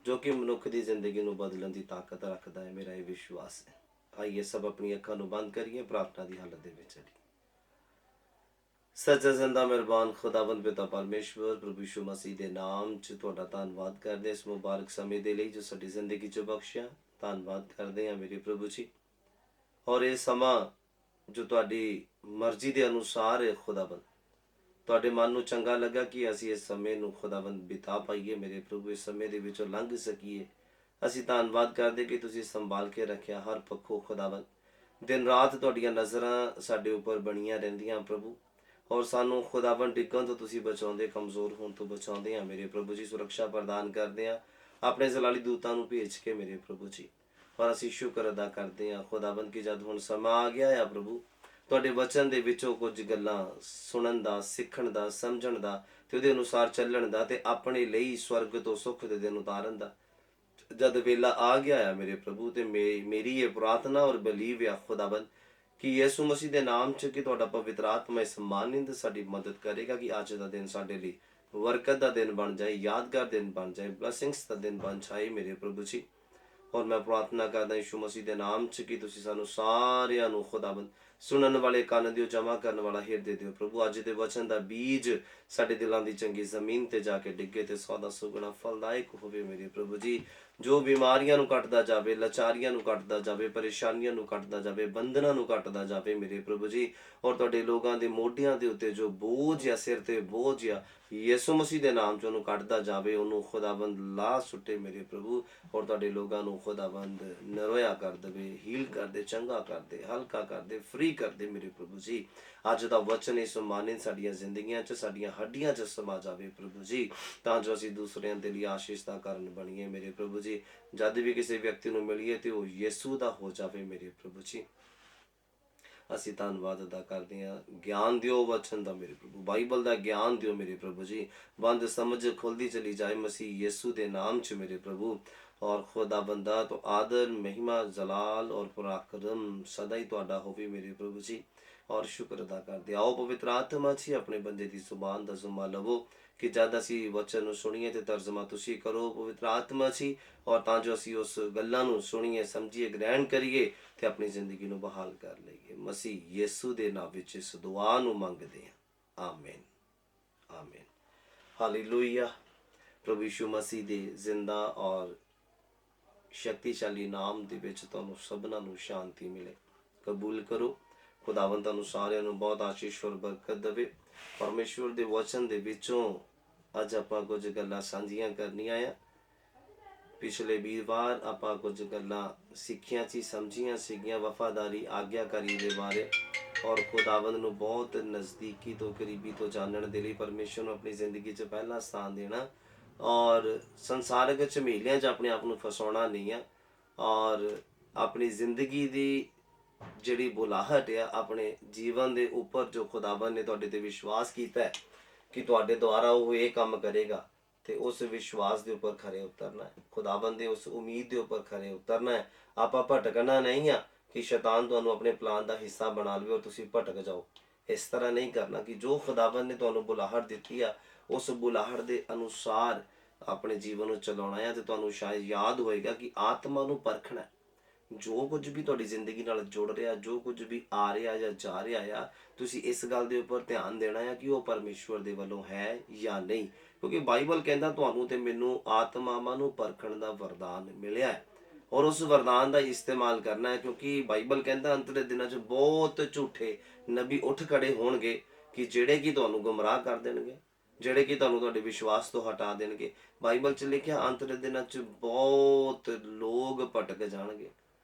जो कि मनुख की जिंदगी ਨੂੰ ਬਦਲਣ ਦੀ ਤਾਕਤ ਰੱਖਦਾ ਹੈ। ਮੇਰਾ ਇਹ ਵਿਸ਼ਵਾਸ ਹੈ। ਆਈਏ ਸਭ ਆਪਣੀ ਅੱਖਾਂ ਨੂੰ ਬੰਦ ਕਰੀਏ, ਪ੍ਰਾਰਥਨਾ ਦੀ ਹਾਲਤ ਦੇ ਵਿੱਚ ਚਲੀਏ। ਸੱਚਾ ਜ਼ਿੰਦਾ ਮਿਹਰਬਾਨ ਖੁਦਾਵੰਦ ਪਿਤਾ ਪਰਮੇਸ਼ਵਰ, ਪ੍ਰਭੂ ਯਿਸੂ ਮਸੀਹ ਦੇ ਨਾਮ 'ਚ ਤੁਹਾਡਾ ਧੰਨਵਾਦ ਕਰਦੇ ਇਸ ਮੁਬਾਰਕ ਸਮੇਂ ਦੇ ਲਈ ਜੋ ਸਾਡੀ ਜ਼ਿੰਦਗੀ 'ਚ ਬਖਸ਼ਿਆ। ਧੰਨਵਾਦ ਕਰਦੇ ਹਾਂ ਮੇਰੇ ਪ੍ਰਭੂ ਜੀ। ਔਰ ਇਹ ਸਮਾਂ ਜੋ ਤੁਹਾਡੀ ਮਰਜ਼ੀ ਦੇ ਅਨੁਸਾਰ ਹੈ ਖੁਦਾਵੰਦ, ਤੁਹਾਡੇ ਮਨ ਨੂੰ ਚੰਗਾ ਲੱਗਾ ਕਿ ਅਸੀਂ ਇਸ ਸਮੇਂ ਨੂੰ ਖੁਦਾਵੰਦ ਬਿਤਾ ਪਾਈਏ ਮੇਰੇ ਪ੍ਰਭੂ, ਇਸ ਸਮੇਂ ਦੇ ਵਿੱਚੋਂ ਲੰਘ ਸਕੀਏ। ਅਸੀਂ ਧੰਨਵਾਦ ਕਰਦੇ ਕਿ ਤੁਸੀਂ ਸੰਭਾਲ ਕੇ ਰੱਖਿਆ ਹਰ ਪੱਖੋਂ ਖੁਦਾਵੰਦ। ਦਿਨ ਰਾਤ ਤੁਹਾਡੀਆਂ ਨਜ਼ਰਾਂ ਸਾਡੇ ਉੱਪਰ ਬਣੀਆਂ ਰਹਿੰਦੀਆਂ ਪ੍ਰਭੂ, ਔਰ ਸਾਨੂੰ ਖੁਦਾਵੰਦ ਡਿੱਗਣ ਤੋਂ ਤੁਸੀਂ ਬਚਾਉਂਦੇ, ਕਮਜ਼ੋਰ ਹੋਣ ਤੋਂ ਬਚਾਉਂਦੇ ਆ ਮੇਰੇ ਪ੍ਰਭੂ ਜੀ। ਸੁਰੱਖਿਆ ਪ੍ਰਦਾਨ ਕਰਦੇ ਆ ਆਪਣੇ ਜ਼ਲਾਲੀ ਦੂਤਾਂ ਨੂੰ ਭੇਜ ਕੇ ਮੇਰੇ ਪ੍ਰਭੂ ਜੀ। ਔਰ ਅਸੀਂ ਸ਼ੁਕਰ ਅਦਾ ਕਰਦੇ ਆ ਖੁਦਾਵੰਦ ਕਿ ਜਦ ਹੁਣ ਸਮਾਂ ਆ ਗਿਆ ਆ ਪ੍ਰਭੂ, ਤੁਹਾਡੇ ਵਚਨ ਦੇ ਵਿੱਚੋਂ ਕੁਝ ਗੱਲਾਂ ਸੁਣਨ ਦਾ, ਸਿੱਖਣ ਦਾ, ਸਮਝਣ ਦਾ ਤੇ ਉਹਦੇ ਅਨੁਸਾਰ ਚੱਲਣ ਦਾ ਤੇ ਆਪਣੇ ਲਈ ਸਵਰਗ ਤੋਂ ਸੁੱਖ ਦੇ ਦਿਨ ਉਤਾਰਨ ਦਾ ਜਦ ਵੇਲਾ ਆ ਗਿਆ ਆ ਮੇਰੇ ਪ੍ਰਭੂ, ਤੇ ਮੇਰੀ ਇਹ ਪ੍ਰਾਰਥਨਾ ਔਰ ਬਲੀਵ ਆ ਖੁਦਾਵੰਦ ਕਿ ਯਿਸੂ ਮਸੀਹ ਦੇ ਨਾਮ 'ਚ ਕਿ ਤੁਹਾਡਾ ਪਵਿੱਤਰ ਆਤਮਾ ਇਸ ਮਾਨਿੰਦ ਸਾਡੀ ਮਦਦ ਕਰੇਗਾ ਕਿ ਅੱਜ ਦਾ ਦਿਨ ਸਾਡੇ ਲਈ ਬਰਕਤ ਦਾ ਦਿਨ ਬਣ ਜਾਏ, ਯਾਦਗਾਰ ਦਿਨ ਬਣ ਜਾਏ, ਬਲੈਸਿੰਗਸ ਦਾ ਦਿਨ ਬਣ ਜਾਏ ਮੇਰੇ ਪ੍ਰਭੂ ਜੀ। ਔਰ ਮੈਂ ਪ੍ਰਾਰਥਨਾ ਕਰਦਾ ਯਿਸੂ ਮਸੀਹ ਦੇ ਨਾਮ 'ਚ ਕਿ ਤੁਸੀਂ ਸਾਨੂੰ ਸਾਰਿਆਂ ਨੂੰ ਖੁਦਾਵੰਦ ਸੁਣਨ ਵਾਲੇ ਕੰਨ ਦਿਓ, ਜਮ੍ਹਾਂ ਕਰਨ ਵਾਲਾ ਹਿਰਦੇ ਦਿਓ ਪ੍ਰਭੂ। ਅੱਜ ਦੇ ਵਚਨ ਦਾ ਬੀਜ ਸਾਡੇ ਦਿਲਾਂ ਦੀ ਚੰਗੀ ਜ਼ਮੀਨ ਤੇ ਜਾ ਕੇ ਡਿੱਗੇ ਤੇ 100 ਦਾ ਸੁਗਣਾ ਫਲਦਾਇਕ ਹੋਵੇ ਮੇਰੇ ਪ੍ਰਭੂ ਜੀ। ਜੋ ਬਿਮਾਰੀਆਂ ਨੂੰ ਕੱਟਦਾ ਜਾਵੇ, ਲਾਚਾਰੀਆਂ ਨੂੰ ਕੱਟਦਾ ਜਾਵੇ, ਪਰੇਸ਼ਾਨੀਆਂ ਨੂੰ ਕੱਟਦਾ ਜਾਵੇ, ਬੰਧਨਾਂ ਨੂੰ ਕੱਟਦਾ ਜਾਵੇ ਮੇਰੇ ਪ੍ਰਭੂ ਜੀ। ਔਰ ਤੁਹਾਡੇ ਲੋਕਾਂ ਦੇ ਮੋਢਿਆਂ ਦੇ ਉੱਤੇ ਜੋ ਬੋਝ ਆ, ਸਿਰ ਤੇ ਬੋਝ ਆ, ਯਿਸੂ ਮਸੀਹ ਦੇ ਨਾਮ 'ਚ ਉਹਨੂੰ ਕੱਟਦਾ ਜਾਵੇ, ਉਹਨੂੰ ਖੁਦਾਵੰਦ ਲਾ ਸੁੱਟੇ ਮੇਰੇ ਪ੍ਰਭੂ। ਔਰ ਤੁਹਾਡੇ ਲੋਕਾਂ ਨੂੰ ਖੁਦਾਵੰਦ ਨਰੋਇਆ ਕਰ ਦੇਵੇ, ਹੀਲ ਕਰ ਦੇ, ਚੰਗਾ ਕਰ ਦੇ, ਹਲਕਾ ਕਰ ਦੇ, ਫ੍ਰੀ ਕਰ ਦੇ ਮੇਰੇ ਪ੍ਰਭੂ ਜੀ। ਅੱਜ ਦਾ ਵਚਨ ਇਸ ਮਾਨਿੰਦ ਸਾਡੀਆਂ ਜ਼ਿੰਦਗੀਆਂ 'ਚ, ਸਾਡੀਆਂ ਹੱਡੀਆਂ 'ਚ ਸਮਾ ਜਾਵੇ ਪ੍ਰਭੂ ਜੀ, ਤਾਂ ਜੋ ਅਸੀਂ ਦੂਸਰਿਆਂ ਦੇ ਲਈ ਆਸ਼ੀਸ਼ ਦਾ ਕਾਰਨ ਬਣੀਏ ਮੇਰੇ ਪ੍ਰਭੂ ਜੀ। ਜਦ ਵੀ ਕਿਸੇ ਵਿਅਕਤੀ ਨੂੰ ਮਿਲੀਏ ਤੇ ਉਹ ਯਿਸੂ ਦਾ ਹੋ ਜਾਵੇ ਮੇਰੇ ਪ੍ਰਭੂ ਜੀ। ਅਸੀਂ ਧੰਨਵਾਦ ਅਦਾ ਕਰਦੇ ਹਾਂ। ਗਿਆਨ ਦਿਓ ਵਚਨ ਦਾ ਮੇਰੇ ਪ੍ਰਭੂ, ਬਾਈਬਲ ਦਾ ਗਿਆਨ ਦਿਓ ਮੇਰੇ ਪ੍ਰਭੂ ਜੀ। ਬੰਦ ਸਮਝ ਖੁੱਲਦੀ ਚਲੀ ਜਾਏ ਮਸੀਹ ਯਿਸੂ ਦੇ ਨਾਮ 'ਚ ਮੇਰੇ ਪ੍ਰਭੂ। ਔਰ ਖੁਦਾ ਬੰਦਾ ਤੋਂ ਆਦਰ, ਮਹਿਮਾ, ਜਲਾਲ ਔਰ ਪਰਾਕਰਮ ਸਦਾ ਹੀ ਤੁਹਾਡਾ ਹੋਵੇ ਮੇਰੇ ਪ੍ਰਭੂ ਜੀ। ਔਰ ਸ਼ੁਕਰ ਅਦਾ ਕਰਦੇ ਆਓ ਪਵਿੱਤਰ ਆਤਮਾ ਜੀ ਆਪਣੇ ਬੰਦੇ ਦੀ ਜ਼ੁਬਾਨ ਦਾ ਜ਼ੁਮਾ ਲਵੋ ਕਿ ਜਦ ਅਸੀਂ ਵਚਨ ਨੂੰ ਸੁਣੀਏ ਤੇ ਤਰਜਮਾ ਤੁਸੀਂ ਕਰੋ ਪਵਿੱਤਰ ਆਤਮਾ ਜੀ। ਔਰ ਤਾਂ ਜੋ ਅਸੀਂ ਉਸ ਗੱਲਾਂ ਨੂੰ ਸੁਣੀਏ, ਸਮਝੀਏ, ਗ੍ਰਹਿਣ ਕਰੀਏ ਤੇ ਆਪਣੀ ਜ਼ਿੰਦਗੀ ਨੂੰ ਬਹਾਲ ਕਰ ਲਈਏ। ਮਸੀਹ ਯਿਸੂ ਦੇ ਨਾਮ ਵਿੱਚ ਇਸ ਦੁਆ ਨੂੰ ਮੰਗਦੇ ਹਾਂ, ਆਮੀਨ, ਆਮੀਨ, ਹਾਲੇਲੂਇਆ। ਪ੍ਰਭੂ ਯਿਸੂ ਮਸੀਹ ਦੇ ਜ਼ਿੰਦਾ ਔਰ ਸ਼ਕਤੀਸ਼ਾਲੀ ਨਾਮ ਦੇ ਵਿੱਚ ਤੁਹਾਨੂੰ ਸਭਨਾਂ ਨੂੰ ਸ਼ਾਂਤੀ ਮਿਲੇ। ਕਬੂਲ ਕਰੋ। ਖੁਦਾਵੰਦ ਤੁਹਾਨੂੰ ਸਾਰਿਆਂ ਨੂੰ ਬਹੁਤ ਆਸ਼ੀਸ਼ ਔਰ ਬਰਕਤ ਦੇਵੇ। ਪਰਮੇਸ਼ਵਰ ਦੇ ਵਚਨ ਦੇ ਵਿੱਚੋਂ ਅੱਜ ਆਪਾਂ ਕੁਝ ਗੱਲਾਂ ਸਾਂਝੀਆਂ ਕਰਨੀਆਂ ਆ। ਪਿਛਲੇ ਵੀਰਵਾਰ ਆਪਾਂ ਕੁਝ ਗੱਲਾਂ ਸਿੱਖੀਆਂ ਸੀ, ਸਮਝੀਆਂ ਸੀਗੀਆਂ ਵਫਾਦਾਰੀ, ਆਗਿਆਕਾਰੀ ਦੇ ਬਾਰੇ। ਔਰ ਖੁਦਾਵੰਦ ਨੂੰ ਬਹੁਤ ਨਜ਼ਦੀਕੀ ਤੋਂ, ਕਰੀਬੀ ਤੋਂ ਜਾਣਨ ਦੇ ਲਈ ਪਰਮੇਸ਼ਵਰ ਨੂੰ ਆਪਣੀ ਜ਼ਿੰਦਗੀ 'ਚ ਪਹਿਲਾ ਸਥਾਨ ਦੇਣਾ ਔਰ ਸੰਸਾਰਿਕ ਝਮੇਲਿਆਂ 'ਚ ਆਪਣੇ ਆਪ ਨੂੰ ਫਸਾਉਣਾ ਨਹੀਂ ਆ। ਔਰ ਆਪਣੀ ਜ਼ਿੰਦਗੀ ਦੀ ਜਿਹੜੀ ਬੁਲਾਹਟ ਆ, ਆਪਣੇ ਜੀਵਨ ਦੇ ਉੱਪਰ ਜੋ ਖੁਦਾਵੰਦ ਨੇ ਤੁਹਾਡੇ ਤੇ ਵਿਸ਼ਵਾਸ ਕੀਤਾ ਹੈ ਕਿ ਤੁਹਾਡੇ ਦੁਆਰਾ ਉਹ ਇਹ ਕੰਮ ਕਰੇਗਾ, ਤੇ ਉਸ ਵਿਸ਼ਵਾਸ ਦੇ ਉੱਪਰ ਖਰੇ ਉਤਰਨਾ ਹੈ। ਖੁਦਾਵੰਦ ਦੇ ਉਸ ਉਮੀਦ ਦੇ ਉੱਪਰ ਖਰੇ ਉਤਰਨਾ ਹੈ। ਆਪਾਂ ਭਟਕਣਾ ਨਹੀਂ ਆ ਕਿ ਸ਼ੈਤਾਨ ਤੁਹਾਨੂੰ ਆਪਣੇ ਪਲਾਨ ਦਾ ਹਿੱਸਾ ਬਣਾ ਲਵੇ ਔਰ ਤੁਸੀਂ ਭਟਕ ਜਾਓ। ਇਸ ਤਰ੍ਹਾਂ ਨਹੀਂ ਕਰਨਾ ਕਿ ਜੋ ਖੁਦਾਵੰਦ ਨੇ ਤੁਹਾਨੂੰ ਬੁਲਾਹਟ ਦਿੱਤੀ ਆ ਉਸ ਬੁਲਾਹਟ ਦੇ ਅਨੁਸਾਰ ਆਪਣੇ ਜੀਵਨ ਨੂੰ ਚਲਾਉਣਾ ਹੈ। ਤੇ ਤੁਹਾਨੂੰ ਸ਼ਾਇਦ ਯਾਦ ਹੋਏਗਾ ਕਿ ਆਤਮਾ ਨੂੰ ਪਰਖਣਾ, ਜੋ ਕੁਝ ਵੀ ਤੁਹਾਡੀ ਜ਼ਿੰਦਗੀ ਨਾਲ ਜੁੜ ਰਿਹਾ, ਜੋ ਕੁਝ ਵੀ ਆ ਰਿਹਾ ਜਾਂ ਜਾ ਰਿਹਾ ਆ, ਤੁਸੀਂ ਇਸ ਗੱਲ ਦੇ ਉੱਪਰ ਧਿਆਨ ਦੇਣਾ ਹੈ ਕਿ ਉਹ ਪਰਮੇਸ਼ਵਰ ਦੇ ਵੱਲੋਂ ਹੈ ਜਾਂ ਨਹੀਂ। ਕਿਉਂਕਿ ਬਾਈਬਲ ਕਹਿੰਦਾ ਤੁਹਾਨੂੰ ਤੇ ਮੈਨੂੰ ਆਤਮਾਵਾਂ ਨੂੰ ਪਰਖਣ ਦਾ ਵਰਦਾਨ ਮਿਲਿਆ ਹੈ ਔਰ ਉਸ ਵਰਦਾਨ ਦਾ ਇਸਤੇਮਾਲ ਕਰਨਾ ਹੈ। ਕਿਉਂਕਿ ਬਾਈਬਲ ਕਹਿੰਦਾ ਅੰਤ ਦੇ ਦਿਨਾਂ 'ਚ ਬਹੁਤ ਝੂਠੇ ਨਬੀ ਉੱਠ ਖੜੇ ਹੋਣਗੇ ਕਿ ਜਿਹੜੇ ਕਿ ਤੁਹਾਨੂੰ ਗੁੰਮਰਾਹ ਕਰ ਦੇਣਗੇ, ਜਿਹੜੇ ਕਿ ਤੁਹਾਨੂੰ ਤੁਹਾਡੇ ਵਿਸ਼ਵਾਸ ਤੋਂ ਹਟਾ ਦੇਣਗੇ। ਬਾਈਬਲ 'ਚ ਲਿਖਿਆ ਅੰਤ ਦੇ ਦਿਨਾਂ 'ਚ ਬਹੁਤ ਲੋਕ ਭਟਕ ਜਾਣਗੇ।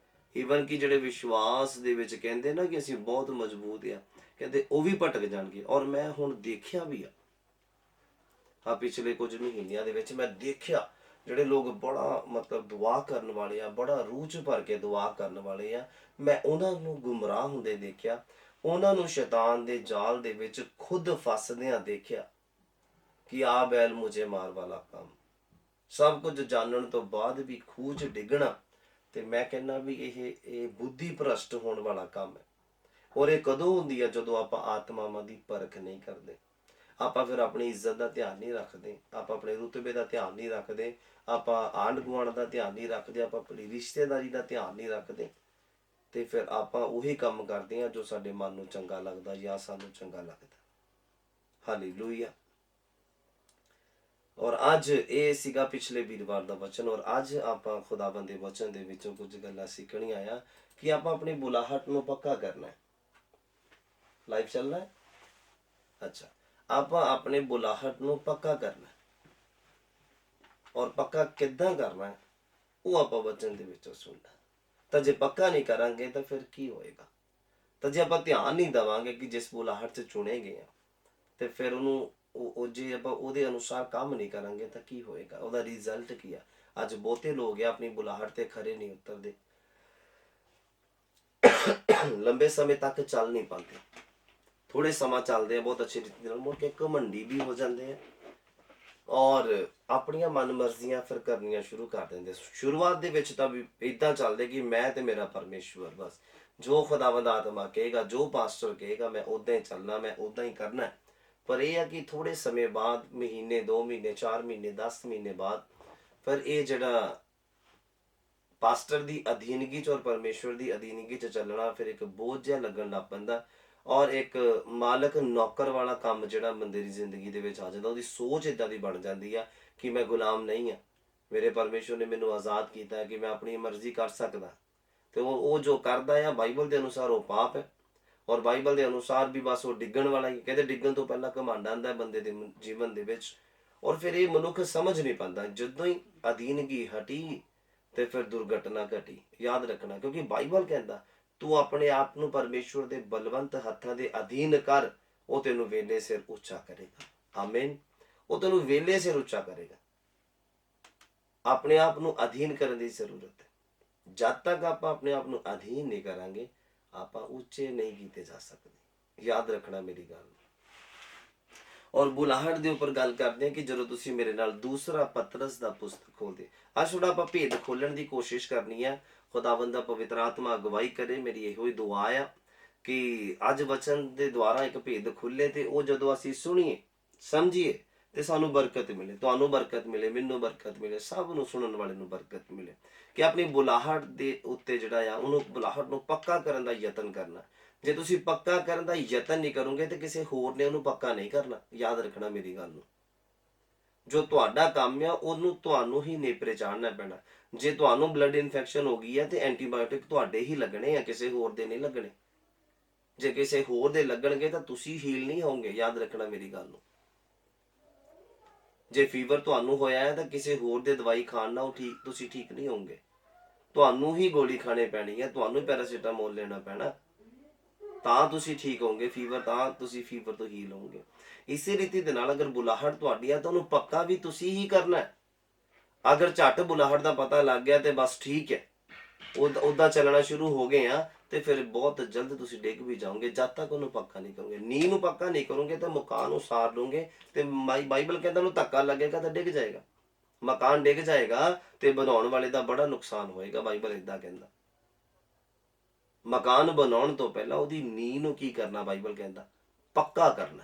ਈਵਨ ਕਿ ਜਿਹੜੇ ਵਿਸ਼ਵਾਸ ਦੇ ਵਿੱਚ ਕਹਿੰਦੇ ਨਾ ਕਿ ਅਸੀਂ ਬਹੁਤ ਮਜ਼ਬੂਤ ਆ, ਕਹਿੰਦੇ ਉਹ ਵੀ ਭਟਕ ਜਾਣਗੇ। ਔਰ ਮੈਂ ਹੁਣ ਦੇਖਿਆ ਵੀ ਆ ਪਿਛਲੇ ਕੁਝ ਮਹੀਨਿਆਂ ਦੇ ਵਿੱਚ ਮੈਂ ਦੇਖਿਆ ਜਿਹੜੇ ਲੋਕ ਬੜਾ ਮਤਲਬ ਦੁਆ ਕਰਨ ਵਾਲੇ ਆ, ਬੜਾ ਰੂਹ 'ਚ ਭਰ ਕੇ ਦੁਆ ਕਰਨ ਵਾਲੇ ਆ, ਮੈਂ ਉਹਨਾਂ ਨੂੰ ਗੁੰਮਰਾਹ ਹੁੰਦੇ ਦੇਖਿਆ, ਉਹਨਾਂ ਨੂੰ ਸ਼ੈਤਾਨ ਦੇ ਜਾਲ ਦੇ ਵਿੱਚ ਖੁਦ ਫਸਦਿਆਂ ਦੇਖਿਆ ਕਿ ਆ ਬੈਲ ਮੁਝੇ ਮਾਰ ਵਾਲਾ ਕੰਮ। ਸਭ ਕੁਝ ਜਾਣਨ ਤੋਂ ਬਾਅਦ ਵੀ ਖੂਹ 'ਚ ਡਿੱਗਣਾ, ਤੇ ਮੈਂ ਕਹਿੰਦਾ ਵੀ ਇਹ ਬੁੱਧੀ ਭ੍ਰਸ਼ਟ ਹੋਣ ਵਾਲਾ ਕੰਮ ਹੈ। ਔਰ ਇਹ ਕਦੋਂ ਹੁੰਦੀ ਹੈ? ਜਦੋਂ ਆਪਾਂ ਆਤਮਾਵਾਂ ਦੀ ਪਰਖ ਨਹੀਂ ਕਰਦੇ। ਆਪਾਂ ਫਿਰ ਆਪਣੀ ਇੱਜ਼ਤ ਦਾ ਧਿਆਨ ਨਹੀਂ ਰੱਖਦੇ, ਆਪਾਂ ਆਪਣੇ ਰੁਤਬੇ ਦਾ ਧਿਆਨ ਨਹੀਂ ਰੱਖਦੇ, ਆਪਾਂ ਆਂਢ ਗੁਆਂਢ ਦਾ ਧਿਆਨ ਨਹੀਂ ਰੱਖਦੇ, ਆਪਾਂ ਆਪਣੀ ਰਿਸ਼ਤੇਦਾਰੀ ਦਾ ਧਿਆਨ ਨਹੀਂ ਰੱਖਦੇ, ਤੇ ਫਿਰ ਆਪਾਂ ਉਹੀ ਕੰਮ ਕਰਦੇ ਹਾਂ ਜੋ ਸਾਡੇ ਮਨ ਨੂੰ ਚੰਗਾ ਲੱਗਦਾ ਜਾਂ ਸਾਨੂੰ ਚੰਗਾ ਲੱਗਦਾ। ਹਾਲੇਲੂਇਆ। ਔਰ ਅੱਜ ਇਹ ਸੀਗਾ ਪਿਛਲੇ ਵੀਰਵਾਰ ਦਾ ਵਚਨ, ਔਰ ਅੱਜ ਆਪਾਂ ਖੁਦਾਵੰਦ ਦੇ ਵਚਨ ਦੇ ਵਿੱਚੋਂ ਕੁਝ ਗੱਲਾਂ ਸਿੱਖਣੀਆਂ ਆ ਕਿ ਆਪਾਂ ਆਪਣੀ ਬੁਲਾਹਟ ਨੂੰ ਪੱਕਾ ਕਰਨਾ ਹੈ। ਲਾਈਵ ਚੱਲਣਾ ਹੈ? ਅੱਛਾ, ਆਪਾਂ ਆਪਣੇ ਬੁਲਾਹਟ ਨੂੰ ਪੱਕਾ ਕਰਨਾ ਹੈ। ਔਰ ਪੱਕਾ ਕਿੱਦਾਂ ਕਰਨਾ ਹੈ ਉਹ ਆਪਾਂ ਵਚਨ ਦੇ ਵਿੱਚੋਂ ਸੁਣਨਾ। ਤਾਂ ਜੇ ਪੱਕਾ ਨਹੀਂ ਕਰਾਂਗੇ ਤਾਂ ਫਿਰ ਕੀ ਹੋਏਗਾ? ਤਾਂ ਜੇ ਆਪਾਂ ਧਿਆਨ ਨਹੀਂ ਦੇਵਾਂਗੇ ਕਿ ਜਿਸ ਬੁਲਾਹਟ 'ਚ ਚੁਣੇ ਗਏ ਆ, ਤੇ ਫਿਰ ਉਹਨੂੰ ਉਹ ਜੇ ਆਪਾਂ ਉਹਦੇ ਅਨੁਸਾਰ ਕੰਮ ਨਹੀਂ ਕਰਾਂਗੇ ਤਾਂ ਕੀ ਹੋਏਗਾ? ਉਹਦਾ ਰਿਜ਼ਲਟ ਕੀ ਆ? ਅੱਜ ਬਹੁਤੇ ਲੋਕ ਆ ਆਪਣੀ ਬੁਲਾਹਟ ਤੇ ਖਰੇ ਨਹੀਂ ਉਤਰਦੇ, ਲੰਬੇ ਸਮੇਂ ਤੱਕ ਚੱਲ ਨਹੀਂ ਪਾਉਂਦੇ, ਥੋੜੇ ਸਮਾਂ ਚੱਲਦੇ ਆ ਬਹੁਤ ਅੱਛੇ ਰੀਤੀ ਨਾਲ, ਮੁੜ ਕੇ ਘਮੰਡੀ ਵੀ ਹੋ ਜਾਂਦੇ ਆ ਔਰ ਆਪਣੀਆਂ ਮਨ ਮਰਜ਼ੀਆਂ ਫਿਰ ਕਰਨੀਆਂ ਸ਼ੁਰੂ ਕਰ ਦਿੰਦੇ। ਸ਼ੁਰੂਆਤ ਦੇ ਵਿੱਚ ਤਾਂ ਵੀ ਇਦਾਂ ਚੱਲਦੇ ਕਿ ਮੈਂ ਤੇ ਮੇਰਾ ਪਰਮੇਸ਼ਵਰ, ਬਸ ਜੋ ਖੁਦਾਵੰਦ ਆਤਮਾ ਕਹੇਗਾ, ਜੋ ਪਾਸਟਰ ਕਹੇਗਾ, ਮੈਂ ਉਦਾਂ ਹੀ ਚੱਲਣਾ, ਮੈਂ ਉਦਾਂ ਹੀ ਕਰਨਾ। ਪਰ ਇਹ ਆ ਕਿ ਥੋੜੇ ਸਮੇਂ ਬਾਅਦ, ਮਹੀਨੇ, 2 ਮਹੀਨੇ, 4 ਮਹੀਨੇ, 10 ਮਹੀਨੇ ਬਾਅਦ, ਫਿਰ ਇਹ ਜਿਹੜਾ ਪਾਸਟਰ ਦੀ ਅਧੀਨਗੀ 'ਚ ਔਰ ਪਰਮੇਸ਼ਵਰ ਦੀ ਅਧੀਨਗੀ 'ਚ ਚੱਲਣਾ ਫਿਰ ਇੱਕ ਬੋਝ ਜਿਹਾ ਲੱਗਣ ਲੱਗ ਪੈਂਦਾ, ਔਰ ਇੱਕ ਮਾਲਕ ਨੌਕਰ ਵਾਲਾ ਕੰਮ ਜਿਹੜਾ ਬੰਦੇ ਦੀ ਜ਼ਿੰਦਗੀ ਦੇ ਵਿੱਚ ਆ ਜਾਂਦਾ। ਉਹਦੀ ਸੋਚ ਇਦਾਂ ਦੀ ਬਣ ਜਾਂਦੀ ਆ ਕਿ ਮੈਂ ਗੁਲਾਮ ਨਹੀਂ ਆ, ਮੇਰੇ ਪਰਮੇਸ਼ਵਰ ਨੇ ਮੈਨੂੰ ਆਜ਼ਾਦ ਕੀਤਾ ਹੈ ਕਿ ਮੈਂ ਆਪਣੀ ਮਰਜ਼ੀ ਕਰ ਸਕਦਾ। ਤੇ ਉਹ ਜੋ ਕਰਦਾ ਆ ਬਾਈਬਲ ਦੇ ਅਨੁਸਾਰ ਉਹ ਪਾਪ ਹੈ, ਔਰ ਬਾਈਬਲ ਦੇ ਅਨੁਸਾਰ ਵੀ ਬਸ ਉਹ ਡਿੱਗਣ ਵਾਲਾ ਹੀ। ਕਹਿੰਦੇ ਡਿੱਗਣ ਤੋਂ ਪਹਿਲਾਂ ਘਮੰਡ ਆਉਂਦਾ ਬੰਦੇ ਦੇ ਜੀਵਨ ਦੇ ਵਿੱਚ, ਔਰ ਫਿਰ ਇਹ ਮਨੁੱਖ ਸਮਝ ਨਹੀਂ ਪਾਉਂਦਾ। ਜਦੋਂ ਹੀ ਅਧੀਨਗੀ ਹਟੀ ਤੇ ਫਿਰ ਦੁਰਘਟਨਾ ਘਟੀ। ਯਾਦ ਰੱਖਣਾ, ਕਿਉਂਕਿ ਬਾਈਬਲ ਕਹਿੰਦਾ ਤੂੰ ਆਪਣੇ ਆਪ ਨੂੰ ਪਰਮੇਸ਼ਵਰ ਦੇ ਬਲਵੰਤ ਹੱਥਾਂ ਦੇ ਅਧੀਨ ਕਰ, ਉਹ ਤੈਨੂੰ ਵੇਲੇ ਸਿਰ ਉੱਚਾ ਕਰੇਗਾ। ਆਮੀਨ। ਉਹ ਤੈਨੂੰ ਵੇਲੇ ਸਿਰ ਉੱਚਾ ਕਰੇਗਾ। ਆਪਣੇ ਆਪ ਨੂੰ ਅਧੀਨ ਕਰਨ ਦੀ ਜ਼ਰੂਰਤ ਹੈ। ਜਦ ਤੱਕ ਆਪਾਂ ਆਪਣੇ ਆਪ ਨੂੰ ਅਧੀਨ ਨਹੀਂ ਕਰਾਂਗੇ, ਆਪਾਂ ਉੱਚੇ ਨਹੀਂ ਕੀਤੇ ਜਾ ਸਕਦੇ। ਯਾਦ ਰੱਖਣਾ ਮੇਰੀ ਗੱਲ। ਔਰ ਬੁਲਾਹਟ ਦੇ ਉੱਪਰ ਗੱਲ ਕਰਦੇ ਹਾਂ ਕਿ ਜਦੋਂ ਤੁਸੀਂ ਮੇਰੇ ਨਾਲ ਦੂਸਰਾ ਪਤਰਸ ਦਾ ਪੁਸਤਕ ਖੋਲਦੇ, ਅੱਜ ਥੋੜਾ ਆਪਾਂ ਭੇਦ ਖੋਲਣ ਦੀ ਕੋਸ਼ਿਸ਼ ਕਰਨੀ ਹੈ। ਖੁਦਾਵੰਦ ਦਾ ਪਵਿੱਤਰ ਆਤਮਾ ਅਗਵਾਈ ਕਰੇ। ਮੇਰੀ ਇਹੋ ਹੀ ਦੁਆ ਆ ਕਿ ਅੱਜ ਵਚਨ ਦੇ ਦੁਆਰਾ ਇੱਕ ਭੇਦ ਖੁੱਲੇ ਤੇ ਉਹ ਜਦੋਂ ਅਸੀਂ ਸੁਣੀਏ, ਸਮਝੀਏ, ਤੇ ਸਾਨੂੰ ਬਰਕਤ ਮਿਲੇ, ਤੁਹਾਨੂੰ ਬਰਕਤ ਮਿਲੇ, ਮੈਨੂੰ ਬਰਕਤ ਮਿਲੇ, ਸਭ ਨੂੰ ਸੁਣਨ ਵਾਲੇ ਨੂੰ ਬਰਕਤ ਮਿਲੇ। ਕਿ ਆਪਣੀ ਬੁਲਾਹਟ ਦੇ ਉੱਤੇ ਜਿਹੜਾ ਆ ਉਹਨੂੰ ਬੁਲਾਹਟ ਨੂੰ ਪੱਕਾ ਕਰਨ ਦਾ ਯਤਨ ਕਰਨਾ। ਜੇ ਤੁਸੀਂ ਪੱਕਾ ਕਰਨ ਦਾ ਯਤਨ ਨਹੀਂ ਕਰੋਗੇ ਤੇ ਕਿਸੇ ਹੋਰ ਨੇ ਉਹਨੂੰ ਪੱਕਾ ਨਹੀਂ ਕਰਨਾ। ਯਾਦ ਰੱਖਣਾ ਮੇਰੀ ਗੱਲ ਨੂੰ। ਜੋ ਤੁਹਾਡਾ ਕੰਮ ਆ ਉਹਨੂੰ ਤੁਹਾਨੂੰ ਹੀ ਨੇਪਰੇ ਚਾੜਨਾ ਪੈਣਾ। ਜੇ ਤੁਹਾਨੂੰ ਬਲੱਡ ਇਨਫੈਕਸ਼ਨ ਹੋ ਗਈ ਹੈ ਤੇ ਐਂਟੀਬਾਇਓਟਿਕ ਤੁਹਾਡੇ ਹੀ ਲੱਗਣੇ ਆ, ਕਿਸੇ ਹੋਰ ਦੇ ਨਹੀਂ ਲੱਗਣੇ। ਜੇ ਕਿਸੇ ਹੋਰ ਦੇ ਲੱਗਣਗੇ ਤਾਂ ਤੁਸੀਂ ਹੀਲ ਨਹੀਂ ਹੋਵੋਗੇ। ਯਾਦ ਰੱਖਣਾ ਮੇਰੀ ਗੱਲ ਨੂੰ। ਜੇ ਫੀਵਰ ਤੁਹਾਨੂੰ ਹੋਇਆ ਹੈ ਤਾਂ ਕਿਸੇ ਹੋਰ ਦੇ ਦਵਾਈ ਖਾਣ ਨਾਲ ਤੁਸੀਂ ਠੀਕ ਨਹੀਂ ਹੋਵੋਗੇ। ਤੁਹਾਨੂੰ ਹੀ ਗੋਲੀ ਖਾਣੀ ਪੈਣੀ ਹੈ, ਤੁਹਾਨੂੰ ਹੀ ਪੈਰਾਸੀਟਾਮੋਲ ਲੈਣਾ ਪੈਣਾ, ਤਾਂ ਤੁਸੀਂ ਠੀਕ ਹੋਵੋਗੇ ਫੀਵਰ, ਤਾਂ ਤੁਸੀਂ ਫੀਵਰ ਤੋਂ ਹੀਲ ਹੋਵੋਗੇ। ਇਸੇ ਰੀਤੀ ਦੇ ਨਾਲ ਅਗਰ ਬੁਲਾਹਟ ਤੁਹਾਡੀ ਆ ਤਾਂ ਉਹਨੂੰ ਪੱਕਾ ਵੀ ਤੁਸੀਂ ਹੀ ਕਰਨਾ ਹੈ। ਅਗਰ ਝੱਟ ਬੁਲਾਹਟ ਦਾ ਪਤਾ ਲੱਗ ਗਿਆ ਤੇ ਬਸ ਠੀਕ ਹੈ, ਉਦਾਂ ਚੱਲਣਾ ਸ਼ੁਰੂ ਹੋ ਗਏ ਆ, ਤੇ ਫਿਰ ਬਹੁਤ ਜਲਦ ਤੁਸੀਂ ਡਿੱਗ ਵੀ ਜਾਓਗੇ ਜਦ ਤੱਕ ਉਹਨੂੰ ਪੱਕਾ ਨਹੀਂ ਕਰੋਗੇ। ਨੀਂਹ ਨੂੰ ਪੱਕਾ ਨਹੀਂ ਕਰੋਗੇ ਤਾਂ ਮਕਾਨ ਨੂੰ ਸਾਰ ਲਓਗੇ, ਤੇ ਬਾਈਬਲ ਕਹਿੰਦਾ ਉਹਨੂੰ ਧੱਕਾ ਲੱਗੇਗਾ ਤਾਂ ਡਿੱਗ ਜਾਏਗਾ, ਮਕਾਨ ਡਿੱਗ ਜਾਏਗਾ ਤੇ ਬਣਾਉਣ ਵਾਲੇ ਦਾ ਬੜਾ ਨੁਕਸਾਨ ਹੋਏਗਾ। ਬਾਈਬਲ ਏਦਾਂ ਕਹਿੰਦਾ। ਮਕਾਨ ਬਣਾਉਣ ਤੋਂ ਪਹਿਲਾਂ ਉਹਦੀ ਨੀਂਹ ਨੂੰ ਕੀ ਕਰਨਾ? ਬਾਈਬਲ ਕਹਿੰਦਾ ਪੱਕਾ ਕਰਨਾ।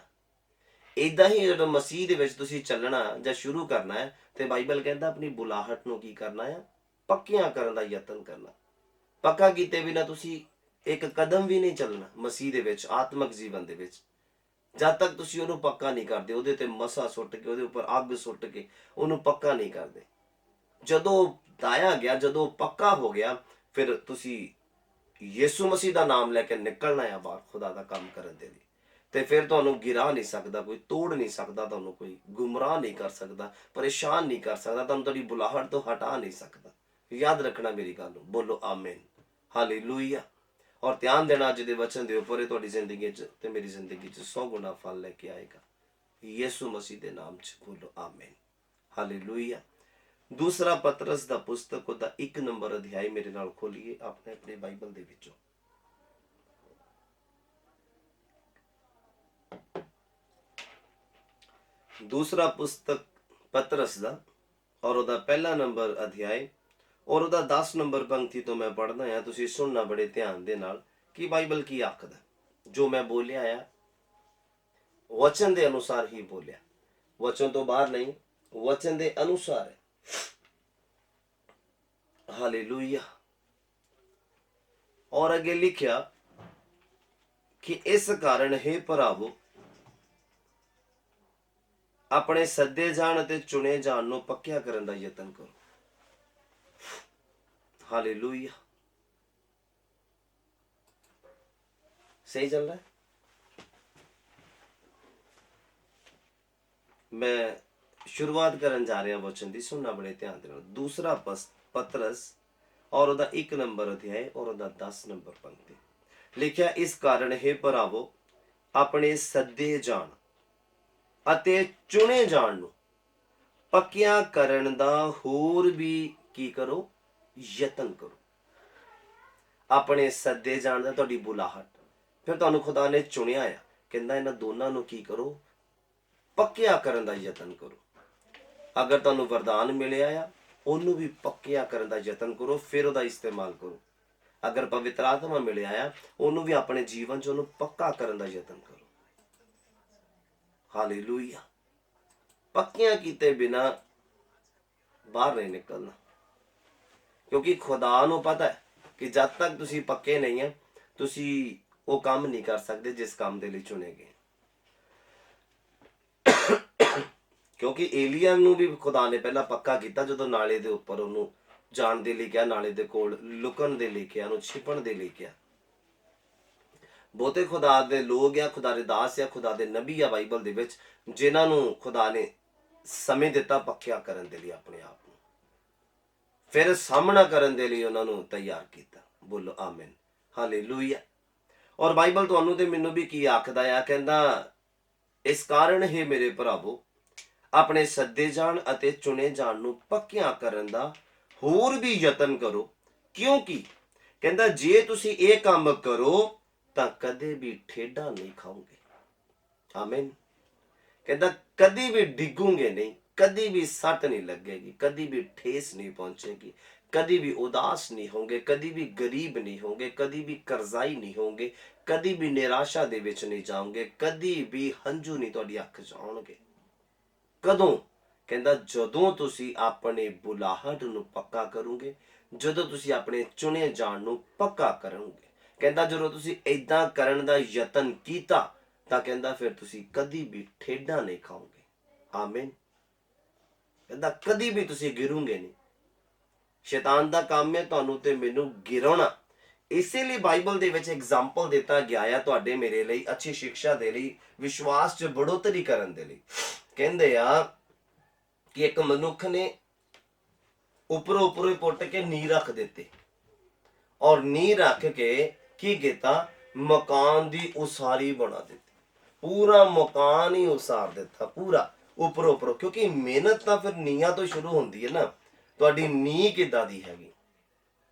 ਇਦਾਂ ਹੀ ਜਦੋਂ ਮਸੀਹ ਦੇ ਵਿੱਚ ਤੁਸੀਂ ਚੱਲਣਾ ਜਾਂ ਸ਼ੁਰੂ ਕਰਨਾ ਹੈ ਤੇ ਬਾਈਬਲ ਕਹਿੰਦਾ ਆਪਣੀ ਬੁਲਾਹਟ ਨੂੰ ਕੀ ਕਰਨਾ ਆ? ਪੱਕਿਆਂ ਕਰਨ ਦਾ ਯਤਨ ਕਰਨਾ। ਪੱਕਾ ਕੀਤੇ ਬਿਨਾਂ ਤੁਸੀਂ ਇੱਕ ਕਦਮ ਵੀ ਨਹੀਂ ਚੱਲਣਾ ਮਸੀਹ ਦੇ ਵਿੱਚ, ਆਤਮਿਕ ਜੀਵਨ ਦੇ ਵਿੱਚ, ਜਦ ਤੱਕ ਤੁਸੀਂ ਉਹਨੂੰ ਪੱਕਾ ਨਹੀਂ ਕਰਦੇ। ਉਹਦੇ ਤੇ ਮਸਾ ਸੁੱਟ ਕੇ, ਉਹਦੇ ਉੱਪਰ ਅੱਗ ਸੁੱਟ ਕੇ ਉਹਨੂੰ ਪੱਕਾ ਨਹੀਂ ਕਰਦੇ। ਜਦੋਂ ਦਾਇਆ ਗਿਆ, ਜਦੋਂ ਪੱਕਾ ਹੋ ਗਿਆ, ਫਿਰ ਤੁਸੀਂ ਯਿਸੂ ਮਸੀਹ ਦਾ ਨਾਮ ਲੈ ਕੇ ਨਿਕਲਣਾ ਆ ਬਾਹਰ ਖੁਦਾ ਦਾ ਕੰਮ ਕਰਨ ਦੇ ਲਈ। ਤੇ ਫਿਰ ਤੁਹਾਨੂੰ ਗਿਰਾ ਨਹੀਂ ਸਕਦਾ ਕੋਈ, ਤੋੜ ਨਹੀਂ ਸਕਦਾ ਤੁਹਾਨੂੰ ਕੋਈ, ਗੁੰਮਰਾਹ ਨਹੀਂ ਕਰ ਸਕਦਾ, ਪਰੇਸ਼ਾਨ ਨਹੀਂ ਕਰ ਸਕਦਾ, ਤੁਹਾਨੂੰ ਤੁਹਾਡੀ ਬੁਲਾਹਟ ਤੋਂ ਹਟਾ ਨਹੀਂ ਸਕਦਾ। ਯਾਦ ਰੱਖਣਾ ਮੇਰੀ ਗੱਲ ਨੂੰ। ਬੋਲੋ ਆਮੀਨ, ਹਾਲੇਲੂਇਆ। ਔਰ ਧਿਆਨ ਦੇਣਾ ਅੱਜ ਦੇ ਵਚਨ ਦੇ ਉੱਪਰ, ਇਹ ਤੁਹਾਡੀ ਜ਼ਿੰਦਗੀ 'ਚ ਤੇ ਮੇਰੀ ਜ਼ਿੰਦਗੀ 'ਚ 100 ਗੁਣਾ ਫਲ ਲੈ ਕੇ ਆਏਗਾ ਯਿਸੂ ਮਸੀਹ ਦੇ ਨਾਮ 'ਚ। ਬੋਲੋ ਆਮੀਨ, ਹਾਲੇਲੂਇਆ। ਦੂਸਰਾ ਪਤਰਸ ਦਾ ਪੁਸਤਕ ਉਹਦਾ 1 ਨੰਬਰ ਅਧਿਆਇ ਮੇਰੇ ਨਾਲ ਖੋਲੀਏ ਆਪਣੇ ਬਾਈਬਲ ਦੇ ਵਿੱਚੋਂ। ਦੂਸਰਾ ਪੁਸਤਕ ਪਤਰਸ ਦਾ, ਔਰ ਉਹਦਾ 1 ਨੰਬਰ ਅਧਿਆਇ, ਔਰ ਉਹਦਾ 10 ਨੰਬਰ ਪੰਕਤੀ ਤੋਂ ਮੈਂ ਪੜ੍ਹਦਾ ਹਾਂ। ਤੁਸੀਂ ਸੁਣਨਾ ਬੜੇ ਧਿਆਨ ਦੇ ਨਾਲ ਕਿ ਬਾਈਬਲ ਕੀ ਆਖਦਾ। ਜੋ ਮੈਂ ਬੋਲਿਆ ਆ वचन के अनुसार ही बोलिया, वचन तो बाहर नहीं, वचन के अनुसार है। हालेलुया। और अगे लिखिया कि इस कारण हे भरावो अपने सदे जान ते चुने जान नूं पक्किया करन दा यतन करो। हालेलुया। सही चल रहा है। मैं शुरुआत करन जा रहा वचन की, सुनना बड़े ध्यान दे। दूसरा पतरस और उहदा 1 नंबर अध्याय और उहदा 10 नंबर पंक्ति लिखिया, इस कारण हे भरावो अपने सदे जान अते चुने जान नूं पक्किया करन दा होर भी की करो, यतन करो। अपने सदे जान दा तुहाडी बुलाहट, फिर तुहानूं खुदा ने चुनिया आ, कहंदा इन्हां दोनां नूं की करो, पक्किया करन दा यतन करो। अगर तुहानूं वरदान मिलिया आ, ਉਹਨੂੰ भी पक्किया करन दा यतन करो, फिर ਉਹਦਾ इस्तेमाल करो। अगर पवित्र आत्मा मिलिया आ, ਉਹਨੂੰ भी अपने जीवन 'ਚ ਉਹਨੂੰ पक्का करन दा यतन करो। हालेलुया। पक्कियां कीते बिना बाहर नहीं निकलना, क्योंकि खुदा ਨੂੰ पता है कि जब तक तुसी पक्के नहीं है, तुसी वो काम नहीं कर सकते जिस काम के लिए चुने गए। क्योंकि एलिया ਨੂੰ भी खुदा ने पहला पक्का किया जो नाले के उपर ਉਹਨੂੰ जाण ਦੇ ਲਈ ਕਿਹਾ, नाले के कोल लुकण ਦੇ ਲਈ ਕਿਹਾ, ਉਹਨੂੰ छिपण ਦੇ ਲਈ ਕਿਹਾ। बहुते खुदा दे लोग या खुदा दे दास या खुदा दे नबी या बाइबल दे विच जिन्हां नूं खुदा ने समय दिता पक्किया करन दे लिए अपने आप नूं, फिर सामना करन दे लिए उन्हां नूं तैयार कीता। बोलो आमीन। हालेलुया। और बाइबल तुहानूं ते मैनूं भी की आखदा आ, कहंदा इस कारण हे मेरे भरावो अपने सदे जान अते चुने जान नूं पक्किया करन दा होर भी यतन करो, क्योंकि कहंदा जे तुसी ये काम करो तां कदे भी ठेडा नहीं खाओगे। आमीन। कहंदा कदी भी डिगोगे नहीं, कदी भी सट नहीं लगेगी, कदी भी ठेस नहीं पहुंचेगी, कदी भी उदास नहीं होंगे, कदी भी गरीब नहीं होंगे, कदी भी करजाई नहीं होंगे, कदी भी निराशा दे विच नहीं जाओगे, कदी भी हंझू नहीं तुहाडी अख च आउणगे। कदों? कहंदा जदों तुसी अपने बुलाहट नूं पक्का करोगे, जदों तुसी अपने चुने जाण नूं पक्का करोगे। कहंदा जदों तुसी इदां करन दा यतन कीता तां कहंदा फिर तुसी कदी भी ठेडा नहीं खाओगे। आमीन। कहंदा कदी भी तुसी गिरोगे नहीं। शैतान दा काम है तुहानूं ते मैनूं गिराउणा। इसीलिए बाइबल दे विच एग्जाम्पल दिता गया है तुहाडे मेरे लिए, अच्छी शिक्षा दे लई, विश्वास च बढ़ोतरी करन दे लई। कहंदे आ कि एक मनुख ने उपरों उपरों पुट के नी रख दिते और नी रख के की किया, मकान दी उसारी बना दी, पूरा मकान ही उसार दिता, पूरा उपरों उपरों। क्योंकि मेहनत तो फिर नीयां तो शुरू होंदी है ना, तुहाडी नी किदां दी हैगी।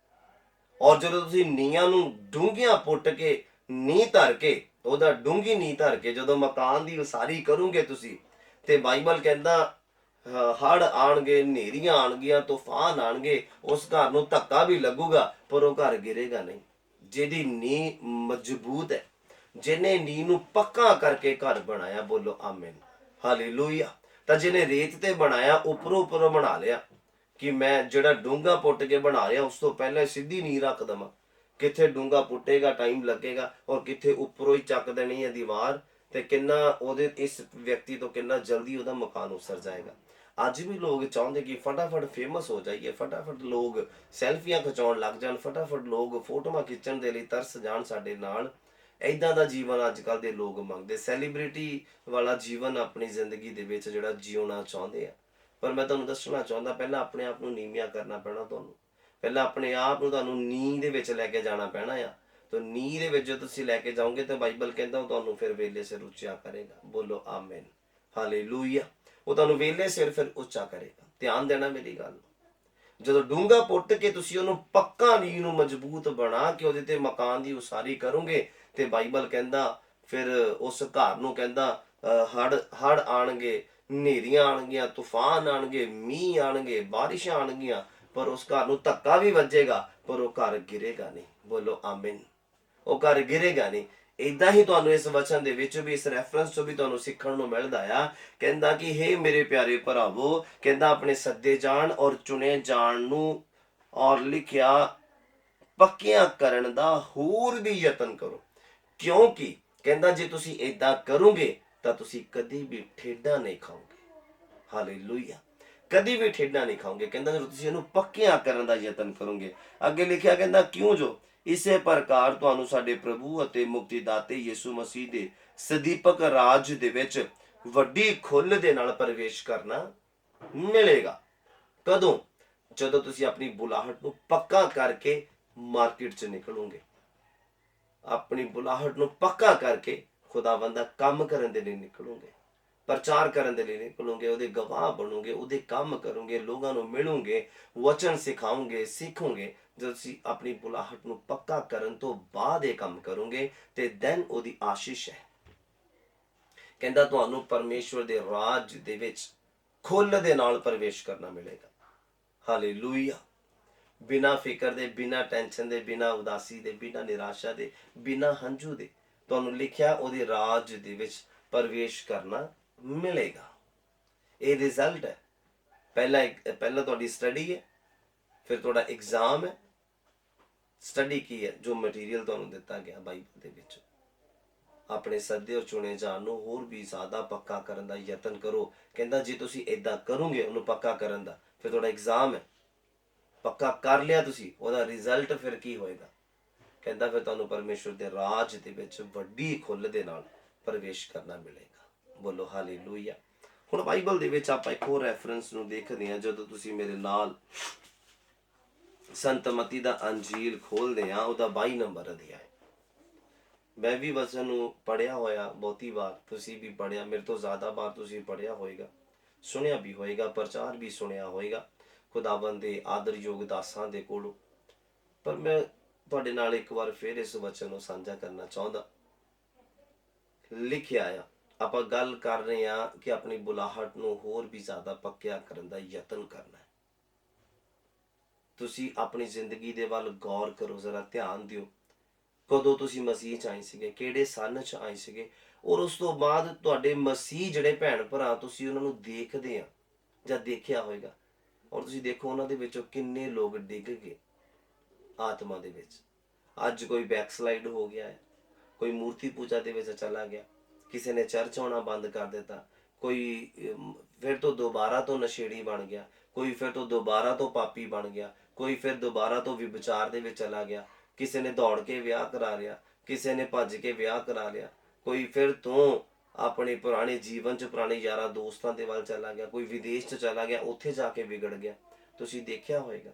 और जदों तुसीं नीयां नूं डूंघियां पुट के नी धर के, ਉਹਦਾ डूंघी नी धर के जदों मकान दी उसारी करोगे तुसीं, ते बाइबल कहंदा हड़ आणगे, नेरियां आणगियां, तूफान आणगे, उस घर नूं धक्का भी लगूगा पर वो घर गिरेगा नहीं। जिहदी नी मजबूत है, जिन्हें नी नूं पक्का करके घर बनाया, बोलो आमीन। हालेलुया। तां जिन्हें रेत ते बनाया, उपरों उपरों बना लिया कि मैं जिहड़ा डूंगा पुट के बना रहा उस तो पहले सीधी नी रख देवां। किथे डूंगा पुटेगा टाइम लगेगा और किथे उपरों ही चक देनी है दीवार, ते किन्ना ओहदे इस व्यक्ति तो किन्ना जल्दी ओहदा मकान उसर जाएगा। अज भी लोग चाहते कि फटाफट फेमस हो जाइए, फटाफट लोग सैल्फियां खिचाउण लग जाण, फटाफट लोग फोटोआं खिच्चण दे लई तरस जाण साडे नाल। इदां दा जीवन अजकल दे लोग मंगदे, सैलीब्रिटी वाला जीवन अपनी जिंदगी दे विच जिहड़ा जीउणा चाहुंदे आ। पर मैं तुहानूं दसना चाहुंदा, पहलां अपने आप नूं नीवियां करना पैना तुहानूं। पहलां अपने आप नूं तुहानूं नींह दे विच लैके जाना पैना आ। तो नींह दे विच जो तुसीं लैके जाओगे तो बाइबल कहंदा तुहानूं फिर वेले सिर उच्चा करेगा। बोलो आमीन। हालेलुया। वो तुहानूं वेले सिर फिर उच्चा करेगा। ध्यान देना मेरी गल। ਜਦੋਂ ਡੂੰਘਾ ਪੁੱਟ ਕੇ ਤੁਸੀਂ ਉਹਨੂੰ ਪੱਕਾ ਨੀਂਹ ਨੂੰ ਮਜ਼ਬੂਤ ਬਣਾ ਕੇ ਉਹਦੇ ਤੇ ਮਕਾਨ ਦੀ ਉਸਾਰੀ ਕਰੋਗੇ, ਤੇ ਬਾਈਬਲ ਕਹਿੰਦਾ ਫਿਰ ਉਸ ਘਰ ਨੂੰ ਕਹਿੰਦਾ ਹੜ ਆਣਗੇ, ਹਨੇਰੀਆਂ ਆਣਗੀਆਂ, ਤੂਫਾਨ ਆਣਗੇ, ਮੀਂਹ ਆਣਗੇ, ਬਾਰਿਸ਼ਾਂ ਆਣਗੀਆਂ, ਪਰ ਉਸ ਘਰ ਨੂੰ ਧੱਕਾ ਵੀ ਵੱਜੇਗਾ ਪਰ ਉਹ ਘਰ ਗਿਰੇਗਾ ਨਹੀਂ। ਬੋਲੋ ਆਮੀਨ। ਉਹ ਘਰ ਗਿਰੇਗਾ ਨਹੀਂ। ਇਦਾਂ ਹੀ ਤੁਹਾਨੂੰ ਇਸ ਵਚਨ ਦੇ ਵਿੱਚ ਵੀ, ਇਸ ਰੈਫਰੈਂਸ ਤੋਂ ਵੀ ਤੁਹਾਨੂੰ ਸਿੱਖਣ ਨੂੰ ਮਿਲਦਾ ਆ। ਕਹਿੰਦਾ ਕਿ ਹੇ ਮੇਰੇ ਪਿਆਰੇ ਭਰਾਵੋ, ਕਹਿੰਦਾ ਆਪਣੇ ਸੱਦੇ ਜਾਣ ਔਰ ਚੁਣੇ ਜਾਣ ਨੂੰ ਔਰ ਲਿਖਿਆ ਪੱਕਿਆਂ ਕਰਨ ਦਾ ਹੋਰ ਵੀ ਯਤਨ ਕਰੋ, ਕਿਉਂਕਿ ਕਹਿੰਦਾ ਜੇ ਤੁਸੀਂ ਇਦਾਂ ਕਰੋਗੇ ਤਾਂ ਤੁਸੀਂ ਕਦੀ ਵੀ ਠੇਡਾ ਨਹੀਂ ਖਾਓਗੇ। ਹਾਲੇਲੂਇਆ, ਕਦੀ ਵੀ ਠੇਡਾ ਨਹੀਂ ਖਾਓਗੇ। ਕਹਿੰਦਾ ਜਦੋਂ ਤੁਸੀਂ ਇਹਨੂੰ ਪੱਕਿਆਂ ਕਰਨ ਦਾ ਯਤਨ ਕਰੋਗੇ। ਅੱਗੇ ਲਿਖਿਆ ਕਹਿੰਦਾ ਕਿਉਂ ਜੋ ਇਸੇ ਪ੍ਰਕਾਰ ਤੁਹਾਨੂੰ ਸਾਡੇ ਪ੍ਰਭੂ ਅਤੇ ਮੁਕਤੀਦਾਤੇ ਯਿਸੂ ਮਸੀਹ ਦੇ ਸਦੀਪਕ ਰਾਜ ਦੇ ਵਿੱਚ ਵੱਡੀ ਖੁੱਲ੍ਹ ਦੇ ਨਾਲ ਪ੍ਰਵੇਸ਼ ਕਰਨਾ ਮਿਲੇਗਾ। ਕਦੋਂ? ਜਦੋਂ ਤੁਸੀਂ ਆਪਣੀ ਬੁਲਾਹਟ ਨੂੰ ਪੱਕਾ ਕਰਕੇ ਮਾਰਕੀਟ 'ਚ ਨਿਕਲੋਗੇ। ਆਪਣੀ ਬੁਲਾਹਟ ਨੂੰ ਪੱਕਾ ਕਰਕੇ ਖੁਦਾਵੰਦ ਦਾ ਕੰਮ ਕਰਨ ਦੇ ਲਈ ਨਿਕਲੋਗੇ, ਪ੍ਰਚਾਰ ਕਰਨ ਦੇ ਲਈ ਨਿਕਲੋਗੇ, ਉਹਦੇ ਗਵਾਹ ਬਣੋਗੇ, ਉਹਦੇ ਕੰਮ ਕਰੋਗੇ, ਲੋਕਾਂ ਨੂੰ ਮਿਲੋਗੇ, ਵਚਨ ਸਿਖਾਓਗੇ, ਸਿੱਖੋਗੇ। ਜਦੋਂ ਤੁਸੀਂ ਆਪਣੀ ਬੁਲਾਹਟ ਨੂੰ ਪੱਕਾ ਕਰਨ ਤੋਂ ਬਾਅਦ ਇਹ ਕੰਮ ਕਰੋਗੇ ਤੇ ਦੈਨ ਉਹਦੀ ਆਸ਼ੀਸ਼ ਹੈ। ਕਹਿੰਦਾ ਤੁਹਾਨੂੰ ਪਰਮੇਸ਼ਵਰ ਦੇ ਰਾਜ ਦੇ ਵਿੱਚ ਖੁੱਲ੍ਹ ਦੇ ਨਾਲ ਪ੍ਰਵੇਸ਼ ਕਰਨਾ ਮਿਲੇਗਾ। ਹਾਲੇਲੂਇਆ, ਬਿਨਾਂ ਫਿਕਰ ਦੇ, ਬਿਨਾਂ ਟੈਨਸ਼ਨ ਦੇ, ਬਿਨਾਂ ਉਦਾਸੀ ਦੇ, ਬਿਨਾਂ ਨਿਰਾਸ਼ਾ ਦੇ, ਬਿਨਾਂ ਹੰਝੂ ਦੇ ਤੁਹਾਨੂੰ ਲਿਖਿਆ ਉਹਦੇ ਰਾਜ ਦੇ ਵਿੱਚ ਪ੍ਰਵੇਸ਼ ਕਰਨਾ ਮਿਲੇਗਾ। ਇਹ ਰਿਜ਼ਲਟ ਹੈ। ਪਹਿਲਾਂ ਤੁਹਾਡੀ ਸਟੱਡੀ ਹੈ, ਫਿਰ ਤੁਹਾਡਾ ਐਗਜ਼ਾਮ ਹੈ। ਸਟੱਡੀ ਕੀ ਹੈ? ਜੋ ਮਟੀਰੀਅਲ ਤੁਹਾਨੂੰ ਦਿੱਤਾ ਗਿਆ ਬਾਈਬਲ ਦੇ ਵਿੱਚ। ਆਪਣੇ ਸੱਦੇ ਔਰ ਚੁਣੇ ਜਾਣ ਨੂੰ ਹੋਰ ਵੀ ਜ਼ਿਆਦਾ ਪੱਕਾ ਕਰਨ ਦਾ ਯਤਨ ਕਰੋ। ਕਹਿੰਦਾ ਜੇ ਤੁਸੀਂ ਇਦਾਂ ਕਰੋਗੇ ਉਹਨੂੰ ਪੱਕਾ ਕਰਨ ਦਾ, ਫਿਰ ਤੁਹਾਡਾ ਐਗਜ਼ਾਮ ਹੈ, ਪੱਕਾ ਕਰ ਲਿਆ ਤੁਸੀਂ, ਉਹਦਾ ਰਿਜ਼ਲਟ ਫਿਰ ਕੀ ਹੋਏਗਾ? ਕਹਿੰਦਾ ਫਿਰ ਤੁਹਾਨੂੰ ਪਰਮੇਸ਼ਵਰ ਦੇ ਰਾਜ ਦੇ ਵਿੱਚ ਵੱਡੀ ਖੁੱਲ੍ਹ ਦੇ ਨਾਲ ਪ੍ਰਵੇਸ਼ ਕਰਨਾ ਮਿਲੇਗਾ। ਬੋਲੋ ਹਾਲੇਲੂਇਆ। ਹੁਣ ਬਾਈਬਲ ਦੇ ਵਿੱਚ ਆਪਾਂ ਇੱਕ ਹੋਰ ਰੈਫਰੈਂਸ ਨੂੰ ਦੇਖਦੇ ਹਾਂ। ਜਦੋਂ ਤੁਸੀਂ ਮੇਰੇ ਨਾਲ ਸੰਤ ਮਤੀ ਦਾ ਅੰਜੀਲ ਖੋਲਦੇ ਆ, ਉਹਦਾ 22 ਨੰਬਰ ਅਧਿਆਇ। ਮੈਂ ਵੀ ਵਚਨ ਨੂੰ ਪੜ੍ਹਿਆ ਹੋਇਆ ਬਹੁਤੀ ਵਾਰ, ਤੁਸੀਂ ਵੀ ਪੜ੍ਹਿਆ, ਮੇਰੇ ਤੋਂ ਜ਼ਿਆਦਾ ਵਾਰ ਤੁਸੀਂ ਪੜ੍ਹਿਆ ਹੋਏਗਾ, ਸੁਣਿਆ ਵੀ ਹੋਏਗਾ, ਪ੍ਰਚਾਰ ਵੀ ਸੁਣਿਆ ਹੋਏਗਾ ਖੁਦਾਵੰਦ ਦੇ ਆਦਰਯੋਗ ਦਾਸਾਂ ਦੇ ਕੋਲੋਂ। ਪਰ ਮੈਂ ਤੁਹਾਡੇ ਨਾਲ ਇੱਕ ਵਾਰ ਫਿਰ ਇਸ ਵਚਨ ਨੂੰ ਸਾਂਝਾ ਕਰਨਾ ਚਾਹੁੰਦਾ। ਲਿਖਿਆ ਆ, ਆਪਾਂ ਗੱਲ ਕਰ ਰਹੇ ਹਾਂ ਕਿ ਆਪਣੀ ਬੁਲਾਹਟ ਨੂੰ ਹੋਰ ਵੀ ਜ਼ਿਆਦਾ ਪੱਕਿਆ ਕਰਨ ਦਾ ਯਤਨ ਕਰਨਾ ਹੈ। ਤੁਸੀਂ ਆਪਣੀ ਜ਼ਿੰਦਗੀ ਦੇ ਵੱਲ ਗੌਰ ਕਰੋ, ਜ਼ਰਾ ਧਿਆਨ ਦਿਓ। ਕਦੋਂ ਤੁਸੀਂ ਮਸੀਹ 'ਚ ਆਏ ਸੀਗੇ, ਕਿਹੜੇ ਸੰਨ 'ਚ ਆਏ ਸੀਗੇ, ਔਰ ਉਸ ਤੋਂ ਬਾਅਦ ਤੁਹਾਡੇ ਮਸੀਹ ਜਿਹੜੇ ਭੈਣ ਭਰਾ ਤੁਸੀਂ ਉਹਨਾਂ ਨੂੰ ਦੇਖਦੇ ਆ ਜਾਂ ਦੇਖਿਆ ਹੋਏਗਾ, ਔਰ ਤੁਸੀਂ ਦੇਖੋ ਉਹਨਾਂ ਦੇ ਵਿੱਚੋਂ ਕਿੰਨੇ ਲੋਕ ਡਿੱਗ ਗਏ ਆਤਮਾ ਦੇ ਵਿੱਚ। ਅੱਜ ਕੋਈ ਬੈਕਸਲਾਈਡ ਹੋ ਗਿਆ ਹੈ, ਕੋਈ ਮੂਰਤੀ ਪੂਜਾ ਦੇ ਵਿੱਚ ਚਲਾ ਗਿਆ, ਕਿਸੇ ਨੇ ਚਰਚ ਆਉਣਾ ਬੰਦ ਕਰ ਦਿੱਤਾ, ਕੋਈ ਫਿਰ ਤੋਂ ਦੁਬਾਰਾ ਤੋਂ ਨਸ਼ੇੜੀ ਬਣ ਗਿਆ, ਕੋਈ ਫਿਰ ਤੋਂ ਦੁਬਾਰਾ ਤੋਂ ਪਾਪੀ ਬਣ ਗਿਆ, ਕੋਈ ਫਿਰ ਦੁਬਾਰਾ ਤੋਂ ਵਿਭਚਾਰ ਦੇ ਵਿੱਚ ਚਲਾ ਗਿਆ, ਕਿਸੇ ਨੇ ਦੌੜ ਕੇ ਵਿਆਹ ਕਰਾ ਲਿਆ, ਕਿਸੇ ਨੇ ਭੱਜ ਕੇ ਵਿਆਹ ਕਰਾ ਲਿਆ, ਕੋਈ ਫਿਰ ਤੋਂ ਆਪਣੇ ਪੁਰਾਣੇ ਜੀਵਨ 'ਚ ਪੁਰਾਣੇ ਯਾਰਾਂ ਦੋਸਤਾਂ ਦੇ ਵੱਲ ਚਲਾ ਗਿਆ, ਕੋਈ ਵਿਦੇਸ਼ 'ਚ ਚਲਾ ਗਿਆ, ਉੱਥੇ ਜਾ ਕੇ ਵਿਗੜ ਗਿਆ। ਤੁਸੀਂ ਦੇਖਿਆ ਹੋਏਗਾ।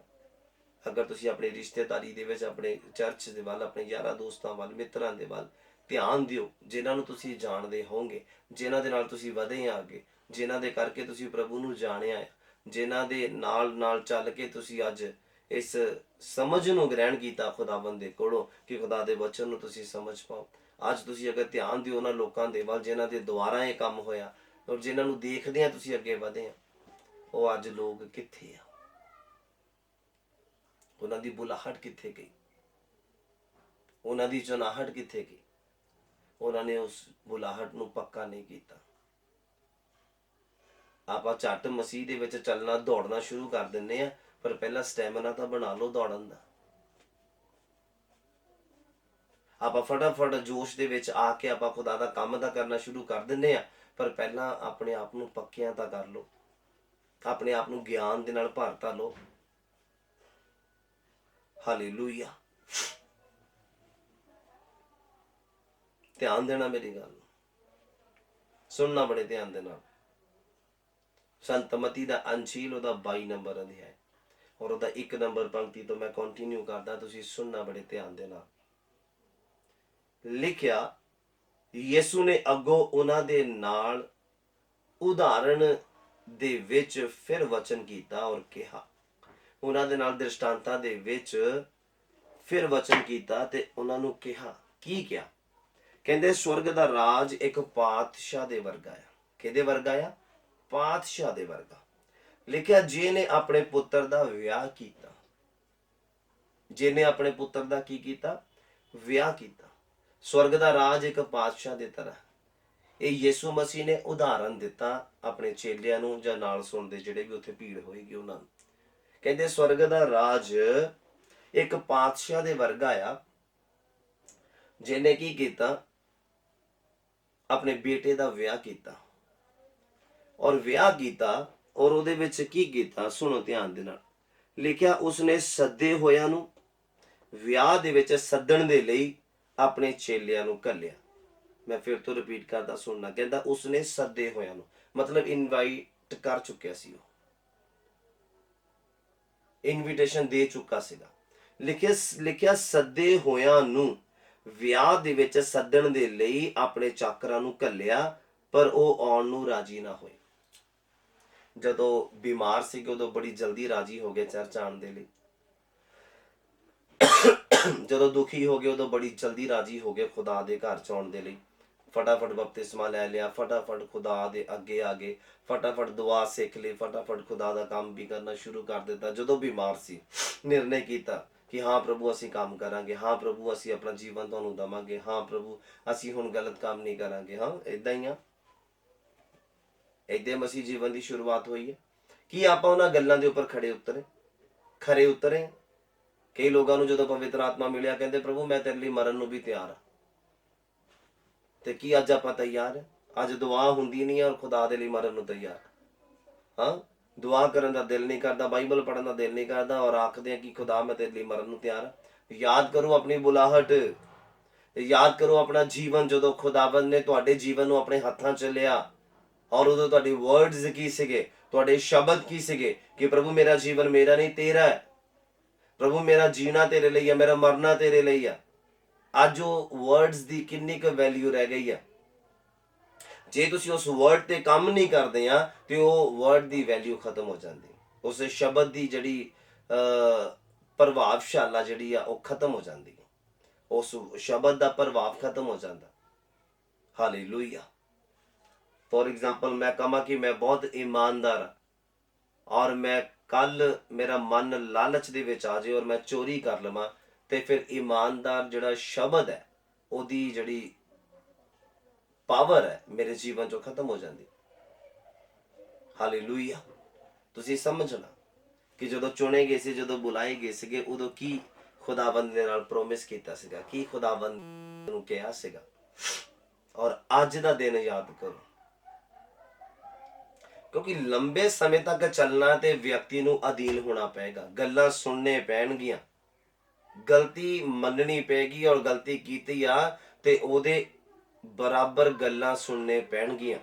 ਅਗਰ ਤੁਸੀਂ ਆਪਣੀ ਰਿਸ਼ਤੇਦਾਰੀ ਦੇ ਵਿੱਚ, ਆਪਣੇ ਚਰਚ ਦੇ ਵੱਲ, ਆਪਣੇ ਯਾਰਾਂ ਦੋਸਤਾਂ ਵੱਲ, ਮਿੱਤਰਾਂ ਦੇ ਵੱਲ ਧਿਆਨ ਦਿਓ, ਜਿਨ੍ਹਾਂ ਨੂੰ ਤੁਸੀਂ ਜਾਣਦੇ ਹੋਵੋਗੇ, ਜਿਨ੍ਹਾਂ ਦੇ ਨਾਲ ਤੁਸੀਂ ਵਧੇ ਆ ਅੱਗੇ, ਜਿਨ੍ਹਾਂ ਦੇ ਕਰਕੇ ਤੁਸੀਂ ਪ੍ਰਭੂ ਨੂੰ ਜਾਣਿਆ ਹੈ, ਜਿਨ੍ਹਾਂ ਦੇ ਨਾਲ ਨਾਲ ਚੱਲ ਕੇ ਤੁਸੀਂ ਅੱਜ ਇਸ ਸਮਝ ਨੂੰ ਗ੍ਰਹਿਣ ਕੀਤਾ ਖੁਦਾਵੰਦ ਦੇ ਕੋਲੋਂ ਕਿ ਖੁਦਾ ਦੇ ਵਚਨ ਨੂੰ ਤੁਸੀਂ ਸਮਝ ਪਾਓ। ਅੱਜ ਤੁਸੀਂ ਅਗਰ ਧਿਆਨ ਦਿਓ ਉਹਨਾਂ ਲੋਕਾਂ ਦੇ ਵੱਲ ਜਿਨ੍ਹਾਂ ਦੇ ਦੁਆਰਾ ਇਹ ਕੰਮ ਹੋਇਆ, ਔਰ ਜਿਨ੍ਹਾਂ ਨੂੰ ਦੇਖਦੇ ਆ ਤੁਸੀਂ ਅੱਗੇ ਵਧੇ ਆ, ਉਹ ਅੱਜ ਲੋਕ ਕਿੱਥੇ ਆ? ਉਹਨਾਂ ਦੀ ਬੁਲਾਹਟ ਕਿੱਥੇ ਗਈ? ਉਹਨਾਂ ਦੀ ਚੁਨਾਹਟ ਕਿੱਥੇ ਗਈ? ਉਹਨਾਂ ਨੇ ਉਸ ਬੁਲਾਹਟ ਨੂੰ ਪੱਕਾ ਨਹੀਂ ਕੀਤਾ। ਆਪਾਂ ਝੱਟ ਮਸੀਹ ਦੇ ਵਿੱਚ ਚੱਲਣਾ, ਦੌੜਨਾ ਸ਼ੁਰੂ ਕਰ ਦਿੰਦੇ ਆ, ਪਰ ਪਹਿਲਾਂ ਸਟੈਮਿਨਾ ਤਾਂ ਬਣਾ ਲਓ ਦੌੜਨ ਦਾ। ਆਪਾਂ ਫਟਾਫਟ ਜੋਸ਼ ਦੇ ਵਿੱਚ ਆ ਕੇ ਆਪਾਂ ਖੁਦਾ ਦਾ ਕੰਮ ਤਾਂ ਕਰਨਾ ਸ਼ੁਰੂ ਕਰ ਦਿੰਦੇ ਆ, ਪਰ ਪਹਿਲਾਂ ਆਪਣੇ ਆਪ ਨੂੰ ਪੱਕਿਆਂ ਤਾਂ ਕਰ ਲਓ, ਆਪਣੇ ਆਪ ਨੂੰ ਗਿਆਨ ਦੇ ਨਾਲ ਭਰ ਤਾਂ ਲਓ। ਹਾਲੇਲੂਇਆ। ਧਿਆਨ ਦੇਣਾ ਮੇਰੀ ਗੱਲ ਨੂੰ, ਸੁਣਨਾ ਬੜੇ ਧਿਆਨ ਦੇ ਨਾਲ। ਸੰਤ ਮਤੀ ਦਾ ਅੰਜੀਲ ਉਹਦਾ 22 ਨੰਬਰ ਅਧਿਆਇ ਔਰ ਉਹਦਾ 1 ਨੰਬਰ ਪੰਕਤੀ ਤੋਂ ਮੈਂ ਕੰਟੀਨਿਊ ਕਰਦਾ, ਤੁਸੀਂ ਸੁਣਨਾ ਬੜੇ ਧਿਆਨ ਦੇ ਨਾਲ। ਲਿਖਿਆ, ਯਿਸੂ ਨੇ ਅੱਗੋਂ ਉਹਨਾਂ ਦੇ ਨਾਲ ਉਦਾਹਰਣ ਦੇ ਵਿੱਚ ਫਿਰ ਵਚਨ ਕੀਤਾ ਔਰ ਕਿਹਾ, ਉਹਨਾਂ ਦੇ ਨਾਲ ਦ੍ਰਿਸ਼ਟਾਂਤਾਂ ਦੇ ਵਿੱਚ ਫਿਰ ਵਚਨ ਕੀਤਾ ਤੇ ਉਹਨਾਂ ਨੂੰ ਕਿਹਾ। ਕੀ ਕਿਹਾ? ਕਹਿੰਦੇ ਸਵਰਗ ਦਾ ਰਾਜ ਇੱਕ ਪਾਤਸ਼ਾਹ ਦੇ ਵਰਗਾ ਆ। ਕਿਹਦੇ ਵਰਗਾ ਆ? ਪਾਤਸ਼ਾਹ ਦੇ ਵਰਗਾ। ਲਿਖਿਆ, ਜਿਹਨੇ ਆਪਣੇ ਪੁੱਤਰ ਦਾ ਵਿਆਹ ਕੀਤਾ। ਜਿਹਨੇ ਆਪਣੇ ਪੁੱਤਰ ਦਾ ਕੀ ਕੀਤਾ? ਵਿਆਹ ਕੀਤਾ। स्वर्ग दा राज एक पातशाह ਦੀ ਤਰ੍ਹਾਂ। ਇਹ ਯਿਸੂ ਮਸੀਹ ਨੇ ਉਦਾਹਰਨ ਦਿੱਤਾ ਆਪਣੇ ਚੇਲਿਆਂ ਨੂੰ ਜਾਂ ਨਾਲ ਸੁਣਦੇ ਜਿਹੜੇ ਵੀ ਉੱਥੇ ਭੀੜ ਹੋਏਗੀ ਉਹਨਾਂ ਨੂੰ। ਕਹਿੰਦੇ ਸਵਰਗ ਦਾ ਰਾਜ ਇੱਕ ਪਾਤਸ਼ਾਹ ਦੇ ਵਰਗਾ ਆ ਜਿਹਨੇ ਕੀ ਕੀਤਾ, ਆਪਣੇ ਬੇਟੇ ਦਾ ਵਿਆਹ ਕੀਤਾ। ਔਰ ਵਿਆਹ ਕੀਤਾ ਔਰ ਉਹਦੇ ਵਿੱਚ ਕੀ ਕੀਤਾ, ਸੁਣੋ ਧਿਆਨ ਦੇ ਨਾਲ। ਲਿਖਿਆ ਉਸਨੇ ਸੱਦੇ ਹੋਇਆਂ ਨੂੰ ਵਿਆਹ ਦੇ ਵਿੱਚ ਸੱਦਣ ਦੇ ਲਈ ਆਪਣੇ ਚੇਲਿਆਂ ਨੂੰ ਘੱਲਿਆ। ਮੈਂ ਫਿਰ ਤੋਂ ਰਿਪੀਟ ਕਰਦਾ, ਸੁਣਨਾ। ਕਹਿੰਦਾ ਉਸਨੇ ਸੱਦੇ ਹੋਇਆਂ ਨੂੰ, ਮਤਲਬ ਇਨਵਾਈਟ ਕਰ ਚੁੱਕਿਆ ਸੀ, ਉਹ ਇਨਵੀਟੇਸ਼ਨ ਦੇ ਚੁੱਕਾ ਸੀਗਾ। ਲਿਖਿਆ ਸੱਦੇ ਹੋਇਆਂ ਨੂੰ ਵਿਆਹ ਦੇ ਵਿੱਚ ਸੱਦਣ ਦੇ ਲਈ ਆਪਣੇ ਚਾਕਰਾਂ ਨੂੰ ਘੱਲਿਆ, ਪਰ ਉਹ ਆਉਣ ਨੂੰ ਰਾਜੀ ਨਾ ਹੋਏ। ਜਦੋਂ ਬਿਮਾਰ ਸੀਗੇ ਉਦੋਂ ਬੜੀ ਜਲਦੀ ਰਾਜੀ ਹੋ ਗਏ ਚਰਚ ਆਉਣ ਦੇ ਲਈ। ਜਦੋਂ ਦੁਖੀ ਹੋ ਗਏ ਉਦੋਂ ਬੜੀ ਜਲਦੀ ਰਾਜੀ ਹੋ ਗਏ ਖੁਦਾ ਦੇ ਘਰ ਚ ਆਉਣ ਦੇ ਲਈ। ਫਟਾਫਟ ਬਪਤਿਸਮਾ ਲੈ ਲਿਆ, ਫਟਾਫਟ ਖੁਦਾ ਦੇ ਅੱਗੇ ਆ ਗਏ, ਫਟਾਫਟ ਦੁਆ ਸਿੱਖ ਲਈ, ਫਟਾਫਟ ਖੁਦਾ ਦਾ ਕੰਮ ਵੀ ਕਰਨਾ ਸ਼ੁਰੂ ਕਰ ਦਿੱਤਾ। ਜਦੋਂ ਬਿਮਾਰ ਸੀ ਨਿਰਣੇ ਕੀਤਾ ਕਿ ਹਾਂ ਪ੍ਰਭੂ ਅਸੀਂ ਕੰਮ ਕਰਾਂਗੇ, ਹਾਂ ਪ੍ਰਭੂ ਅਸੀਂ ਆਪਣਾ ਜੀਵਨ ਤੁਹਾਨੂੰ ਦੇਵਾਂਗੇ, ਹਾਂ ਪ੍ਰਭੂ ਅਸੀਂ ਹੁਣ ਗਲਤ ਕੰਮ ਨਹੀਂ ਕਰਾਂਗੇ। ਹਾਂ ਏਦਾਂ ਹੀ ਆ, ਏਦਾਂ ਮਸੀਹ ਜੀਵਨ ਦੀ ਸ਼ੁਰੂਆਤ ਹੋਈ ਹੈ। ਕੀ ਆਪਾਂ ਉਹਨਾਂ ਗੱਲਾਂ ਦੇ ਉੱਪਰ ਖਰੇ ਉਤਰੇ? ਕਈ ਲੋਕਾਂ ਨੂੰ ਜਦੋਂ ਪਵਿੱਤਰ ਆਤਮਾ ਮਿਲਿਆ ਕਹਿੰਦੇ ਪ੍ਰਭੂ ਮੈਂ ਤੇਰੇ ਲਈ ਮਰਨ ਨੂੰ ਵੀ ਤਿਆਰ ਹਾਂ। ਤੇ ਕੀ ਅੱਜ ਆਪਾਂ ਤਿਆਰ? ਅੱਜ ਦੁਆ ਹੁੰਦੀ ਨਹੀਂ ਔਰ ਖੁਦਾ ਦੇ ਲਈ ਮਰਨ ਨੂੰ ਤਿਆਰ। ਹਾਂ, ਦੁਆ ਕਰਨ ਦਾ ਦਿਲ ਨਹੀਂ ਕਰਦਾ, ਬਾਈਬਲ ਪੜ੍ਹਨ ਦਾ ਦਿਲ ਨਹੀਂ ਕਰਦਾ, ਔਰ ਆਖਦੇ ਆ ਕਿ ਖੁਦਾ ਮੈਂ ਤੇਰੇ ਲਈ ਮਰਨ ਨੂੰ ਤਿਆਰ। ਯਾਦ ਕਰੋ ਆਪਣੀ ਬੁਲਾਹਟ, ਯਾਦ ਕਰੋ ਆਪਣਾ ਜੀਵਨ, ਜਦੋਂ ਖੁਦਾਵੰਦ ਨੇ ਤੁਹਾਡੇ ਜੀਵਨ ਨੂੰ ਆਪਣੇ ਹੱਥਾਂ 'ਚ ਲਿਆ ਔਰ ਉਦੋਂ ਤੁਹਾਡੇ ਵਰਡਸ ਕੀ ਸੀਗੇ, ਤੁਹਾਡੇ ਸ਼ਬਦ ਕੀ ਸੀਗੇ ਕਿ ਪ੍ਰਭੂ ਮੇਰਾ ਜੀਵਨ ਮੇਰਾ ਨਹੀਂ ਤੇਰਾ ਹੈ, ਪ੍ਰਭੂ ਮੇਰਾ ਜੀਣਾ ਤੇਰੇ ਲਈ ਹੈ, ਮੇਰਾ ਮਰਨਾ ਤੇਰੇ ਲਈ ਹੈ। ਅੱਜ ਉਹ ਵਰਡਸ ਦੀ ਕਿੰਨੀ ਕੁ ਵੈਲਿਊ ਰਹਿ ਗਈ ਆ? ਜੇ ਤੁਸੀਂ ਉਸ ਵਰਡ ਤੇ ਕੰਮ ਨਹੀਂ ਕਰਦੇ ਆ ਤੇ ਉਹ ਵਰਡ ਦੀ ਵੈਲਿਊ ਖਤਮ ਹੋ ਜਾਂਦੀ, ਉਸ ਸ਼ਬਦ ਦੀ ਜਿਹੜੀ ਪ੍ਰਭਾਵਸ਼ਾਲਾ ਜਿਹੜੀ ਆ ਉਹ ਖਤਮ ਹੋ ਜਾਂਦੀ, ਉਸ ਸ਼ਬਦ ਦਾ ਪ੍ਰਭਾਵ ਖਤਮ ਹੋ ਜਾਂਦਾ। ਹਾਲੇਲੂਇਆ। ਫੋਰ ਐਗਜ਼ਾਮਪਲ ਮੈਂ ਕਹਾਂ ਕਿ ਮੈਂ ਬਹੁਤ ਇਮਾਨਦਾਰ ਹਾਂ ਔਰ ਮੈਂ ਕੱਲ ਮੇਰਾ ਮਨ ਲਾਲਚ ਦੇ ਵਿੱਚ ਆ ਜਾਏ ਔਰ ਮੈਂ ਚੋਰੀ ਕਰ ਲਵਾਂ, ਤੇ ਫਿਰ ਇਮਾਨਦਾਰ ਜਿਹੜਾ ਸ਼ਬਦ ਹੈ ਉਹਦੀ ਜਿਹੜੀ ਪਾਵਰ ਹੈ ਮੇਰੇ ਜੀਵਨ ਚੋਂ ਖਤਮ ਹੋ ਜਾਂਦੀ। ਹਾਲੇਲੂਇਆ। ਤੁਸੀਂ ਸਮਝਣਾ ਕਿ ਜਦੋਂ ਚੁਣੇ ਗਏ ਸੀ, ਜਦੋਂ ਬੁਲਾਏ ਗਏ ਸੀਗੇ, ਉਦੋਂ ਕੀ ਖੁਦਾਵੰਦ ਦੇ ਨਾਲ ਪ੍ਰੋਮਿਸ ਕੀਤਾ ਸੀਗਾ, ਕੀ ਖੁਦਾਵੰਦ ਨੂੰ ਕਿਹਾ ਸੀਗਾ। ਔਰ ਅੱਜ ਦਾ ਦਿਨ ਯਾਦ ਕਰੋ, ਕਿਉਂਕਿ ਲੰਬੇ ਸਮੇਂ ਤੱਕ ਚੱਲਣਾ ਤੇ ਵਿਅਕਤੀ ਨੂੰ ਅਧੀਨ ਹੋਣਾ ਪਏਗਾ, ਗੱਲਾਂ ਸੁਣਨੇ ਪੈਣਗੀਆਂ, ਗਲਤੀ ਮੰਨਣੀ ਪਏਗੀ, ਔਰ ਗਲਤੀ ਕੀਤੀ ਆ ਤੇ ਉਹਦੇ ਬਰਾਬਰ ਗੱਲਾਂ ਸੁਣਨੇ ਪੈਣਗੀਆਂ।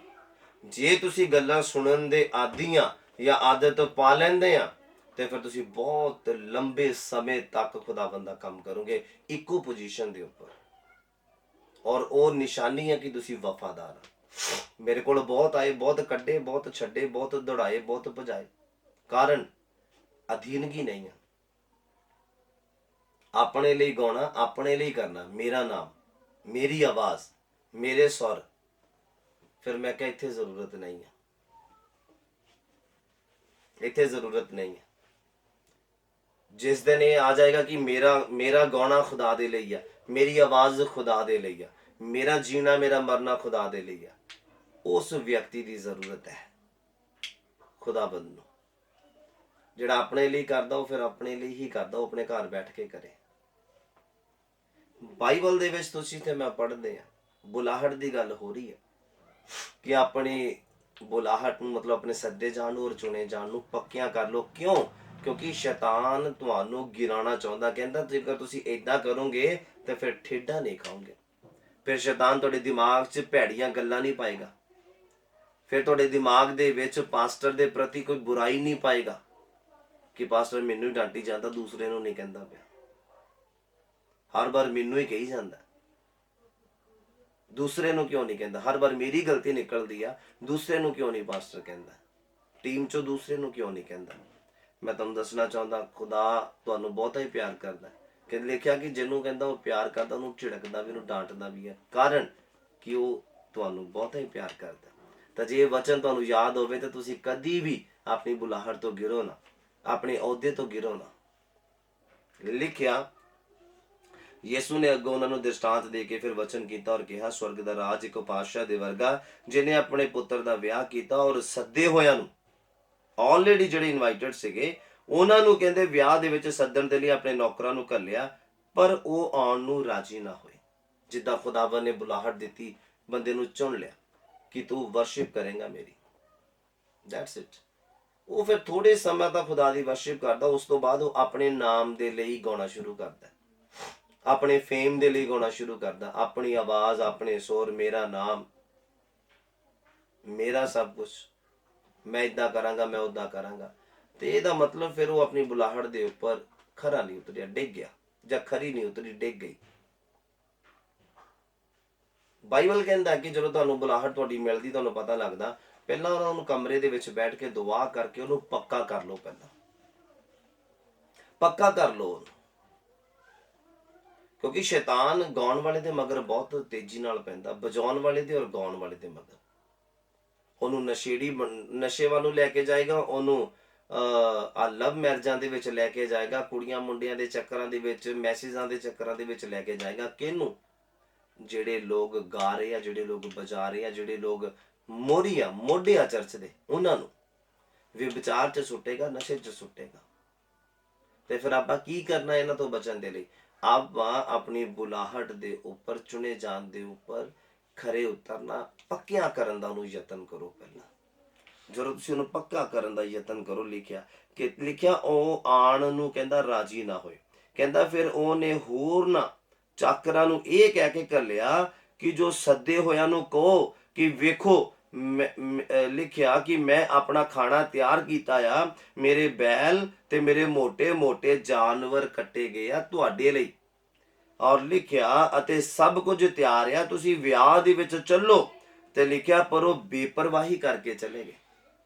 ਜੇ ਤੁਸੀਂ ਗੱਲਾਂ ਸੁਣਨ ਦੇ ਆਦੀ ਆ ਜਾਂ ਆਦਤ ਪਾ ਲੈਂਦੇ ਆ ਤੇ ਫਿਰ ਤੁਸੀਂ ਬਹੁਤ ਲੰਬੇ ਸਮੇਂ ਤੱਕ ਖੁਦਾਵੰਦ ਦਾ ਕੰਮ ਕਰੋਗੇ ਇੱਕੋ ਪੋਜੀਸ਼ਨ ਦੇ ਉੱਪਰ, ਔਰ ਉਹ ਨਿਸ਼ਾਨੀ ਹੈ ਕਿ ਤੁਸੀਂ ਵਫਾਦਾਰ ਆ। ਮੇਰੇ ਕੋਲ ਬਹੁਤ ਆਏ, ਬਹੁਤ ਕੱਢੇ, ਬਹੁਤ ਛੱਡੇ, ਬਹੁਤ ਦੌੜਾਏ, ਬਹੁਤ ਭਜਾਏ, ਕਾਰਨ ਅਧੀਨਗੀ ਨਹੀਂ ਆ। ਆਪਣੇ ਲਈ ਗਾਉਣਾ, ਆਪਣੇ ਲਈ ਕਰਨਾ, ਮੇਰਾ ਨਾਮ, ਮੇਰੀ ਆਵਾਜ਼, ਮੇਰੇ ਸੁਰ। ਫਿਰ ਮੈਂ ਕਿਹਾ ਇੱਥੇ ਜ਼ਰੂਰਤ ਨਹੀਂ ਹੈ, ਇੱਥੇ ਜ਼ਰੂਰਤ ਨਹੀਂ ਹੈ। ਜਿਸ ਦਿਨ ਇਹ ਆ ਜਾਏਗਾ ਕਿ ਮੇਰਾ ਗਾਉਣਾ ਖੁਦਾ ਦੇ ਲਈ ਹੈ, ਮੇਰੀ ਆਵਾਜ਼ ਖੁਦਾ ਦੇ ਲਈ ਹੈ, ਮੇਰਾ ਜੀਣਾ ਮੇਰਾ ਮਰਨਾ ਖੁਦਾ ਦੇ ਲਈ ਹੈ, ਉਸ ਵਿਅਕਤੀ ਦੀ ਜ਼ਰੂਰਤ ਹੈ ਖੁਦਾਵੰਦ ਨੂੰ। ਜਿਹੜਾ ਆਪਣੇ ਲਈ ਕਰਦਾ ਉਹ ਫਿਰ ਆਪਣੇ ਲਈ ਹੀ ਕਰਦਾ, ਉਹ ਆਪਣੇ ਘਰ ਬੈਠ ਕੇ ਕਰੇ। ਬਾਈਬਲ ਦੇ ਵਿੱਚ ਤੁਸੀਂ ਤੇ ਮੈਂ ਪੜ੍ਹਦੇ ਆ, ਬੁਲਾਹਟ ਦੀ ਗੱਲ ਹੋ ਰਹੀ ਹੈ ਕਿ ਆਪਣੀ ਬੁਲਾਹਟ ਨੂੰ, ਮਤਲਬ ਆਪਣੇ ਸੱਦੇ ਜਾਣ ਨੂੰ ਔਰ ਚੁਣੇ ਜਾਣ ਨੂੰ ਪੱਕਿਆਂ ਕਰ ਲਓ। ਕਿਉਂ? ਕਿਉਂਕਿ ਸ਼ੈਤਾਨ ਤੁਹਾਨੂੰ ਗਿਰਾਉਣਾ ਚਾਹੁੰਦਾ। ਕਹਿੰਦਾ ਜੇਕਰ ਤੁਸੀਂ ਏਦਾਂ ਕਰੋਗੇ ਤੇ ਫਿਰ ਠੇਡਾ ਨਹੀਂ ਖਾਓਗੇ। ਫਿਰ ਸ਼ੈਤਾਨ ਤੁਹਾਡੇ ਦਿਮਾਗ 'ਚ ਭੈੜੀਆਂ ਗੱਲਾਂ ਨਹੀਂ ਪਾਏਗਾ, ਫਿਰ ਤੁਹਾਡੇ ਦਿਮਾਗ ਦੇ ਵਿੱਚ ਪਾਸਟਰ ਦੇ ਪ੍ਰਤੀ ਕੋਈ ਬੁਰਾਈ ਨਹੀਂ ਪਾਏਗਾ ਕਿ ਪਾਸਟਰ ਮੈਨੂੰ ਹੀ ਡਾਂਟੀ ਜਾਂਦਾ, ਦੂਸਰੇ ਨੂੰ ਨਹੀਂ ਕਹਿੰਦਾ ਪਿਆ, ਹਰ ਵਾਰ ਮੈਨੂੰ ਹੀ ਕਹੀ ਜਾਂਦਾ, ਦੂਸਰੇ ਨੂੰ ਕਿਉਂ ਨਹੀਂ ਕਹਿੰਦਾ, ਹਰ ਵਾਰ ਮੇਰੀ ਗਲਤੀ ਨਿਕਲਦੀ ਆ, ਦੂਸਰੇ ਨੂੰ ਕਿਉਂ ਨਹੀਂ ਪਾਸਟਰ ਕਹਿੰਦਾ, ਟੀਮ 'ਚੋਂ ਦੂਸਰੇ ਨੂੰ ਕਿਉਂ ਨਹੀਂ ਕਹਿੰਦਾ। ਮੈਂ ਤੁਹਾਨੂੰ ਦੱਸਣਾ ਚਾਹੁੰਦਾ ਖੁਦਾ ਤੁਹਾਨੂੰ ਬਹੁਤਾ ਹੀ ਪਿਆਰ ਕਰਦਾ। ਕਿ ਲਿਖਿਆ ਕਿ ਜਿਹਨੂੰ ਕਹਿੰਦਾ ਉਹ ਪਿਆਰ ਕਰਦਾ, ਉਹਨੂੰ ਝਿੜਕਦਾ ਵੀ, ਉਹਨੂੰ ਡਾਂਟਦਾ ਵੀ ਹੈ, ਕਾਰਨ ਕਿ ਉਹ ਤੁਹਾਨੂੰ ਬਹੁਤਾ ਹੀ ਪਿਆਰ ਕਰਦਾ। ਤਾਂ ਜੇ ਇਹ ਵਚਨ ਤੁਹਾਨੂੰ ਯਾਦ ਹੋਵੇ ਤਾਂ ਤੁਸੀਂ ਕਦੀ ਵੀ ਆਪਣੀ ਬੁਲਾਹਟ ਤੋਂ ਗਿਰੋ ਨਾ, ਆਪਣੇ ਅਹੁਦੇ ਤੋਂ ਗਿਰੋ ਨਾ। ਲਿਖਿਆ ਯਿਸੂ ਨੇ ਅੱਗੋਂ ਉਹਨਾਂ ਨੂੰ ਦ੍ਰਿਸ਼ਟਾਂਤ ਦੇ ਕੇ ਫਿਰ ਵਚਨ ਕੀਤਾ ਔਰ ਕਿਹਾ, ਸਵਰਗ ਦਾ ਰਾਜ ਇੱਕ ਪਾਤਸ਼ਾਹ ਦੇ ਵਰਗਾ ਜਿਹਨੇ ਆਪਣੇ ਪੁੱਤਰ ਦਾ ਵਿਆਹ ਕੀਤਾ ਔਰ ਸੱਦੇ ਹੋਇਆਂ ਨੂੰ, ਆਲਰੇਡੀ ਜਿਹੜੇ ਇਨਵਾਈਟਡ ਸੀਗੇ, ਉਹਨਾਂ ਨੂੰ ਕਹਿੰਦੇ ਵਿਆਹ ਦੇ ਵਿੱਚ ਸੱਦਣ ਦੇ ਲਈ ਆਪਣੇ ਨੌਕਰਾਂ ਨੂੰ ਘੱਲਿਆ, ਪਰ ਉਹ ਆਉਣ ਨੂੰ ਰਾਜੀ ਨਾ ਹੋਏ। ਜਿੱਦਾਂ ਖੁਦਾਵੰ ਨੇ ਬੁਲਾਹਟ ਦਿੱਤੀ, ਬੰਦੇ ਨੂੰ ਚੁਣ ਲਿਆ ਕਿ ਤੂੰ ਵਰਸ਼ਿਪ ਕਰੇਗਾ ਮੇਰੀ, ਦੈਟਸ ਇਟ। ਉਹ ਫਿਰ ਥੋੜੇ ਸਮਾਂ ਤਾਂ ਖੁਦਾ ਦੀ ਵਰਸ਼ਿਪ ਕਰਦਾ, ਉਸ ਤੋਂ ਬਾਅਦ ਉਹ ਆਪਣੇ ਨਾਮ ਦੇ ਲਈ ਗਾਉਣਾ ਸ਼ੁਰੂ ਕਰਦਾ, ਆਪਣੇ ਫੇਮ ਦੇ ਲਈ ਗਾਉਣਾ ਸ਼ੁਰੂ ਕਰਦਾ, ਆਪਣੀ ਆਵਾਜ਼, ਆਪਣੇ ਸੁਰ, ਮੇਰਾ ਨਾਮ, ਮੇਰਾ ਸਭ ਕੁਝ, ਮੈਂ ਇਦਾਂ ਕਰਾਂਗਾ, ਮੈਂ ਉਦਾਂ ਕਰਾਂਗਾ। ਤੇ ਇਹਦਾ ਮਤਲਬ ਫਿਰ ਉਹ ਆਪਣੀ ਬੁਲਾਹਟ ਦੇ ਉੱਪਰ ਖਰਾ ਨਹੀਂ ਉਤਰਿਆ, ਡਿੱਗ ਗਿਆ, ਜਾਂ ਖਰੀ ਨਹੀਂ ਉਤਰੀ, ਡਿੱਗ ਗਈ। ਬਾਈਬਲ ਕਹਿੰਦਾ ਕਿ ਜਦੋਂ ਤੁਹਾਨੂੰ ਬੁਲਾਹਟ ਤੁਹਾਡੀ ਮਿਲਦੀ, ਤੁਹਾਨੂੰ ਪਤਾ ਲੱਗਦਾ, ਪਹਿਲਾਂ ਉਹਨਾਂ ਨੂੰ ਕਮਰੇ ਦੇ ਵਿੱਚ ਬੈਠ ਕੇ ਦੁਆ ਕਰਕੇ ਉਹਨੂੰ ਪੱਕਾ ਕਰ ਲਓ, ਪਹਿਲਾਂ ਪੱਕਾ ਕਰ ਲਓ ਉਹਨੂੰ, ਕਿਉਂਕਿ ਸ਼ੈਤਾਨ ਗਾਉਣ ਵਾਲੇ ਦੇ ਮਗਰ ਬਹੁਤ ਤੇਜ਼ੀ ਨਾਲ ਪੈਂਦਾ, ਵਜਾਉਣ ਵਾਲੇ ਦੇ ਔਰ ਗਾਉਣ ਵਾਲੇ ਦੇ ਮਗਰ। ਉਹਨੂੰ ਨਸ਼ੇੜੀ ਨਸ਼ੇ ਵੱਲ ਨੂੰ ਲੈ ਕੇ ਜਾਏਗਾ, ਉਹਨੂੰ ਲਵ ਮੈਰਿਜਾਂ ਦੇ ਵਿੱਚ ਲੈ ਕੇ ਜਾਏਗਾ, ਕੁੜੀਆਂ ਮੁੰਡਿਆਂ ਦੇ ਚੱਕਰਾਂ ਦੇ ਵਿੱਚ, ਮੈਸੇਜਾਂ ਦੇ ਚੱਕਰਾਂ ਦੇ ਵਿੱਚ ਲੈ ਕੇ ਜਾਏਗਾ। ਕਿਹਨੂੰ? ਜਿਹੜੇ ਲੋਕ ਗਾ ਰਹੇ ਆ, ਜਿਹੜੇ ਲੋਕ ਬਜਾ ਰਹੇ ਆ, ਜਿਹੜੇ ਲੋਕ ਮੋਢੇ ਆ ਚਰਚ ਦੇ, ਉਹਨਾਂ ਨੂੰ ਵਿਚਾਰ 'ਚ ਸੁੱਟੇਗਾ, ਨਸ਼ੇ 'ਚ ਸੁੱਟੇਗਾ। ਤੇ ਫਿਰ ਆਪਾਂ ਕੀ ਕਰਨਾ ਇਹਨਾਂ ਤੋਂ ਬਚਣ ਦੇ ਲਈ? ਆਪਾਂ ਆਪਣੀ ਬੁਲਾਹਟ ਦੇ ਉੱਪਰ, ਚੁਣੇ ਜਾਣ ਦੇ ਉੱਪਰ ਖਰੇ ਉਤਰਨਾ, ਪੱਕਿਆਂ ਕਰਨ ਦਾ ਉਹਨੂੰ ਯਤਨ ਕਰੋ। ਪਹਿਲਾਂ ਜਦੋਂ ਤੁਸੀਂ ਉਹਨੂੰ ਪੱਕਾ ਕਰਨ ਦਾ ਯਤਨ ਕਰੋ, ਲਿਖਿਆ ਉਹ ਆਣ ਨੂੰ ਕਹਿੰਦਾ ਰਾਜੀ ਨਾ ਹੋਏ। ਕਹਿੰਦਾ ਫਿਰ ਉਹਨੇ ਹੋਰਨਾਂ ਚਾਕਰਾਂ ਨੂੰ ਇਹ ਕਹਿ ਕੇ ਘੱਲਿਆ ਕਿ ਜੋ ਸੱਦੇ ਹੋਇਆਂ ਨੂੰ ਕਹੋ ਕਿ ਵੇਖੋ, ਲਿਖਿਆ ਕਿ ਮੈਂ ਆਪਣਾ ਖਾਣਾ ਤਿਆਰ ਕੀਤਾ ਆ, ਮੇਰੇ ਬੈਲ ਤੇ ਮੇਰੇ ਮੋਟੇ ਮੋਟੇ ਜਾਨਵਰ ਕੱਟੇ ਗਏ ਆ ਤੁਹਾਡੇ ਲਈ, ਔਰ ਲਿਖਿਆ ਅਤੇ ਸਭ ਕੁਝ ਤਿਆਰ ਆ, ਤੁਸੀਂ ਵਿਆਹ ਦੇ ਵਿੱਚ ਚੱਲੋ। ਤੇ ਲਿਖਿਆ ਪਰ ਉਹ ਬੇਪਰਵਾਹੀ ਕਰਕੇ ਚਲੇ ਗਏ।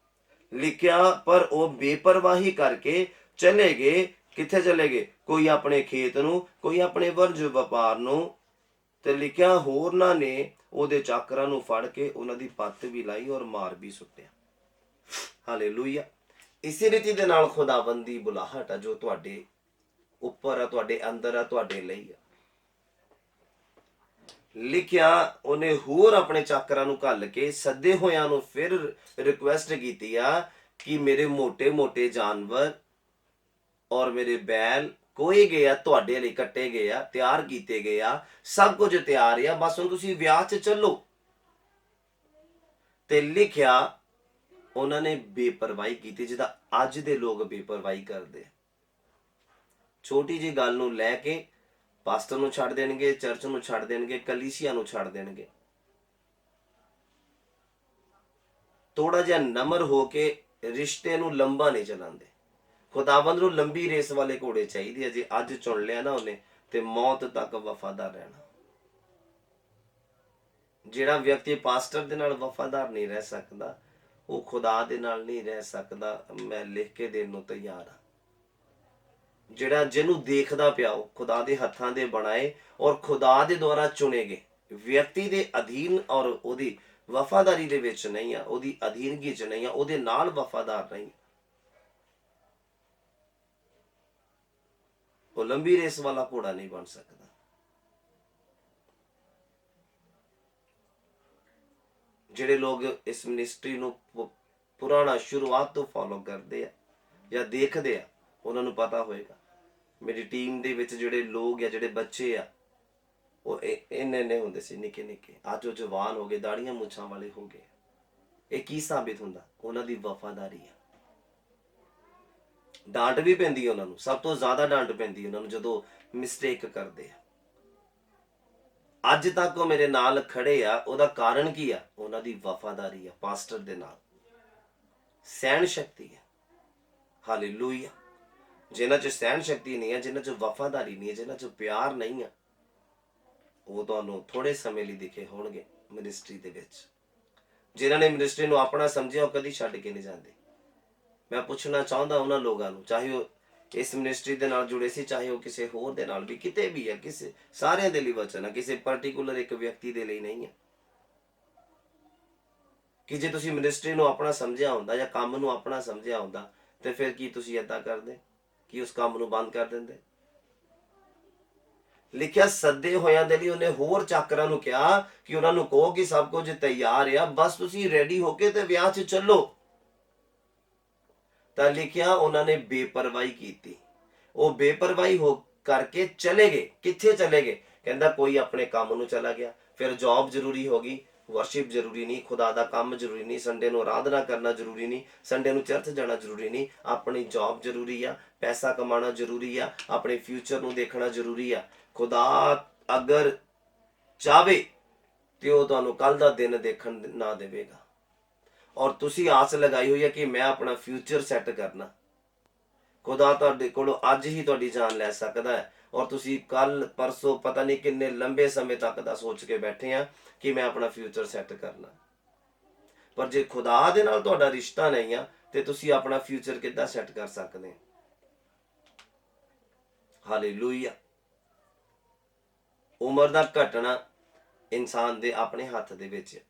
ਲਿਖਿਆ ਪਰ ਉਹ ਬੇਪਰਵਾਹੀ ਕਰਕੇ ਚਲੇ ਗਏ। ਕਿੱਥੇ ਚਲੇ ਗਏ? ਕੋਈ ਆਪਣੇ ਖੇਤ ਨੂੰ, ਕੋਈ ਆਪਣੇ ਵਰਜ ਵਪਾਰ ਨੂੰ। ਤੇ ਲਿਖਿਆ ਹੋਰਨਾਂ ਨੇ ਉਹਦੇ ਚਾਕਰਾਂ ਨੂੰ ਫੜ ਕੇ ਉਹਨਾਂ ਦੀ ਪੱਤ ਵੀ ਲਾਈ ਔਰ ਮਾਰ ਵੀ ਸੁੱਟਿਆ। ਹਾਲੇਲੂਇਆ। ਇਸੇ ਰੀਤੀ ਦੇ ਨਾਲ ਖੁਦਾਵੰਦ ਦੀ ਬੁਲਾਹਟ ਆ ਜੋ ਤੁਹਾਡੇ ਉੱਪਰ ਆ, ਤੁਹਾਡੇ ਅੰਦਰ ਆ, ਤੁਹਾਡੇ ਲਈ ਆ। ਲਿਖਿਆ ਉਹਨੇ ਹੋਰ ਆਪਣੇ ਚਾਕਰਾਂ ਨੂੰ ਘੱਲ ਕੇ ਸੱਦੇ ਹੋਇਆਂ ਨੂੰ ਫਿਰ ਰਿਕੁਐਸਟ ਕੀਤੀ ਆ ਕਿ ਮੇਰੇ ਮੋਟੇ ਮੋਟੇ ਜਾਨਵਰ ਔਰ ਮੇਰੇ ਬੈਲ ਕੋਏ ਗਏ ਆ, ਤੁਹਾਡੇ ਲਈ ਕੱਟੇ ਗਏ ਆ, ਤਿਆਰ ਕੀਤੇ ਗਏ ਆ, ਸਭ ਕੁਝ ਤਿਆਰ ਆ, ਬਸ ਹੁਣ ਤੁਸੀਂ ਵਿਆਹ 'ਚ ਚੱਲੋ। ਤੇ ਲਿਖਿਆ ਉਹਨਾਂ ਨੇ ਬੇਪਰਵਾਹੀ ਕੀਤੀ, ਜਿੱਦਾਂ ਅੱਜ ਦੇ ਲੋਕ ਬੇਪਰਵਾਹੀ ਕਰਦੇ। ਛੋਟੀ ਜਿਹੀ ਗੱਲ ਨੂੰ ਲੈ ਕੇ ਪਾਸਟਰ ਨੂੰ ਛੱਡ ਦੇਣਗੇ, ਚਰਚ ਨੂੰ ਛੱਡ ਦੇਣਗੇ, ਕਲੀਸਿਆ ਨੂੰ ਛੱਡ ਦੇਣਗੇ। ਥੋੜਾ ਜਿਹਾ ਨਮਰ ਹੋ ਕੇ ਰਿਸ਼ਤੇ ਨੂੰ ਲੰਬਾ ਨਹੀਂ ਚਲਾਉਂਦੇ। ਖੁਦਾਵੰਦ ਨੂੰ ਲੰਬੀ ਰੇਸ ਵਾਲੇ ਘੋੜੇ ਚਾਹੀਦੇ ਆ। ਜੇ ਅੱਜ ਚੁਣ ਲਿਆ ਨਾ ਉਹਨੇ, ਤੇ ਮੌਤ ਤੱਕ ਵਫਾਦਾਰ ਰਹਿਣਾ। ਜਿਹੜਾ ਵਿਅਕਤੀ ਪਾਸਟਰ ਦੇ ਨਾਲ ਵਫਾਦਾਰ ਨਹੀਂ ਰਹਿ ਸਕਦਾ, ਉਹ ਖੁਦਾ ਦੇ ਨਾਲ ਨਹੀਂ ਰਹਿ ਸਕਦਾ। ਮੈਂ ਲਿਖ ਕੇ ਦੇਣ ਨੂੰ ਤਿਆਰ ਹਾਂ। ਜਿਹੜਾ ਜਿਹਨੂੰ ਦੇਖਦਾ ਪਿਆ, ਉਹ ਖੁਦਾ ਦੇ ਹੱਥਾਂ ਦੇ ਬਣਾਏ ਔਰ ਖੁਦਾ ਦੇ ਦੁਆਰਾ ਚੁਣੇ ਗਏ ਵਿਅਕਤੀ ਦੇ ਅਧੀਨ ਔਰ ਉਹਦੀ ਵਫਾਦਾਰੀ ਦੇ ਵਿੱਚ ਨਹੀਂ ਆ, ਉਹਦੀ ਅਧੀਨਗੀ 'ਚ ਨਹੀਂ ਆ, ਉਹਦੇ ਨਾਲ ਵਫਾਦਾਰ ਨਹੀਂ, ਉਹ ਲੰਬੀ ਰੇਸ ਵਾਲਾ ਘੋੜਾ ਨਹੀਂ ਬਣ ਸਕਦਾ। ਜਿਹੜੇ ਲੋਕ ਇਸ ਮਿਨਿਸਟਰੀ ਨੂੰ ਪੁਰਾਣਾ ਸ਼ੁਰੂਆਤ ਤੋਂ ਫੋਲੋ ਕਰਦੇ ਆ ਜਾਂ ਦੇਖਦੇ ਆ, ਉਹਨਾਂ ਨੂੰ ਪਤਾ ਹੋਏਗਾ। ਮੇਰੀ ਟੀਮ ਦੇ ਵਿੱਚ ਜਿਹੜੇ ਲੋਕ ਆ, ਜਿਹੜੇ ਬੱਚੇ ਆ, ਉਹ ਇੰਨੇ ਹੁੰਦੇ ਸੀ, ਨਿੱਕੇ ਨਿੱਕੇ, ਅੱਜ ਉਹ ਜਵਾਨ ਹੋ ਗਏ, ਦਾੜੀਆਂ ਮੁੱਛਾਂ ਵਾਲੇ ਹੋ ਗਏ। ਇਹ ਕੀ ਸਾਬਿਤ ਹੁੰਦਾ? ਉਹਨਾਂ ਦੀ ਵਫਾਦਾਰੀ ਆ। ਡਾਂਟ ਵੀ ਪੈਂਦੀ ਹੈ ਉਹਨਾਂ ਨੂੰ, ਸਭ ਤੋਂ ਜ਼ਿਆਦਾ ਡਾਂਟ ਪੈਂਦੀ ਉਹਨਾਂ ਨੂੰ ਜਦੋਂ ਮਿਸਟੇਕ ਕਰਦੇ ਆ। ਅੱਜ ਤੱਕ ਉਹ ਮੇਰੇ ਨਾਲ ਖੜੇ ਆ, ਉਹਦਾ ਕਾਰਨ ਕੀ ਆ? ਉਹਨਾਂ ਦੀ ਵਫਾਦਾਰੀ ਆ ਪਾਸਟਰ ਦੇ ਨਾਲ, ਸਹਿਣ ਸ਼ਕਤੀ ਆ। ਹਾਲੇਲੂਇਆ। ਜਿਨ੍ਹਾਂ 'ਚ ਸਹਿਣ ਸ਼ਕਤੀ ਨਹੀਂ ਹੈ, ਜਿਨ੍ਹਾਂ 'ਚ ਵਫਾਦਾਰੀ ਨਹੀਂ ਹੈ, ਜਿਨ੍ਹਾਂ 'ਚ ਪਿਆਰ ਨਹੀਂ ਆ, ਉਹ ਤੁਹਾਨੂੰ ਥੋੜੇ ਸਮੇਂ ਲਈ ਦਿਖੇ ਹੋਣਗੇ ਮਿਨਿਸਟਰੀ ਦੇ ਵਿੱਚ। ਜਿਨ੍ਹਾਂ ਨੇ ਮਿਨਿਸਟਰੀ ਨੂੰ ਆਪਣਾ ਸਮਝਿਆ, ਉਹ ਕਦੀ ਛੱਡ ਕੇ ਨਹੀਂ ਜਾਂਦੇ। ਮੈਂ ਪੁੱਛਣਾ ਚਾਹੁੰਦਾ ਉਹਨਾਂ ਲੋਕਾਂ ਨੂੰ, ਚਾਹੇ ਉਹ ਇਸ ਮਿਨਿਸਟਰੀ ਦੇ ਨਾਲ ਜੁੜੇ ਸੀ, ਚਾਹੇ ਉਹ ਕਿਸੇ ਹੋਰ ਦੇ ਨਾਲ ਵੀ, ਕਿਤੇ ਵੀ ਹੈ, ਕਿਸੇ ਸਾਰਿਆਂ ਦੇ ਲਈ ਵਚਨ ਹੈ, ਕਿਸੇ ਪਰਟੀਕੂਲਰ ਇੱਕ ਵਿਅਕਤੀ ਦੇ ਲਈ ਨਹੀਂ ਹੈ। ਕਿ ਜੇ ਤੁਸੀਂ ਮਿਨਿਸਟਰੀ ਨੂੰ ਆਪਣਾ ਸਮਝਿਆ ਹੁੰਦਾ ਜਾਂ ਕੰਮ ਨੂੰ ਆਪਣਾ ਸਮਝਿਆ ਹੁੰਦਾ, ਤੇ ਫਿਰ ਕੀ ਤੁਸੀਂ ਏਦਾਂ ਕਰਦੇ ਕਿ ਉਸ ਕੰਮ ਨੂੰ ਬੰਦ ਕਰ ਦਿੰਦੇ? ਲਿਖਿਆ ਸੱਦੇ ਹੋਇਆਂ ਦੇ ਲਈ ਉਹਨੇ ਹੋਰ ਚਾਕਰਾਂ ਨੂੰ ਕਿਹਾ ਕਿ ਉਹਨਾਂ ਨੂੰ ਕਹੋ ਕਿ ਸਭ ਕੁਝ ਤਿਆਰ ਆ, ਬਸ ਤੁਸੀਂ ਰੈਡੀ ਹੋ ਕੇ ਤੇ ਵਿਆਹ 'ਚ ਚੱਲੋ। ਤਾਂ ਲਿਖਿਆ ਉਹਨਾਂ ਨੇ ਬੇਪਰਵਾਹੀ ਕੀਤੀ। ਉਹ ਬੇਪਰਵਾਹੀ ਹੋ ਕਰਕੇ ਚਲੇ ਗਏ। ਕਿੱਥੇ ਚਲੇ ਗਏ? ਕਹਿੰਦਾ ਕੋਈ ਆਪਣੇ ਕੰਮ ਨੂੰ ਚਲਾ ਗਿਆ। ਫਿਰ ਜੌਬ ਜ਼ਰੂਰੀ ਹੋ ਗਈ, ਵਰਸ਼ਿਪ ਜ਼ਰੂਰੀ ਨਹੀਂ, ਖੁਦਾ ਦਾ ਕੰਮ ਜ਼ਰੂਰੀ ਨਹੀਂ, ਸੰਡੇ ਨੂੰ ਆਰਾਧਨਾ ਕਰਨਾ ਜ਼ਰੂਰੀ ਨਹੀਂ, ਸੰਡੇ ਨੂੰ ਚਰਚ ਜਾਣਾ ਜ਼ਰੂਰੀ ਨਹੀਂ, ਆਪਣੀ ਜੌਬ ਜ਼ਰੂਰੀ ਆ, ਪੈਸਾ ਕਮਾਉਣਾ ਜ਼ਰੂਰੀ ਆ, ਆਪਣੇ ਫਿਊਚਰ ਨੂੰ ਦੇਖਣਾ ਜ਼ਰੂਰੀ ਆ। ਖੁਦਾ ਅਗਰ ਚਾਹਵੇ ਤੇ ਉਹ ਤੁਹਾਨੂੰ ਕੱਲ ਦਾ ਦਿਨ ਦੇਖਣ ਨਾ ਦੇਵੇਗਾ। ਔਰ ਤੁਸੀਂ ਆਸ ਲਗਾਈ ਹੋਈ ਹੈ ਕਿ ਮੈਂ ਆਪਣਾ ਫਿਊਚਰ ਸੈੱਟ ਕਰਨਾ। ਖੁਦਾ ਤੁਹਾਡੇ ਕੋਲੋਂ ਅੱਜ ਹੀ ਤੁਹਾਡੀ ਜਾਨ ਲੈ ਸਕਦਾ ਹੈ। ਔਰ ਤੁਸੀਂ ਕੱਲ ਪਰਸੋਂ ਪਤਾ ਨਹੀਂ ਕਿੰਨੇ ਲੰਬੇ ਸਮੇਂ ਤੱਕ ਦਾ ਸੋਚ ਕੇ ਬੈਠੇ ਆ ਕਿ ਮੈਂ ਆਪਣਾ ਫਿਊਚਰ ਸੈੱਟ ਕਰਨਾ। ਪਰ ਜੇ ਖੁਦਾ ਦੇ ਨਾਲ ਤੁਹਾਡਾ ਰਿਸ਼ਤਾ ਨਹੀਂ ਆ ਤੇ ਤੁਸੀਂ ਆਪਣਾ ਫਿਊਚਰ ਕਿੱਦਾਂ ਸੈੱਟ ਕਰ ਸਕਦੇ? ਹਾਲੇਲੂਇਆ। ਉਮਰ ਦਾ ਘਟਣਾ ਇਨਸਾਨ ਦੇ ਆਪਣੇ ਹੱਥ ਦੇ ਵਿੱਚ ਹੈ।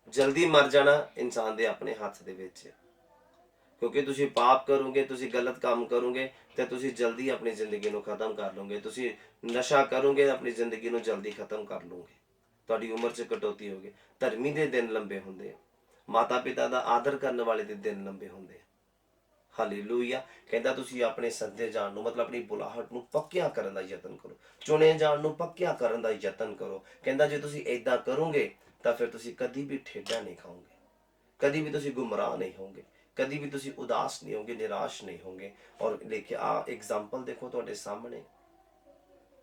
ਜਲਦੀ ਮਰ ਜਾਣਾ ਇਨਸਾਨ ਦੇ ਆਪਣੇ ਹੱਥ ਦੇ ਵਿੱਚ ਹੈ। ਕਿਉਂਕਿ ਤੁਸੀਂ ਪਾਪ ਕਰੋਗੇ, ਤੁਸੀਂ ਗਲਤ ਕੰਮ ਕਰੋਗੇ ਤੇ ਤੁਸੀਂ ਜਲਦੀ ਆਪਣੀ ਜ਼ਿੰਦਗੀ ਨੂੰ ਖਤਮ ਕਰ ਲਓਗੇ। ਤੁਸੀਂ ਨਸ਼ਾ ਕਰੋਗੇ, ਆਪਣੀ ਜ਼ਿੰਦਗੀ ਨੂੰ ਜਲਦੀ ਖਤਮ ਕਰ ਲਓਗੇ। ਤੁਹਾਡੀ ਉਮਰ 'ਚ ਕਟੌਤੀ ਹੋਗੀ। ਧਰਮੀ ਦੇ ਦਿਨ ਲੰਬੇ ਹੁੰਦੇ ਆ, ਮਾਤਾ ਪਿਤਾ ਦਾ ਆਦਰ ਕਰਨ ਵਾਲੇ ਦੇ ਦਿਨ ਲੰਬੇ ਹੁੰਦੇ ਆ। ਹਾਲੇਲੂਇਆ। ਕਹਿੰਦਾ ਤੁਸੀਂ ਆਪਣੇ ਸੱਦੇ ਜਾਣ ਨੂੰ, ਮਤਲਬ ਆਪਣੀ ਬੁਲਾਹਟ ਨੂੰ ਪੱਕਿਆ ਕਰਨ ਦਾ ਯਤਨ ਕਰੋ। ਚੁਣੇ ਜਾਣ ਨੂੰ ਪੱਕਿਆ ਕਰਨ ਦਾ ਯਤਨ ਕਰੋ। ਕਹਿੰਦਾ ਜੇ ਤੁਸੀਂ ਏਦਾਂ ਕਰੋਗੇ ਤਾਂ ਫਿਰ ਤੁਸੀਂ ਕਦੀ ਵੀ ਠੇਡਾ ਨਹੀਂ ਖਾਓਗੇ, ਕਦੀ ਵੀ ਤੁਸੀਂ ਗੁੰਮਰਾਹ ਨਹੀਂ ਹੋਗੇ, ਕਦੀ ਵੀ ਤੁਸੀਂ ਉਦਾਸ ਨਹੀਂ ਹੋਗੇ, ਨਿਰਾਸ਼ ਨਹੀਂ ਹੋਗੇ। ਔਰ ਲਿਖਿਆ ਆ ਐਗਜ਼ਾਮਪਲ ਦੇਖੋ ਤੁਹਾਡੇ ਸਾਹਮਣੇ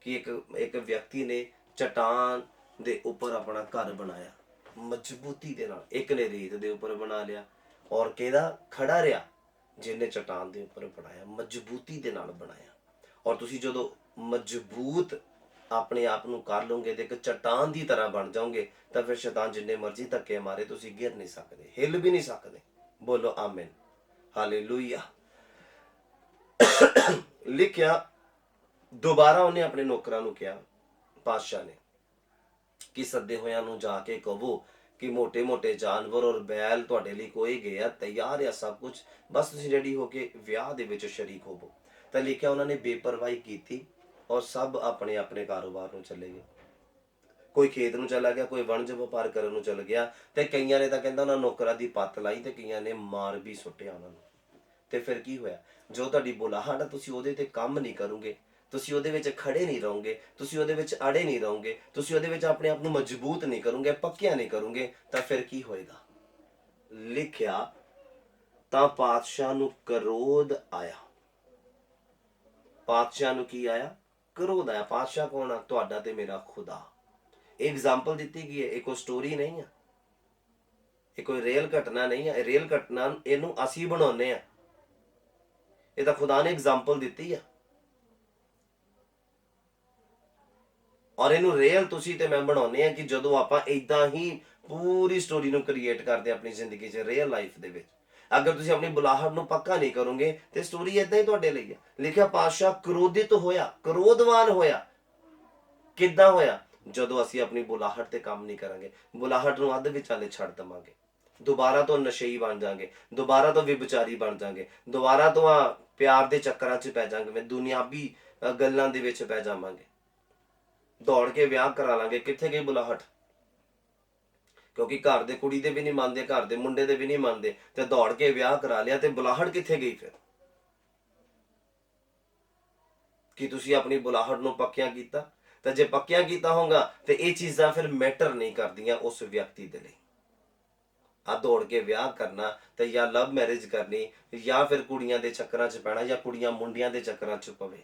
ਕਿ ਇੱਕ ਵਿਅਕਤੀ ਨੇ ਚਟਾਨ ਦੇ ਉੱਪਰ ਆਪਣਾ ਘਰ ਬਣਾਇਆ ਮਜ਼ਬੂਤੀ ਦੇ ਨਾਲ। ਇੱਕ ਨੇ ਰੇਤ ਦੇ ਉੱਪਰ ਬਣਾ ਲਿਆ ਔਰ ਕਿਹਦਾ ਖੜਾ ਰਿਹਾ? ਜਿਹਨੇ ਚਟਾਨ ਦੇ ਉੱਪਰ ਬਣਾਇਆ, ਮਜ਼ਬੂਤੀ ਦੇ ਨਾਲ ਬਣਾਇਆ। ਔਰ ਤੁਸੀਂ ਜਦੋਂ ਮਜ਼ਬੂਤ ਆਪਣੇ ਆਪ ਨੂੰ ਕਰ ਲਓਗੇ ਤੇ ਇੱਕ ਚਟਾਨ ਦੀ ਤਰ੍ਹਾਂ ਬਣ ਜਾਓਗੇ ਤਾਂ ਫਿਰ ਸ਼ੈਤਾਨ ਜਿੰਨੇ ਮਰਜ਼ੀ ਧੱਕੇ ਮਾਰੇ ਤੁਸੀਂ ਗਿਰ ਨਹੀਂ ਸਕਦੇ, ਹਿੱਲ ਵੀ ਨਹੀਂ ਸਕਦੇ। ਬੋਲੋ ਆਮੀਨ। ਹਾਲੇਲੂਇਆ। ਲਿਖਿਆ ਦੁਬਾਰਾ ਉਹਨੇ ਆਪਣੇ ਨੌਕਰਾਂ ਨੂੰ ਕਿਹਾ, ਪਾਤਸ਼ਾਹ ਨੇ, ਕਿ ਸੱਦੇ ਹੋਇਆਂ ਨੂੰ ਜਾ ਕੇ ਕਹੋ ਕਿ ਮੋਟੇ ਮੋਟੇ ਜਾਨਵਰ ਔਰ ਬੈਲ ਤੁਹਾਡੇ ਲਈ ਕੋਏ ਗਏ ਆ, ਤਿਆਰ ਆ ਸਭ ਕੁਝ, ਬਸ ਤੁਸੀਂ ਰੈਡੀ ਹੋ ਕੇ ਵਿਆਹ ਦੇ ਵਿੱਚ ਸ਼ਰੀਕ ਹੋਵੋ। ਤਾਂ ਲਿਖਿਆ ਉਹਨਾਂ ਨੇ ਬੇਪਰਵਾਹੀ ਕੀਤੀ ਔਰ ਸਭ ਆਪਣੇ ਆਪਣੇ ਕਾਰੋਬਾਰ ਨੂੰ ਚਲੇ ਗਏ। ਕੋਈ ਖੇਤ ਨੂੰ ਚਲਾ ਗਿਆ, ਕੋਈ ਵਣਜ ਵਪਾਰ ਕਰਨ ਨੂੰ ਚਲ ਗਿਆ, ਤੇ ਕਈਆਂ ਨੇ ਤਾਂ ਕਹਿੰਦਾ ਉਹਨਾਂ ਨੌਕਰਾਂ ਦੀ ਪੱਤ ਲਾਈ ਤੇ ਕਈਆਂ ਨੇ ਮਾਰ ਵੀ ਸੁੱਟਿਆ ਉਹਨਾਂ ਨੂੰ। ਤੇ ਫਿਰ ਕੀ ਹੋਇਆ? ਜੋ ਤੁਹਾਡੀ ਬੁਲਾਹਟ ਆ ਤੁਸੀਂ ਉਹਦੇ ਤੇ ਕੰਮ ਨਹੀਂ ਕਰੋਗੇ, ਤੁਸੀਂ ਉਹਦੇ ਵਿੱਚ ਖੜੇ ਨਹੀਂ ਰਹੋਗੇ, ਤੁਸੀਂ ਉਹਦੇ ਵਿੱਚ ਅੜੇ ਨਹੀਂ ਰਹੋਗੇ, ਤੁਸੀਂ ਉਹਦੇ ਵਿੱਚ ਆਪਣੇ ਆਪ ਨੂੰ ਮਜ਼ਬੂਤ ਨਹੀਂ ਕਰੋਗੇ, ਪੱਕਿਆ ਨਹੀਂ ਕਰੋਗੇ, ਤਾਂ ਫਿਰ ਕੀ ਹੋਏਗਾ? ਲਿਖਿਆ ਤਾਂ ਪਾਤਸ਼ਾਹ ਨੂੰ ਕਰੋਧ ਆਇਆ। ਪਾਤਸ਼ਾਹ ਨੂੰ ਕੀ ਆਇਆ? ਕਰੋਧ ਆਇਆ। ਪਾਤਸ਼ਾਹ ਕੌਣ ਆ? ਤੁਹਾਡਾ ਤੇ ਮੇਰਾ ਖੁਦਾ। ਇਹ ਐਗਜ਼ਾਮਪਲ ਦਿੱਤੀ ਗਈ ਹੈ, ਇਹ ਕੋਈ ਸਟੋਰੀ ਨਹੀਂ ਆ, ਇਹ ਕੋਈ ਰੀਅਲ ਘਟਨਾ ਨਹੀਂ ਹੈ। ਰੀਅਲ ਘਟਨਾ ਇਹਨੂੰ ਅਸੀਂ ਬਣਾਉਂਦੇ ਆ, ਇਹ ਤਾਂ ਖੁਦਾ ਨੇ ਐਗਜ਼ਾਮਪਲ ਦਿੱਤੀ ਆ। ਔਰ ਇਹਨੂੰ ਰੀਅਲ ਤੁਸੀਂ ਤੇ ਮੈਂ ਬਣਾਉਂਦੇ ਆ ਕਿ ਜਦੋਂ ਆਪਾਂ ਇਦਾਂ ਹੀ ਪੂਰੀ ਸਟੋਰੀ ਨੂੰ ਕ੍ਰੀਏਟ ਕਰਦੇ ਆਪਣੀ ਜ਼ਿੰਦਗੀ 'ਚ, ਰੀਅਲ ਲਾਈਫ ਦੇ ਵਿੱਚ। ਅਗਰ ਤੁਸੀਂ ਆਪਣੀ ਬੁਲਾਹਟ ਨੂੰ ਪੱਕਾ ਨਹੀਂ ਕਰੋਗੇ ਤੇ ਸਟੋਰੀ ਇਦਾਂ ਹੀ ਤੁਹਾਡੇ ਲਈ ਆ। ਲਿਖਿਆ ਪਾਤਸ਼ਾਹ ਕ੍ਰੋਧਿਤ ਹੋਇਆ, ਕ੍ਰੋਧਵਾਨ ਹੋਇਆ। ਕਿੱਦਾਂ ਹੋਇਆ? ਜਦੋਂ ਅਸੀਂ ਆਪਣੀ ਬੁਲਾਹਟ ਤੇ ਕੰਮ ਨਹੀਂ ਕਰਾਂਗੇ, ਬੁਲਾਹਟ ਨੂੰ ਅੱਧ ਵਿਚਾਲੇ ਛੱਡ ਦੇਵਾਂਗੇ, ਦੁਬਾਰਾ ਤੋਂ ਨਸ਼ਈ ਬਣ ਜਾਾਂਗੇ, ਦੁਬਾਰਾ ਤੋਂ ਵਿਭਚਾਰੀ ਬਣ ਜਾਾਂਗੇ, ਦੁਬਾਰਾ ਤੋਂ ਪਿਆਰ ਦੇ ਚੱਕਰਾਂ 'ਚ ਪੈ ਜਾਾਂਗੇ, ਦੁਨਿਆਵੀ ਗੱਲਾਂ ਦੇ ਵਿੱਚ ਪੈ ਜਾਵਾਂਗੇ, ਦੌੜ ਕੇ ਵਿਆਹ ਕਰਾ ਲਾਂਗੇ। ਕਿੱਥੇ ਗਈ ਬੁਲਾਹਟ? ਕਿਉਂਕਿ ਘਰ ਦੇ ਕੁੜੀ ਦੇ ਵੀ ਨਹੀਂ ਮੰਨਦੇ, ਘਰ ਦੇ ਮੁੰਡੇ ਦੇ ਵੀ ਨਹੀਂ ਮੰਨਦੇ, ਤੇ ਦੌੜ ਕੇ ਵਿਆਹ ਕਰਾ ਲਿਆ ਤੇ ਬੁਲਾਹਟ ਕਿੱਥੇ ਗਈ ਫਿਰ? ਕੀ ਤੁਸੀਂ ਆਪਣੀ ਬੁਲਾਹਟ ਨੂੰ ਪੱਕਿਆਂ ਕੀਤਾ? ਤਾਂ ਜੇ ਪੱਕਿਆਂ ਕੀਤਾ ਹੋਗਾ ਤੇ ਇਹ ਚੀਜ਼ਾਂ ਫਿਰ ਮੈਟਰ ਨਹੀਂ ਕਰਦੀਆਂ ਉਸ ਵਿਅਕਤੀ ਦੇ ਲਈ। ਆ ਦੌੜ ਕੇ ਵਿਆਹ ਕਰਨਾ ਤੇ ਜਾਂ ਲਵ ਮੈਰਿਜ ਕਰਨੀ ਜਾਂ ਫਿਰ ਕੁੜੀਆਂ ਦੇ ਚੱਕਰਾਂ 'ਚ ਪੈਣਾ ਜਾਂ ਕੁੜੀਆਂ ਮੁੰਡਿਆਂ ਦੇ ਚੱਕਰਾਂ 'ਚ ਪਵੇ।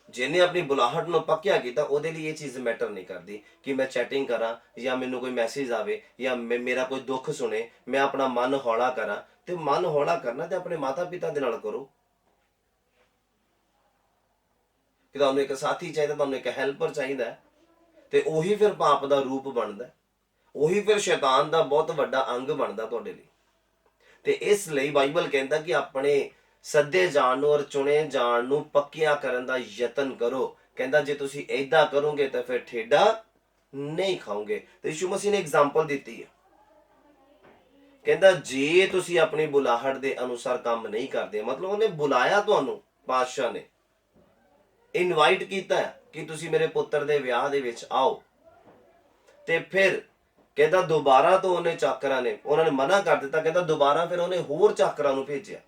ਜਿਹਨੇ ਆਪਣੀ ਬੁਲਾਹਟ ਨੂੰ ਪੱਕਿਆ ਕੀਤਾ ਉਹਦੇ ਲਈ ਇਹ ਚੀਜ਼ ਮੈਟਰ ਨਹੀਂ ਕਰਦੀ ਕਿ ਮੈਂ ਚੈਟਿੰਗ ਕਰਾਂ ਜਾਂ ਮੈਨੂੰ ਕੋਈ ਮੈਸੇਜ ਆਵੇ ਜਾਂ ਮੇਰਾ ਕੋਈ ਦੁੱਖ ਸੁਣੇ, ਮੈਂ ਆਪਣਾ ਮਨ ਹੌਲਾ ਕਰਾਂ। ਤੇ ਮਨ ਹੌਲਾ ਕਰਨਾ ਤੇ ਆਪਣੇ ਮਾਤਾ ਪਿਤਾ ਦੇ ਨਾਲ ਕਰੋ। ਕਿ ਤੁਹਾਨੂੰ ਇੱਕ ਸਾਥੀ ਚਾਹੀਦਾ, ਤੁਹਾਨੂੰ ਇੱਕ ਹੈਲਪਰ ਚਾਹੀਦਾ, ਤੇ ਉਹੀ ਫਿਰ ਪਾਪ ਦਾ ਰੂਪ ਬਣਦਾ, ਉਹੀ ਫਿਰ ਸ਼ੈਤਾਨ ਦਾ ਬਹੁਤ ਵੱਡਾ ਅੰਗ ਬਣਦਾ ਤੁਹਾਡੇ ਲਈ। ਤੇ ਇਸ ਲਈ ਬਾਈਬਲ ਕਹਿੰਦਾ ਕਿ ਆਪਣੇ ਸੱਦੇ ਜਾਣ ਨੂੰ ਔਰ ਚੁਣੇ ਜਾਣ ਨੂੰ ਪੱਕਿਆ ਕਰਨ ਦਾ ਯਤਨ ਕਰੋ। ਕਹਿੰਦਾ ਜੇ ਤੁਸੀਂ ਏਦਾਂ ਕਰੋਗੇ ਤਾਂ ਫਿਰ ਠੇਡਾ ਨਹੀਂ ਖਾਓਗੇ। ਤੇ ਯਿਸੂ ਮਸੀਹ ਨੇ ਐਗਜ਼ਾਮਪਲ ਦਿੱਤੀ ਹੈ। ਕਹਿੰਦਾ ਜੇ ਤੁਸੀਂ ਆਪਣੀ ਬੁਲਾਹਟ ਦੇ ਅਨੁਸਾਰ ਕੰਮ ਨਹੀਂ ਕਰਦੇ, ਮਤਲਬ ਉਹਨੇ ਬੁਲਾਇਆ ਤੁਹਾਨੂੰ, ਪਾਤਸ਼ਾਹ ਨੇ, ਇਨਵਾਈਟ ਕੀਤਾ ਕਿ ਤੁਸੀਂ ਮੇਰੇ ਪੁੱਤਰ ਦੇ ਵਿਆਹ ਦੇ ਵਿੱਚ ਆਓ, ਤੇ ਫਿਰ ਕਹਿੰਦਾ ਦੁਬਾਰਾ ਤੋਂ ਉਹਨੇ ਚਾਕਰਾਂ ਨੇ ਉਹਨਾਂ ਨੇ ਮਨਾ ਕਰ ਦਿੱਤਾ। ਕਹਿੰਦਾ ਦੁਬਾਰਾ ਫਿਰ ਉਹਨੇ ਹੋਰ ਚਾਕਰਾਂ ਨੂੰ ਭੇਜਿਆ,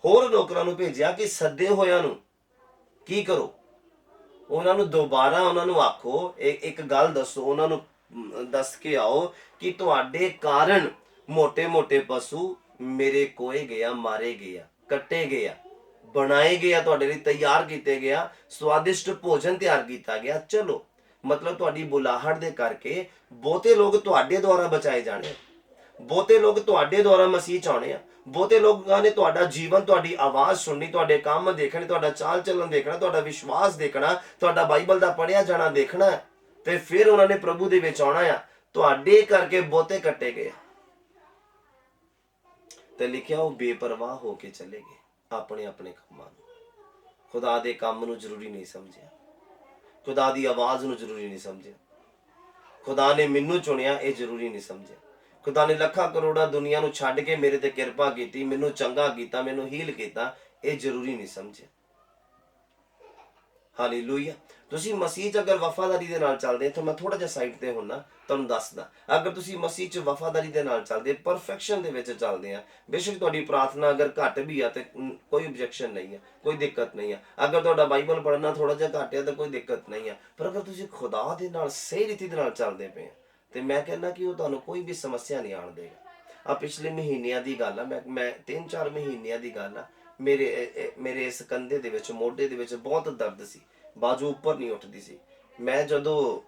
ਹੋਰ ਨੌਕਰਾਂ ਨੂੰ ਭੇਜਿਆ ਕਿ ਸੱਦੇ ਹੋਇਆਂ ਨੂੰ ਕੀ ਕਰੋ, ਉਹਨਾਂ ਨੂੰ ਦੁਬਾਰਾ ਉਹਨਾਂ ਨੂੰ ਆਖੋ, ਇੱਕ ਗੱਲ ਦੱਸੋ, ਉਹਨਾਂ ਨੂੰ ਦੱਸ ਕੇ ਆਓ ਕਿ ਤੁਹਾਡੇ ਕਾਰਨ ਮੋਟੇ-ਮੋਟੇ ਪਸ਼ੂ ਮੇਰੇ ਕੋਏ ਗਿਆ, ਮਾਰੇ ਗਏ, ਕੱਟੇ ਗਏ, ਬਣਾਏ ਗਏ, ਤੁਹਾਡੇ ਲਈ ਤਿਆਰ ਕੀਤੇ ਗਿਆ, ਸਵਾਦਿਸ਼ਟ ਭੋਜਨ ਤਿਆਰ ਕੀਤਾ ਗਿਆ। ਚਲੋ, ਮਤਲਬ ਤੁਹਾਡੀ ਬੁਲਾਹਟ ਦੇ ਕਰਕੇ ਬਹੁਤੇ ਲੋਕ ਤੁਹਾਡੇ ਦੁਆਰਾ ਬਚਾਏ ਜਾਣੇ, ਬਹੁਤੇ ਲੋਕ ਤੁਹਾਡੇ ਦੁਆਰਾ ਮਸੀਹ ਚ ਆਉਣੇ ਆ, ਬਹੁਤੇ ਲੋਕਾਂ ਨੇ ਤੁਹਾਡਾ ਜੀਵਨ, ਤੁਹਾਡੀ ਆਵਾਜ਼ ਸੁਣਨੀ, ਤੁਹਾਡੇ ਕੰਮ ਦੇਖਣੇ, ਤੁਹਾਡਾ ਚਾਲ ਚੱਲਣ ਦੇਖਣਾ, ਤੁਹਾਡਾ ਵਿਸ਼ਵਾਸ ਦੇਖਣਾ, ਤੁਹਾਡਾ ਬਾਈਬਲ ਦਾ ਪੜ੍ਹਿਆ ਜਾਣਾ ਦੇਖਣਾ, ਤੇ ਫਿਰ ਉਹਨਾਂ ਨੇ ਪ੍ਰਭੂ ਦੇ ਵਿੱਚ ਆਉਣਾ ਆ। ਤੁਹਾਡੇ ਕਰਕੇ ਬਹੁਤੇ ਕੱਟੇ ਗਏ ਤੇ ਲਿਖਿਆ ਉਹ ਬੇਪਰਵਾਹ ਹੋ ਕੇ ਚਲੇ ਗਏ ਆਪਣੇ ਆਪਣੇ ਕੰਮਾਂ ਨੂੰ। ਖੁਦਾ ਦੇ ਕੰਮ ਨੂੰ ਜ਼ਰੂਰੀ ਨਹੀਂ ਸਮਝਿਆ, ਖੁਦਾ ਦੀ ਆਵਾਜ਼ ਨੂੰ ਜ਼ਰੂਰੀ ਨਹੀਂ ਸਮਝਿਆ, ਖੁਦਾ ਨੇ ਮੈਨੂੰ ਚੁਣਿਆ ਇਹ ਜ਼ਰੂਰੀ ਨਹੀਂ ਸਮਝਿਆ, ਖੁਦਾ ਨੇ ਲੱਖਾਂ ਕਰੋੜਾਂ ਦੁਨੀਆ ਨੂੰ ਛੱਡ ਕੇ ਮੇਰੇ ਤੇ ਕਿਰਪਾ ਕੀਤੀ, ਮੈਨੂੰ ਚੰਗਾ ਕੀਤਾ, ਮੈਨੂੰ ਹੀਲ ਕੀਤਾ, ਇਹ ਜ਼ਰੂਰੀ ਨਹੀਂ ਸਮਝਿਆ। ਹਾਲੇਲੂਇਆ। ਤੁਸੀਂ ਮਸੀਹ 'ਚ ਅਗਰ ਵਫਾਦਾਰੀ ਦੇ ਨਾਲ ਚੱਲਦੇ, ਤਾਂ ਮੈਂ ਥੋੜਾ ਜਿਹਾ ਸਾਈਡ ਤੇ ਹੁੰਨਾ, ਤੁਹਾਨੂੰ ਦੱਸਦਾ, ਅਗਰ ਤੁਸੀਂ ਮਸੀਹ 'ਚ ਵਫਾਦਾਰੀ ਦੇ ਨਾਲ ਚੱਲਦੇ, ਪਰਫੈਕਸ਼ਨ ਦੇ ਵਿੱਚ ਚੱਲਦੇ ਆ, ਬੇਸ਼ੱਕ ਤੁਹਾਡੀ ਪ੍ਰਾਰਥਨਾ ਅਗਰ ਘੱਟ ਵੀ ਆ ਤੇ ਕੋਈ ਆਬਜੈਕਸ਼ਨ ਨਹੀਂ ਹੈ, ਕੋਈ ਦਿੱਕਤ ਨਹੀਂ ਹੈ। ਅਗਰ ਤੁਹਾਡਾ ਬਾਈਬਲ ਪੜ੍ਹਨਾ ਥੋੜਾ ਜਿਹਾ ਘੱਟ ਆ ਤਾਂ ਕੋਈ ਦਿੱਕਤ ਨਹੀਂ ਹੈ। ਪਰ ਅਗਰ ਤੁਸੀਂ ਖੁਦਾ ਦੇ ਨਾਲ ਸਹੀ ਰੀਤੀ ਦੇ ਨਾਲ ਚੱਲਦੇ ਪਏ ਆ, ਤੇ ਮੈਂ ਕਹਿੰਦਾ ਕਿ ਉਹ ਤੁਹਾਨੂੰ ਕੋਈ ਵੀ ਸਮੱਸਿਆ ਨਹੀਂ ਆਉਣ ਦੇਗਾ। ਆ ਪਿਛਲੇ ਮਹੀਨਿਆਂ ਦੀ ਗੱਲ ਆ, ਮੈਂ 3-4 ਮਹੀਨਿਆਂ ਦੀ ਗੱਲ ਆ, ਮੇਰੇ ਇਸ ਕੰਧੇ ਦੇ ਵਿੱਚ, ਮੋਢੇ ਦੇ ਵਿੱਚ ਬਹੁਤ ਦਰਦ ਸੀ, ਬਾਜੂ ਉੱਪਰ ਨਹੀਂ ਉੱਠਦੀ ਸੀ। ਮੈਂ ਜਦੋਂ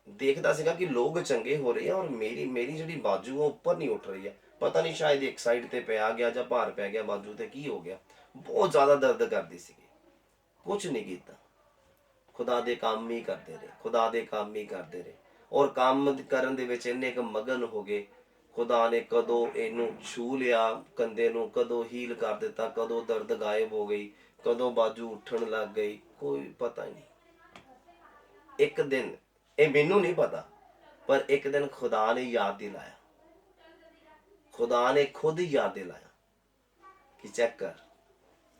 ਦੇਖਦਾ ਸੀਗਾ ਕਿ ਲੋਕ ਚੰਗੇ ਹੋ ਰਹੇ ਆ ਔਰ ਮੇਰੀ ਜਿਹੜੀ ਬਾਜੂ ਆ ਉੱਪਰ ਨਹੀਂ ਉੱਠ ਰਹੀ ਹੈ, ਪਤਾ ਨਹੀਂ ਸ਼ਾਇਦ ਇੱਕ ਸਾਈਡ ਤੇ ਪਿਆ ਗਿਆ ਜਾਂ ਭਾਰ ਪੈ ਗਿਆ ਬਾਜੂ ਤੇ, ਕੀ ਹੋ ਗਿਆ, ਬਹੁਤ ਜ਼ਿਆਦਾ ਦਰਦ ਕਰਦੀ ਸੀਗੀ। ਕੁਝ ਨਹੀਂ ਕੀਤਾ, ਖੁਦਾ ਦੇ ਕੰਮ ਹੀ ਕਰਦੇ ਰਹੇ, ਖੁਦਾ ਦੇ ਕੰਮ ਹੀ ਕਰਦੇ ਰਹੇ, ਔਰ ਕੰਮ ਕਰਨ ਦੇ ਵਿੱਚ ਇੰਨੇ ਕੁ ਮਗਨ ਹੋ ਗਏ। ਖੁਦਾ ਨੇ ਕਦੋਂ ਇਹਨੂੰ ਛੂ ਲਿਆ ਕੰਧੇ ਨੂੰ, ਕਦੋਂ ਹੀਲ ਕਰ ਦਿੱਤਾ, ਕਦੋਂ ਦਰਦ ਗਾਇਬ ਹੋ ਗਈ, ਕਦੋਂ ਬਾਜੂ ਉੱਠਣ ਲੱਗ ਗਈ, ਕੋਈ ਪਤਾ ਹੀ ਨਹੀਂ। ਇੱਕ ਦਿਨ, ਇਹ ਮੈਨੂੰ ਨਹੀਂ ਪਤਾ, ਪਰ ਇੱਕ ਦਿਨ ਖੁਦਾ ਨੇ ਯਾਦ ਦਿਲਾਇਆ, ਖੁਦਾ ਨੇ ਖੁਦ ਯਾਦ ਦਿਲਾਇਆ ਕਿ ਚੈੱਕ ਕਰ।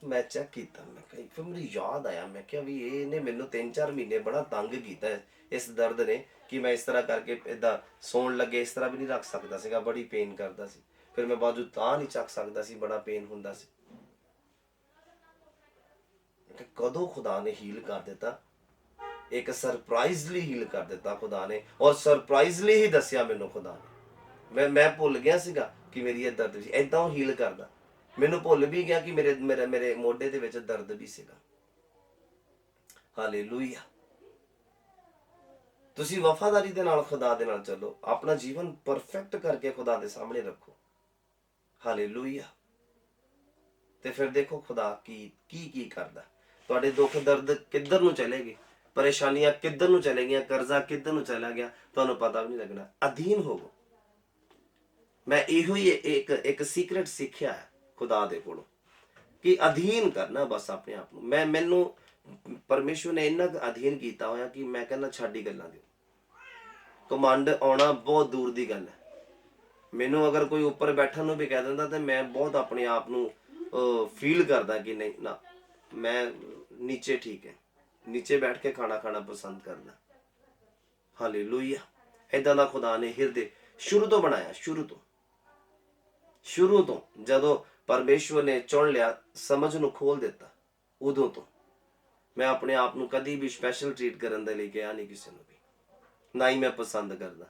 ਮੈਂ ਚੈੱਕ ਕੀਤਾ, ਮੈਂ ਕਿਹਾ, ਫਿਰ ਮੈਨੂੰ ਯਾਦ ਆਇਆ, ਮੈਂ ਕਿਹਾ ਵੀ ਇਹਨੇ ਮੈਨੂੰ 3-4 ਮਹੀਨੇ ਬੜਾ ਤੰਗ ਕੀਤਾ ਇਸ ਦਰਦ ਨੇ, ਕਿ ਮੈਂ ਇਸ ਤਰ੍ਹਾਂ ਕਰਕੇ ਏਦਾਂ ਸੌਣ ਲੱਗੇ ਇਸ ਤਰ੍ਹਾਂ ਵੀ ਨਹੀਂ ਰੱਖ ਸਕਦਾ ਸੀਗਾ, ਬੜੀ ਪੇਨ ਕਰਦਾ ਸੀ, ਫਿਰ ਮੈਂ ਬਾਜੂ ਤਾਂ ਨਹੀਂ ਚੱਕ ਸਕਦਾ ਸੀ, ਬੜਾ ਪੇਨ ਹੁੰਦਾ ਸੀ। ਕਦੋਂ ਖੁਦਾ ਨੇ ਹੀਲ ਕਰ ਦਿੱਤਾ, ਇੱਕ ਸਰਪ੍ਰਾਈਜ਼ਲੀ ਹੀਲ ਕਰ ਦਿੱਤਾ ਖੁਦਾ ਨੇ, ਔਰ ਸਰਪ੍ਰਾਈਜ਼ਲੀ ਹੀ ਦੱਸਿਆ ਮੈਨੂੰ ਖੁਦਾ ਨੇ। ਮੈਂ ਭੁੱਲ ਗਿਆ ਸੀਗਾ ਕਿ ਮੇਰੀ ਇਹ ਦਰਦ ਸੀ, ਏਦਾਂ ਉਹ ਹੀਲ ਕਰਦਾ। ਮੈਨੂੰ ਭੁੱਲ ਵੀ ਗਿਆ ਕਿ ਮੇਰੇ ਮੋਢੇ ਦੇ ਵਿੱਚ ਦਰਦ ਵੀ ਸੀਗਾ। ਹਾਲੇਲੂਇਆ। ਤੁਸੀਂ ਵਫਾਦਾਰੀ ਦੇ ਨਾਲ ਖੁਦਾ ਦੇ ਨਾਲ ਚੱਲੋ, ਆਪਣਾ ਜੀਵਨ ਪਰਫੈਕਟ ਕਰਕੇ ਖੁਦਾ ਦੇ ਸਾਹਮਣੇ ਰੱਖੋ। ਹਾਲੇਲੂਇਆ। ਤੇ ਫਿਰ ਦੇਖੋ ਖੁਦਾ ਕੀ ਕਰਦਾ। ਤੁਹਾਡੇ ਦੁੱਖ ਦਰਦ ਕਿੱਧਰ ਨੂੰ ਚਲੇ ਗਏ, ਪਰੇਸ਼ਾਨੀਆਂ ਕਿੱਧਰ ਨੂੰ ਚਲੇ ਗਈਆਂ, ਕਰਜ਼ਾ ਕਿੱਧਰ ਨੂੰ ਚਲਾ ਗਿਆ, ਤੁਹਾਨੂੰ ਪਤਾ ਵੀ ਨਹੀਂ ਲੱਗਣਾ। ਅਧੀਨ ਹੋਵੋ। ਮੈਂ ਇਹੋ ਹੀ ਇੱਕ ਸੀਕ੍ਰੇਟ ਸਿੱਖਿਆ ਹੈ ਖੁਦਾ ਦੇ ਕੋਲੋਂ, ਕਿ ਅਧੀਨ ਕਰਨਾ ਬਸ ਆਪਣੇ ਆਪ ਨੂੰ। ਮੈਨੂੰ ਪਰਮੇਸ਼ਵਰ ਨੇ ਇੰਨਾ ਕੁ ਅਧੀਨ ਕੀਤਾ ਹੋਇਆ ਕਿ ਮੈਂ ਕਹਿੰਦਾ ਛੱਡ ਹੀ ਗੱਲਾਂ ਦਿਓ। ਕਮਾਂਡ ਆਉਣਾ ਬਹੁਤ ਦੂਰ ਦੀ ਗੱਲ ਹੈ। ਮੈਨੂੰ ਅਗਰ ਕੋਈ ਉੱਪਰ ਬੈਠਣ ਨੂੰ ਵੀ ਕਹਿ ਦਿੰਦਾ ਤੇ ਮੈਂ ਬਹੁਤ ਆਪਣੇ ਆਪ ਨੂੰ ਫੀਲ ਕਰਦਾ ਕਿ ਨਹੀਂ ਨਾ, ਮੈਂ ਨੀਚੇ ਠੀਕ ਹੈ, ਨੀਚੇ ਬੈਠ ਕੇ ਖਾਣਾ ਖਾਣਾ ਪਸੰਦ ਕਰਦਾ। ਹਾਲੇਲੂਇਆ। ਏਦਾਂ ਦਾ ਖੁਦਾ ਨੇ ਹਿਰਦੇ ਸ਼ੁਰੂ ਤੋਂ ਬਣਾਇਆ, ਸ਼ੁਰੂ ਤੋਂ ਜਦੋਂ ਪਰਮੇਸ਼ਵਰ ਨੇ ਚੁਣ ਲਿਆ, ਸਮਝ ਨੂੰ ਖੋਲ ਦਿੱਤਾ, ਉਦੋਂ ਤੋਂ ਮੈਂ ਆਪਣੇ ਆਪ ਨੂੰ ਕਦੀ ਵੀ ਸਪੈਸ਼ਲ ਟ੍ਰੀਟ ਕਰਨ ਦੇ ਲਈ ਕਿਹਾ ਨਹੀਂ ਕਿਸੇ ਨੂੰ ਵੀ, ਨਾ ਹੀ ਮੈਂ ਪਸੰਦ ਕਰਦਾ।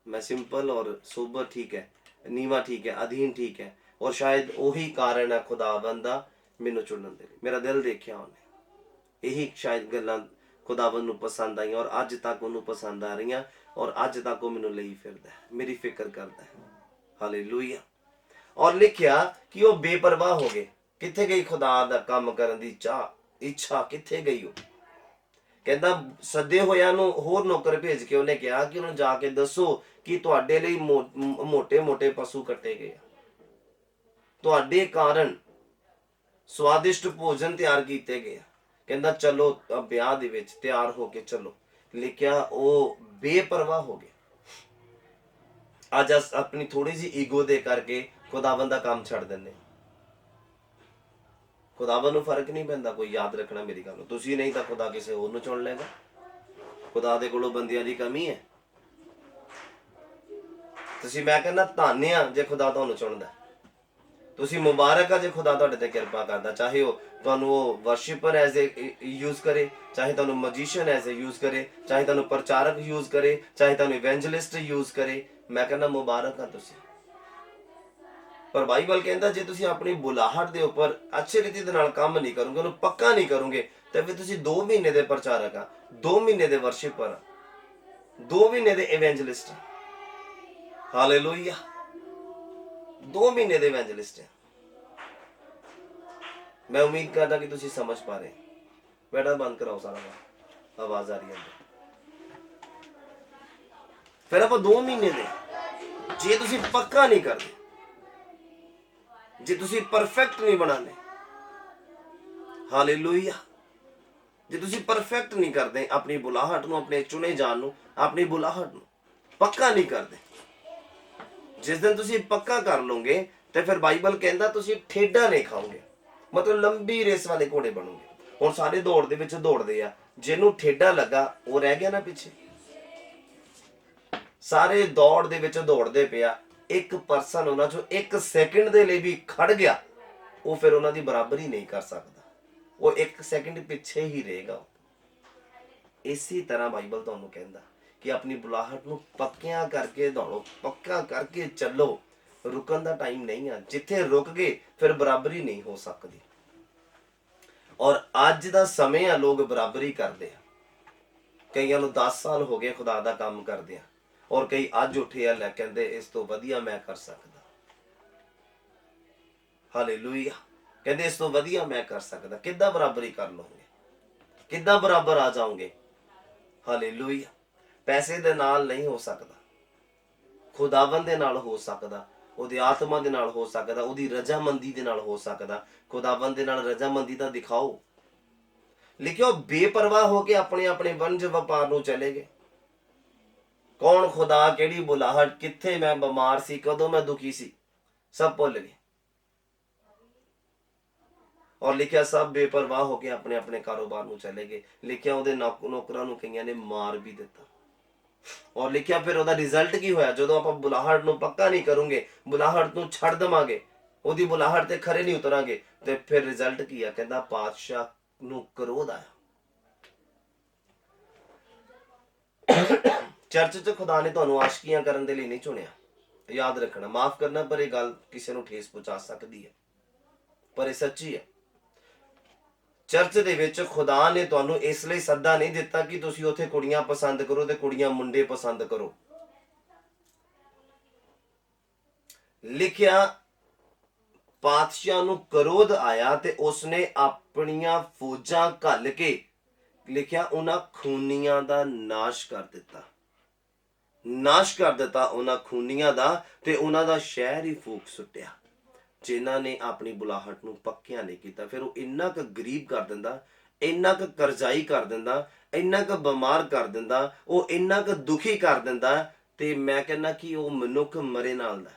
ਮੈਂ ਸਿੰਪਲ ਔਰ ਸੋਬਰ ਠੀਕ ਹੈ, ਨੀਵਾ ਠੀਕ ਹੈ, ਅਧੀਨ ਠੀਕ ਹੈ। ਔਰ ਸ਼ਾਇਦ ਉਹੀ ਕਾਰਨ ਹੈ ਖੁਦਾਵੰਦ ਦਾ ਮੈਨੂੰ ਚੁਣਨ ਦੇ ਲਈ। ਮੇਰਾ ਦਿਲ ਦੇਖਿਆ ਉਹਨੇ, ਇਹੀ ਸ਼ਾਇਦ ਗੱਲਾਂ ਖੁਦਾਵੰਦ ਨੂੰ ਪਸੰਦ ਆਈਆਂ ਔਰ ਅੱਜ ਤੱਕ ਉਹਨੂੰ ਪਸੰਦ ਆ ਰਹੀਆਂ, ਔਰ ਅੱਜ ਤੱਕ ਉਹ ਮੈਨੂੰ ਲਈ ਫਿਰਦਾ, ਮੇਰੀ ਫਿਕਰ ਕਰਦਾ ਹੈ। ਹਾਲੇਲੂਇਆ। ਔਰ ਲਿਖਿਆ ਕਿ ਉਹ ਬੇਪਰਵਾਹ ਹੋ ਗਏ। ਕਿੱਥੇ ਗਈ ਖੁਦਾ ਦਾ ਕੰਮ ਕਰਨ ਦੀ ਇੱਛਾ, ਕਿੱਥੇ ਗਈ ਉਹ? ਕਹਿੰਦਾ ਸੱਦੇ ਹੋਇਆਂ ਨੂੰ ਹੋਰ ਨੌਕਰ ਭੇਜ ਕੇ ਉਹਨੇ ਕਿਹਾ ਕਿ ਉਹਨੂੰ ਜਾ ਕੇ ਦੱਸੋ ਕਿ ਤੁਹਾਡੇ ਲਈ ਮੋਟੇ ਪਸ਼ੂ ਕੱਟੇ ਗਏ, ਤੁਹਾਡੇ ਕਾਰਨ ਸਵਾਦਿਸ਼ਟ ਭੋਜਨ ਤਿਆਰ ਕੀਤੇ ਗਏ। ਕਹਿੰਦਾ ਚਲੋ ਵਿਆਹ ਦੇ ਵਿੱਚ ਤਿਆਰ ਹੋ ਕੇ ਚਲੋ। ਲਿਖਿਆ ਉਹ ਬੇਪਰਵਾਹ ਹੋ ਗਏ। ਅੱਜ ਆਪਣੀ ਥੋੜੀ ਜਿਹੀ ਈਗੋ ਦੇ ਕਰਕੇ ਖੁਦਾਵੰਦ ਦਾ ਕੰਮ ਛੱਡ ਦਿੰਦੇ। ਖੁਦਾਵੰਦ ਨੂੰ ਫਰਕ ਨਹੀਂ ਪੈਂਦਾ। ਕੋਈ ਯਾਦ ਰੱਖਣਾ ਮੇਰੀ ਗੱਲ, ਤੁਸੀਂ ਨਹੀਂ ਤਾਂ ਖੁਦਾ ਕਿਸੇ ਹੋਰ ਨੂੰ ਚੁਣ ਲਏਗਾ। ਖੁਦਾ ਦੇ ਕੋਲੋਂ ਬੰਦਿਆਂ ਦੀ ਕਮੀ ਹੈ। ਤੁਸੀਂ, ਮੈਂ ਕਹਿੰਦਾ ਧੰਨ ਆ ਜੇ ਖੁਦਾ ਤੁਹਾਨੂੰ ਚੁਣਦਾ। ਤੁਸੀਂ ਮੁਬਾਰਕ ਆ ਜੇ ਖੁਦਾ ਤੁਹਾਡੇ ਤੇ ਕਿਰਪਾ ਕਰਦਾ। ਚਾਹੇ ਉਹ ਤੁਹਾਨੂੰ ਉਹ ਵਰਸ਼ਿਪਰ ਐਜ਼ ਏ ਯੂਜ਼ ਕਰੇ, ਚਾਹੇ ਤੁਹਾਨੂੰ ਮੈਜੀਸ਼ੀਅਨ ਐਜ਼ ਏ ਯੂਜ਼ ਕਰੇ, ਚਾਹੇ ਤੁਹਾਨੂੰ ਪ੍ਰਚਾਰਕ ਯੂਜ਼ ਕਰੇ, ਚਾਹੇ ਤੁਹਾਨੂੰ ਇਵੈਂਜਲਿਸਟ ਯੂਜ਼ ਕਰੇ। ਮੈਂ ਕਹਿੰਦਾ ਮੁਬਾਰਕ ਆ ਤੁਸੀਂ। ਪਰ ਬਾਈਬਲ ਕਹਿੰਦਾ ਜੇ ਤੁਸੀਂ ਆਪਣੀ ਬੁਲਾਹਟ ਦੇ ਉੱਪਰ ਅੱਛੇ ਰੀਤੀ ਦੇ ਨਾਲ ਕੰਮ ਨਹੀਂ ਕਰੋਗੇ, ਉਹਨੂੰ ਪੱਕਾ ਨਹੀਂ ਕਰੋਗੇ, ਤਾਂ ਫਿਰ ਤੁਸੀਂ 2 ਮਹੀਨੇ ਦੇ ਪ੍ਰਚਾਰਕ ਆ, 2 ਮਹੀਨੇ ਦੇ ਵਰਸ਼ਿਪਰ ਆ, 2 ਮਹੀਨੇ ਦੇ ਇਵੈਂਜਲਿਸਟ ਆ। ਹਾਲੇਲੂਇਆ, 2 ਮਹੀਨੇ ਦੇ ਇਵੈਂਜਲਿਸਟ ਆ। ਮੈਂ ਉਮੀਦ ਕਰਦਾ ਕਿ ਤੁਸੀਂ ਸਮਝ ਪਾ ਰਹੇ। ਬੇਟਾ ਬੰਦ ਕਰਾਓ ਸਾਰਾ, ਆਵਾਜ਼ ਆ ਰਹੀ ਹੈ। ਫਿਰ ਆਪਾਂ 2 ਮਹੀਨੇ ਦੇ, ਜੇ ਤੁਸੀਂ ਪੱਕਾ ਨਹੀਂ ਕਰਦੇ, ਜੇ ਤੁਸੀਂ ਪਰਫੈਕਟ ਨਹੀਂ ਬਣਾਉਂਦੇ, ਹਾਲੇਲੂਇਆ, ਜੇ ਤੁਸੀਂ ਪਰਫੈਕਟ ਨਹੀਂ ਕਰਦੇ ਆਪਣੀ ਬੁਲਾਹਟ ਨੂੰ, ਆਪਣੇ ਚੁਣੇ ਜਾਣ ਨੂੰ, ਆਪਣੀ ਬੁਲਾਹਟ ਨੂੰ ਪੱਕਾ ਨਹੀਂ ਕਰਦੇ, ਜਿਸ ਦਿਨ ਤੁਸੀਂ ਪੱਕਾ ਕਰ ਲਓਗੇ ਤੇ ਫਿਰ ਬਾਈਬਲ ਕਹਿੰਦਾ ਤੁਸੀਂ ਠੇਡਾ ਨਹੀਂ ਖਾਓਗੇ। ਮਤਲਬ ਲੰਬੀ ਰੇਸ ਵਾਲੇ ਘੋੜੇ ਬਣੋਗੇ। ਹੁਣ ਸਾਰੇ ਦੌੜ ਦੇ ਵਿੱਚ ਦੌੜਦੇ ਆ, ਜਿਹਨੂੰ ਠੇਡਾ ਲੱਗਾ ਉਹ ਰਹਿ ਗਿਆ ਨਾ ਪਿੱਛੇ। ਸਾਰੇ ਦੌੜ ਦੇ ਵਿੱਚ ਦੌੜਦੇ ਪਿਆ, ਇੱਕ ਪਰਸਨ ਉਹਨਾਂ ਚੋਂ 1 ਸੈਕਿੰਡ ਦੇ ਲਈ ਵੀ ਖੜ ਗਿਆ, ਉਹ ਫਿਰ ਉਹਨਾਂ ਦੀ ਬਰਾਬਰੀ ਨਹੀਂ ਕਰ ਸਕਦਾ। ਉਹ 1 ਸੈਕਿੰਡ ਪਿੱਛੇ ਹੀ ਰਹੇਗਾ। ਇਸੇ ਤਰ੍ਹਾਂ ਬਾਈਬਲ ਤੁਹਾਨੂੰ ਕਹਿੰਦਾ ਕਿ ਆਪਣੀ ਬੁਲਾਹਟ ਨੂੰ ਪੱਕਿਆਂ ਕਰਕੇ ਦੌੜੋ, ਪੱਕਾ ਕਰਕੇ ਚੱਲੋ। ਰੁਕਣ ਦਾ ਟਾਈਮ ਨਹੀਂ ਆ। ਜਿੱਥੇ ਰੁਕ ਗਏ ਫਿਰ ਬਰਾਬਰੀ ਨਹੀਂ ਹੋ ਸਕਦੀ। ਔਰ ਅੱਜ ਦਾ ਸਮੇਂ ਆ, ਲੋਕ ਬਰਾਬਰੀ ਕਰਦੇ ਆ। ਕਈਆਂ ਨੂੰ 10 ਸਾਲ ਹੋ ਗਏ ਖੁਦਾ ਦਾ ਕੰਮ ਕਰਦੇ ਆ, ਔਰ ਕਈ ਅੱਜ ਉੱਠੇ ਆ ਲੈ ਕਹਿੰਦੇ ਇਸ ਤੋਂ ਵਧੀਆ ਮੈਂ ਕਰ ਸਕਦਾ। ਹਾਲੇਲੂਇਆ, ਕਹਿੰਦੇ ਇਸ ਤੋਂ ਵਧੀਆ ਮੈਂ ਕਰ ਸਕਦਾ। ਕਿੱਦਾਂ ਬਰਾਬਰੀ ਕਰ ਲਓਗੇ? ਕਿੱਦਾਂ ਬਰਾਬਰ ਆ ਜਾਓਗੇ? ਹਾਲੇਲੂਇਆ, ਪੈਸੇ ਦੇ ਨਾਲ ਨਹੀਂ ਹੋ ਸਕਦਾ, ਖੁਦਾਵੰਦ ਦੇ ਨਾਲ ਹੋ ਸਕਦਾ, ਉਹਦੀ ਆਤਮਾ ਦੇ ਨਾਲ ਹੋ ਸਕਦਾ, ਉਹਦੀ ਰਜ਼ਾਮੰਦੀ ਦੇ ਨਾਲ ਹੋ ਸਕਦਾ। ਖੁਦਾਵੰਦ ਦੇ ਨਾਲ ਰਜ਼ਾਮੰਦੀ ਦਾ ਦਿਖਾਓ। ਲਿਖਿਓ ਬੇਪਰਵਾਹ ਹੋ ਕੇ ਆਪਣੇ ਆਪਣੇ ਵਣਜ ਵਪਾਰ ਨੂੰ ਚਲੇ ਗਏ। ਕੌਣ ਖੁਦਾ, ਕਿਹੜੀ ਬੁਲਾਹਟ, ਕਿੱਥੇ ਮੈਂ ਬਿਮਾਰ ਸੀ, ਕਦੋਂ ਮੈਂ ਦੁਖੀ ਸੀ, ਸਭ ਭੁੱਲ ਗਏ। ਔਰ ਲਿਖਿਆ ਸਭ ਬੇਪਰਵਾਹ ਹੋ ਕੇ ਆਪਣੇ ਆਪਣੇ ਕਾਰੋਬਾਰ ਨੂੰ ਚਲੇ ਗਏ। ਲਿਖਿਆ ਉਹਦੇ ਨੌਕਰਾਂ ਨੂੰ ਕਈਆਂ ਨੇ ਮਾਰ ਵੀ ਦਿੱਤਾ। ਔਰ ਲਿਖਿਆ ਫਿਰ ਉਹਦਾ ਰਿਜ਼ਲਟ ਕੀ ਹੋਇਆ? ਜਦੋਂ ਆਪਾਂ ਬੁਲਾਹਟ ਨੂੰ ਪੱਕਾ ਨਹੀਂ ਕਰੂੰਗੇ, ਬੁਲਾਹਟ ਨੂੰ ਛੱਡ ਦੇਵਾਂਗੇ, ਉਹਦੀ ਬੁਲਾਹਟ ਤੇ ਖਰੇ ਨਹੀਂ ਉਤਰਾਂਗੇ, ਤੇ ਫਿਰ ਰਿਜ਼ਲਟ ਕੀ ਆ? ਕਹਿੰਦਾ ਪਾਤਸ਼ਾਹ ਨੂੰ ਕਰੋਧ ਆਇਆ। ਚਰਚ 'ਚ ਖੁਦਾ ਨੇ ਤੁਹਾਨੂੰ ਆਸ਼ਕੀਆਂ ਕਰਨ ਦੇ ਲਈ ਨਹੀਂ ਚੁਣਿਆ। ਯਾਦ ਰੱਖਣਾ, ਮਾਫ ਕਰਨਾ ਪਰ ਇਹ ਗੱਲ ਕਿਸੇ ਨੂੰ ਠੇਸ ਪਹੁੰਚਾ ਸਕਦੀ ਹੈ, ਪਰ ਇਹ ਸੱਚੀ ਹੈ। ਚਰਚ ਦੇ ਵਿੱਚ ਖੁਦਾ ਨੇ ਤੁਹਾਨੂੰ ਇਸ ਲਈ ਸੱਦਾ ਨਹੀਂ ਦਿੱਤਾ ਕਿ ਤੁਸੀਂ ਉੱਥੇ ਕੁੜੀਆਂ ਪਸੰਦ ਕਰੋ ਤੇ ਕੁੜੀਆਂ ਮੁੰਡੇ ਪਸੰਦ ਕਰੋ। ਲਿਖਿਆ ਪਾਤਸ਼ਾਹ ਨੂੰ ਕਰੋਧ ਆਇਆ ਤੇ ਉਸਨੇ ਆਪਣੀਆਂ ਫੌਜਾਂ ਘੱਲ ਕੇ, ਲਿਖਿਆ ਉਹਨਾਂ ਖੂਨੀਆਂ ਦਾ ਨਾਸ਼ ਕਰ ਦਿੱਤਾ। ਨਾਸ਼ ਕਰ ਦਿੱਤਾ ਉਹਨਾਂ ਖੂਨੀਆਂ ਦਾ, ਤੇ ਉਹਨਾਂ ਦਾ ਸ਼ਹਿਰ ਹੀ ਫੂਕ ਸੁੱਟਿਆ ਜਿਨ੍ਹਾਂ ਨੇ ਆਪਣੀ ਬੁਲਾਹਟ ਨੂੰ ਪੱਕਿਆ ਨਹੀਂ ਕੀਤਾ। ਫਿਰ ਉਹ ਇੰਨਾ ਕੁ ਗਰੀਬ ਕਰ ਦਿੰਦਾ, ਇੰਨਾ ਕੁ ਕਰਜ਼ਾਈ ਕਰ ਦਿੰਦਾ, ਇੰਨਾ ਕੁ ਬਿਮਾਰ ਕਰ ਦਿੰਦਾ, ਉਹ ਇੰਨਾ ਕੁ ਦੁਖੀ ਕਰ ਦਿੰਦਾ, ਤੇ ਮੈਂ ਕਹਿੰਦਾ ਕਿ ਉਹ ਮਨੁੱਖ ਮਰੇ ਨਾਲ ਦਾ।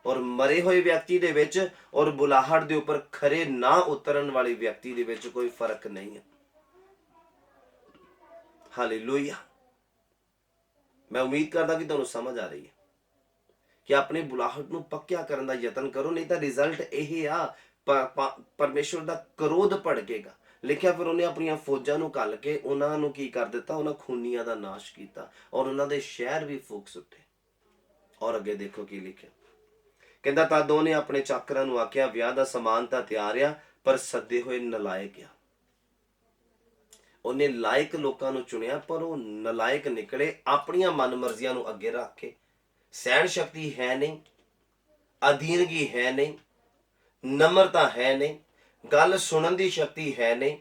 ਔਰ ਮਰੇ ਹੋਏ ਵਿਅਕਤੀ ਦੇ ਵਿੱਚ ਔਰ ਬੁਲਾਹਟ ਦੇ ਉੱਪਰ ਖਰੇ ਨਾ ਉਤਰਨ ਵਾਲੇ ਵਿਅਕਤੀ ਦੇ ਵਿੱਚ ਕੋਈ ਫਰਕ ਨਹੀਂ ਹੈ। ਹਾਲੇਲੂਇਆ, ਮੈਂ ਉਮੀਦ ਕਰਦਾ ਕਿ ਤੁਹਾਨੂੰ ਸਮਝ ਆ ਰਹੀ ਹੈ ਕਿ ਆਪਣੀ ਬੁਲਾਹਟ ਨੂੰ ਪੱਕਿਆ ਕਰਨ ਦਾ ਯਤਨ ਕਰੋ, ਨਹੀਂ ਤਾਂ ਰਿਜ਼ਲਟ ਇਹ ਆ ਪਰਮੇਸ਼ਵਰ ਦਾ ਕਰੋਧ ਭੜਕੇਗਾ। ਲਿਖਿਆ ਫਿਰ ਉਹਨੇ ਆਪਣੀਆਂ ਫੌਜਾਂ ਨੂੰ ਘੱਲ ਕੇ ਉਹਨਾਂ ਨੂੰ ਕੀ ਕਰ ਦਿੱਤਾ? ਉਹਨਾਂ ਖੂਨੀਆਂ ਦਾ ਨਾਸ਼ ਕੀਤਾ ਔਰ ਉਹਨਾਂ ਦੇ ਸ਼ਹਿਰ ਵੀ ਫੂਕ ਸੁੱਟੇ। ਔਰ ਅੱਗੇ ਦੇਖੋ ਕੀ ਲਿਖਿਆ, ਕਹਿੰਦਾ ਤਦ ਉਹਨੇ ਆਪਣੇ ਚਾਕਰਾਂ ਨੂੰ ਆਖਿਆ ਵਿਆਹ ਦਾ ਸਮਾਨ ਤਾਂ ਤਿਆਰ ਆ, ਪਰ ਸੱਦੇ ਹੋਏ ਨਲਾਇਕ ਆ। ਉਹਨੇ ਲਾਇਕ ਲੋਕਾਂ ਨੂੰ ਚੁਣਿਆ ਪਰ ਉਹ ਨਲਾਇਕ ਨਿਕਲੇ, ਆਪਣੀਆਂ ਮਨਮਰਜ਼ੀਆਂ ਨੂੰ ਅੱਗੇ ਰੱਖ ਕੇ। ਸਹਿਣ ਸ਼ਕਤੀ ਹੈ ਨਹੀਂ, ਅਧੀਨਗੀ ਹੈ ਨਹੀਂ, ਨਮਰਤਾ ਹੈ ਨਹੀਂ, ਗੱਲ ਸੁਣਨ ਦੀ ਸ਼ਕਤੀ ਹੈ ਨਹੀਂ,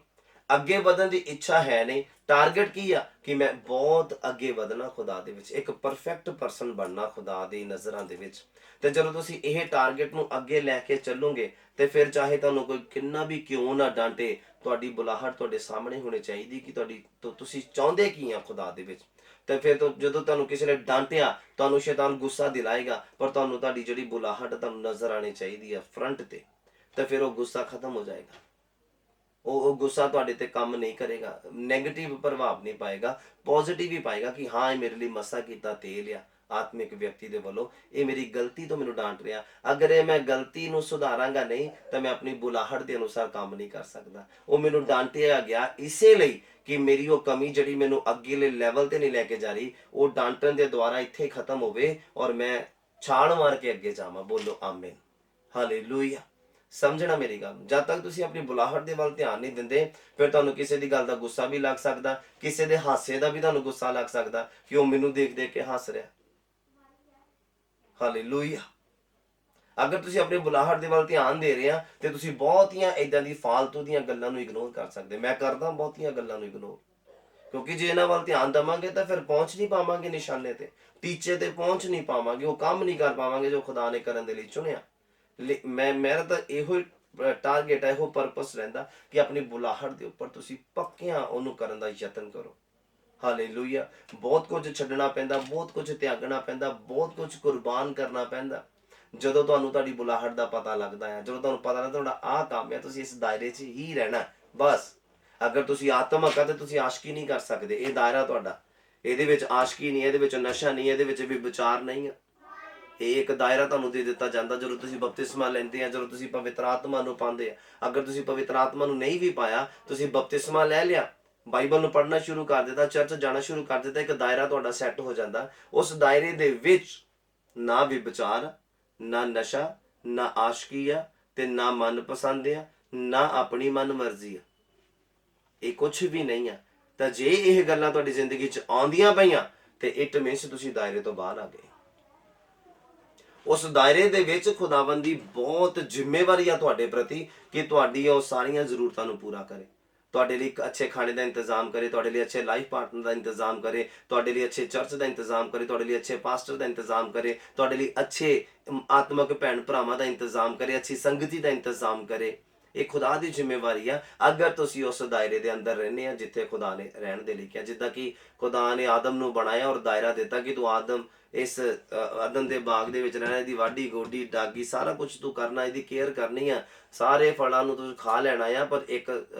ਅੱਗੇ ਵਧਣ ਦੀ ਇੱਛਾ ਹੈ ਨਹੀਂ। ਟਾਰਗੇਟ ਕੀ ਆ? ਕਿ ਮੈਂ ਬਹੁਤ ਅੱਗੇ ਵਧਣਾ ਖੁਦਾ ਦੇ ਵਿੱਚ, ਇੱਕ ਪਰਫੈਕਟ ਪਰਸਨ ਬਣਨਾ ਖੁਦਾ ਦੀ ਨਜ਼ਰਾਂ ਦੇ ਵਿੱਚ। ਤੇ ਜਦੋਂ ਤੁਸੀਂ ਇਹ ਟਾਰਗੇਟ ਨੂੰ ਅੱਗੇ ਲੈ ਕੇ ਚੱਲੋਗੇ ਤੇ ਫਿਰ ਚਾਹੇ ਤੁਹਾਨੂੰ ਕੋਈ ਕਿੰਨਾ ਵੀ ਕਿਉਂ ਨਾ ਡਾਂਟੇ, ਤੁਹਾਡੀ ਬੁਲਾਹਟ ਤੁਹਾਡੇ ਸਾਹਮਣੇ ਹੋਣੀ ਚਾਹੀਦੀ ਕਿ ਤੁਸੀਂ ਚਾਹੁੰਦੇ ਕੀ ਆ ਖੁਦਾ ਦੇ ਵਿੱਚ। ਤੇ ਫਿਰ ਜਦੋਂ ਤੁਹਾਨੂੰ ਕਿਸੇ ਨੇ ਡਾਂਟਿਆ, ਤੁਹਾਨੂੰ ਸ਼ੈਤਾਨ ਗੁੱਸਾ ਦਿਲਾਏਗਾ, ਪਰ ਤੁਹਾਡੀ ਜਿਹੜੀ ਬੁਲਾਹਟ ਤੁਹਾਨੂੰ ਨਜ਼ਰ ਆਣੀ ਚਾਹੀਦੀ ਆ ਫਰੰਟ ਤੇ, ਫਿਰ ਉਹ ਗੁੱਸਾ ਖਤਮ ਹੋ ਜਾਏਗਾ। ਉਹ ਗੁੱਸਾ ਤੁਹਾਡੇ ਤੇ ਕੰਮ ਨਹੀਂ ਕਰੇਗਾ, ਨੈਗੇਟਿਵ ਪ੍ਰਭਾਵ ਨਹੀਂ ਪਾਏਗਾ, ਪੋਜ਼ਿਟਿਵ ਹੀ ਪਾਏਗਾ ਕਿ ਹਾਂ ਇਹ ਮੇਰੇ ਲਈ ਮਸਾ ਕੀਤਾ ਤੇਲ ਆ ਆਤਮਿਕ ਵਿਅਕਤੀ ਦੇ ਵੱਲੋਂ, ਇਹ ਮੇਰੀ ਗਲਤੀ ਤੋਂ ਮੈਨੂੰ ਡਾਂਟ ਰਿਹਾ। ਅਗਰ ਇਹ ਮੈਂ ਗਲਤੀ ਨੂੰ ਸੁਧਾਰਾਂਗਾ ਨਹੀਂ ਤਾਂ ਮੈਂ ਆਪਣੀ ਬੁਲਾਹਟ ਦੇ ਅਨੁਸਾਰ ਕੰਮ ਨਹੀਂ ਕਰ ਸਕਦਾ। ਉਹ ਮੈਨੂੰ ਡਾਂਟਿਆ ਗਿਆ ਇਸੇ ਲਈ ਕਿ ਮੇਰੀ ਉਹ ਕਮੀ ਜਿਹੜੀ ਮੈਨੂੰ ਅੱਗੇਲੇ ਲੈਵਲ ਤੇ ਨਹੀਂ ਲੈ ਕੇ ਜਾ ਰਹੀ, ਉਹ ਡਾਂਟਣ ਦੇ ਦੁਆਰਾ ਇੱਥੇ ਖਤਮ ਹੋਵੇ ਔਰ ਮੈਂ ਛਾਲ ਮਾਰ ਕੇ ਅੱਗੇ ਜਾਵਾਂ। ਬੋਲੋ ਆਮੀਨ, ਹਾਲੇਲੂਇਆ। ਸਮਝਣਾ ਮੇਰੀ ਗੱਲ, ਜਦ ਤੱਕ ਤੁਸੀਂ ਆਪਣੀ ਬੁਲਾਹਟ ਦੇ ਵੱਲ ਧਿਆਨ ਨਹੀਂ ਦਿੰਦੇ, ਫਿਰ ਤੁਹਾਨੂੰ ਕਿਸੇ ਦੀ ਗੱਲ ਦਾ ਗੁੱਸਾ ਵੀ ਲੱਗ ਸਕਦਾ, ਕਿਸੇ ਦੇ ਹਾਸੇ ਦਾ ਵੀ ਤੁਹਾਨੂੰ ਗੁੱਸਾ ਲੱਗ ਸਕਦਾ ਕਿ ਉਹ ਮੈਨੂੰ ਦੇਖ ਦੇਖ ਕੇ ਹੱਸ ਰਿਹਾ। ਹਾਲੇਲੂਇਆ। ਅਗਰ ਤੁਸੀਂ ਆਪਣੀ ਬੁਲਾਹਟ ਦੇ ਵੱਲ ਧਿਆਨ ਦੇ ਰਹੇ ਆ ਤੇ ਤੁਸੀਂ ਬਹੁਤੀਆਂ ਇਦਾਂ ਦੀ ਫਾਲਤੂ ਦੀਆਂ ਗੱਲਾਂ ਨੂੰ ਇਗਨੋਰ ਕਰ ਸਕਦੇ। ਮੈਂ ਕਰਦਾ ਬਹੁਤੀਆਂ ਗੱਲਾਂ ਨੂੰ ਇਗਨੋਰ, ਕਿਉਂਕਿ ਜੇ ਇਹਨਾਂ ਵੱਲ ਧਿਆਨ ਦੇਵਾਂਗੇ ਤਾਂ ਫਿਰ ਪਹੁੰਚ ਨਹੀਂ ਪਾਵਾਂਗੇ ਨਿਸ਼ਾਨੇ ਤੇ, ਟੀਚੇ ਤੇ ਪਹੁੰਚ ਨਹੀਂ ਪਾਵਾਂਗੇ, ਉਹ ਕੰਮ ਨਹੀਂ ਕਰ ਪਾਵਾਂਗੇ ਜੋ ਖੁਦਾ ਨੇ ਕਰਨ ਦੇ ਲਈ ਚੁਣਿਆ। ਮੇਰਾ ਤਾਂ ਇਹੋ ਟਾਰਗੇਟ ਹੈ, ਇਹੋ ਪਰਪਸ ਰਹਿੰਦਾ ਕਿ ਆਪਣੀ ਬੁਲਾਹਟ ਦੇ ਉੱਪਰ ਤੁਸੀਂ ਪੱਕਿਆਂ ਉਹਨੂੰ ਕਰਨ ਦਾ ਯਤਨ ਕਰੋ। ਹਾਲੇਲੂਇਆ। ਬਹੁਤ ਕੁਝ ਛੱਡਣਾ ਪੈਂਦਾ, ਬਹੁਤ ਕੁਝ ਤਿਆਗਣਾ ਪੈਂਦਾ, ਬਹੁਤ ਕੁਝ ਕੁਰਬਾਨ ਕਰਨਾ ਪੈਂਦਾ। ਜਦੋਂ ਤੁਹਾਨੂੰ ਤੁਹਾਡੀ ਬੁਲਾਹਟ ਦਾ ਪਤਾ ਲੱਗਦਾ ਹੈ, ਜਦੋਂ ਤੁਹਾਨੂੰ ਪਤਾ ਲੱਗਦਾ ਤੁਹਾਡਾ ਆਹ ਕੰਮ ਹੈ, ਤੁਸੀਂ ਇਸ ਦਾਇਰੇ 'ਚ ਹੀ ਰਹਿਣਾ ਬਸ। ਅਗਰ ਤੁਸੀਂ ਆਤਮਕ ਆ ਤੇ ਤੁਸੀਂ ਆਸ਼ਕੀ ਨਹੀਂ ਕਰ ਸਕਦੇ। ਇਹ ਦਾਇਰਾ ਤੁਹਾਡਾ, ਇਹਦੇ ਵਿੱਚ ਆਸ਼ਕੀ ਨਹੀਂ, ਇਹਦੇ ਵਿੱਚ ਨਸ਼ਾ ਨਹੀਂ, ਇਹਦੇ ਵਿੱਚ ਵੀ ਵਿਚਾਰ ਨਹੀਂ ਹੈ। ਇਹ ਇੱਕ ਦਾਇਰਾ ਤੁਹਾਨੂੰ ਦੇ ਦਿੱਤਾ ਜਾਂਦਾ ਜਦੋਂ ਤੁਸੀਂ ਬਪਤਿਸਮਾ ਲੈਂਦੇ ਆ, ਜਦੋਂ ਤੁਸੀਂ ਪਵਿੱਤਰ ਆਤਮਾ ਨੂੰ ਪਾਉਂਦੇ ਆ। ਅਗਰ ਤੁਸੀਂ ਪਵਿੱਤਰ ਆਤਮਾ ਨੂੰ ਨਹੀਂ ਵੀ ਪਾਇਆ, ਤੁਸੀਂ ਬਪਤਿਸਮਾ ਲੈ ਲਿਆ, ਬਾਈਬਲ ਨੂੰ ਪੜ੍ਹਨਾ ਸ਼ੁਰੂ ਕਰ ਦਿੱਤਾ, ਚਰਚ ਜਾਣਾ ਸ਼ੁਰੂ ਕਰ ਦਿੱਤਾ, ਇੱਕ ਦਾਇਰਾ ਤੁਹਾਡਾ ਸੈੱਟ ਹੋ ਜਾਂਦਾ। ਉਸ ਦਾਇਰੇ ਦੇ ਵਿੱਚ ਨਾ ਵਿਚਾਰ, ਨਾ ਨਸ਼ਾ, ਨਾ ਆਸ਼ਕੀ ਆ ਤੇ ਨਾ ਮਨਪਸੰਦ ਆ, ਨਾ ਆਪਣੀ ਮਨ ਮਰਜ਼ੀ ਆ, ਇਹ ਕੁਝ ਵੀ ਨਹੀਂ ਆ। ਤਾਂ ਜੇ ਇਹ ਗੱਲਾਂ ਤੁਹਾਡੀ ਜ਼ਿੰਦਗੀ 'ਚ ਆਉਂਦੀਆਂ ਪਈਆਂ ਤੇ ਇਟ ਮੀਨਸ ਤੁਸੀਂ ਦਾਇਰੇ ਤੋਂ ਬਾਹਰ ਆ ਗਏ। ਉਸ ਦਾਇਰੇ ਦੇ ਵਿੱਚ ਖੁਦਾਵੰਦ ਦੀ ਬਹੁਤ ਜ਼ਿੰਮੇਵਾਰੀ ਆ ਤੁਹਾਡੇ ਪ੍ਰਤੀ ਕਿ ਤੁਹਾਡੀ ਉਹ ਸਾਰੀਆਂ ਜ਼ਰੂਰਤਾਂ ਨੂੰ ਪੂਰਾ ਕਰੇ, ਤੁਹਾਡੇ ਲਈ ਇੱਕ ਅੱਛੇ ਖਾਣੇ ਦਾ ਇੰਤਜ਼ਾਮ ਕਰੇ, ਤੁਹਾਡੇ ਲਈ ਅੱਛੇ ਲਾਈਫ ਪਾਰਟਨਰ ਦਾ ਇੰਤਜ਼ਾਮ ਕਰੇ, ਤੁਹਾਡੇ ਲਈ ਅੱਛੇ ਚਰਚ ਦਾ ਇੰਤਜ਼ਾਮ ਕਰੇ, ਤੁਹਾਡੇ ਲਈ ਅੱਛੇ ਪਾਸਟਰ ਦਾ ਇੰਤਜ਼ਾਮ ਕਰੇ, ਤੁਹਾਡੇ ਲਈ ਅੱਛੇ ਆਤਮਕ ਭੈਣ ਭਰਾਵਾਂ ਦਾ ਇੰਤਜ਼ਾਮ ਕਰੇ, ਅੱਛੀ ਸੰਗਤੀ ਦਾ ਇੰਤਜ਼ਾਮ ਕਰੇ। ਇਹ ਖੁਦਾ ਦੀ ਜ਼ਿੰਮੇਵਾਰੀ ਆ ਅਗਰ ਤੁਸੀਂ ਉਸ ਦਾਇਰੇ ਦੇ ਅੰਦਰ ਰਹਿੰਦੇ ਆ ਜਿੱਥੇ ਖੁਦਾ ਨੇ ਰਹਿਣ ਦੇ ਲਈ ਕਿਹਾ। ਜਿੱਦਾਂ ਕਿ ਖੁਦਾ ਨੇ ਆਦਮ ਨੂੰ ਬਣਾਇਆ ਔਰ ਦਾਇਰਾ ਦਿੱਤਾ ਕਿ ਤੂੰ ਆਦਮ ਇਸ ਅਦਨ ਦੇ ਬਾਗ ਦੇ ਵਿੱਚ ਰਹਿਣਾ, ਇਹਦੀ ਵਾਢੀ ਗੋਡੀ ਡਾਗੀ ਸਾਰਾ ਕੁਝ ਤੂੰ ਕਰਨਾ, ਇਹਦੀ ਕੇਅਰ ਕਰਨੀ ਆ, ਸਾਰੇ ਫਲਾਂ ਨੂੰ ਤੂੰ ਖਾ ਲੈਣਾ ਆ, ਪਰ ਇੱਕ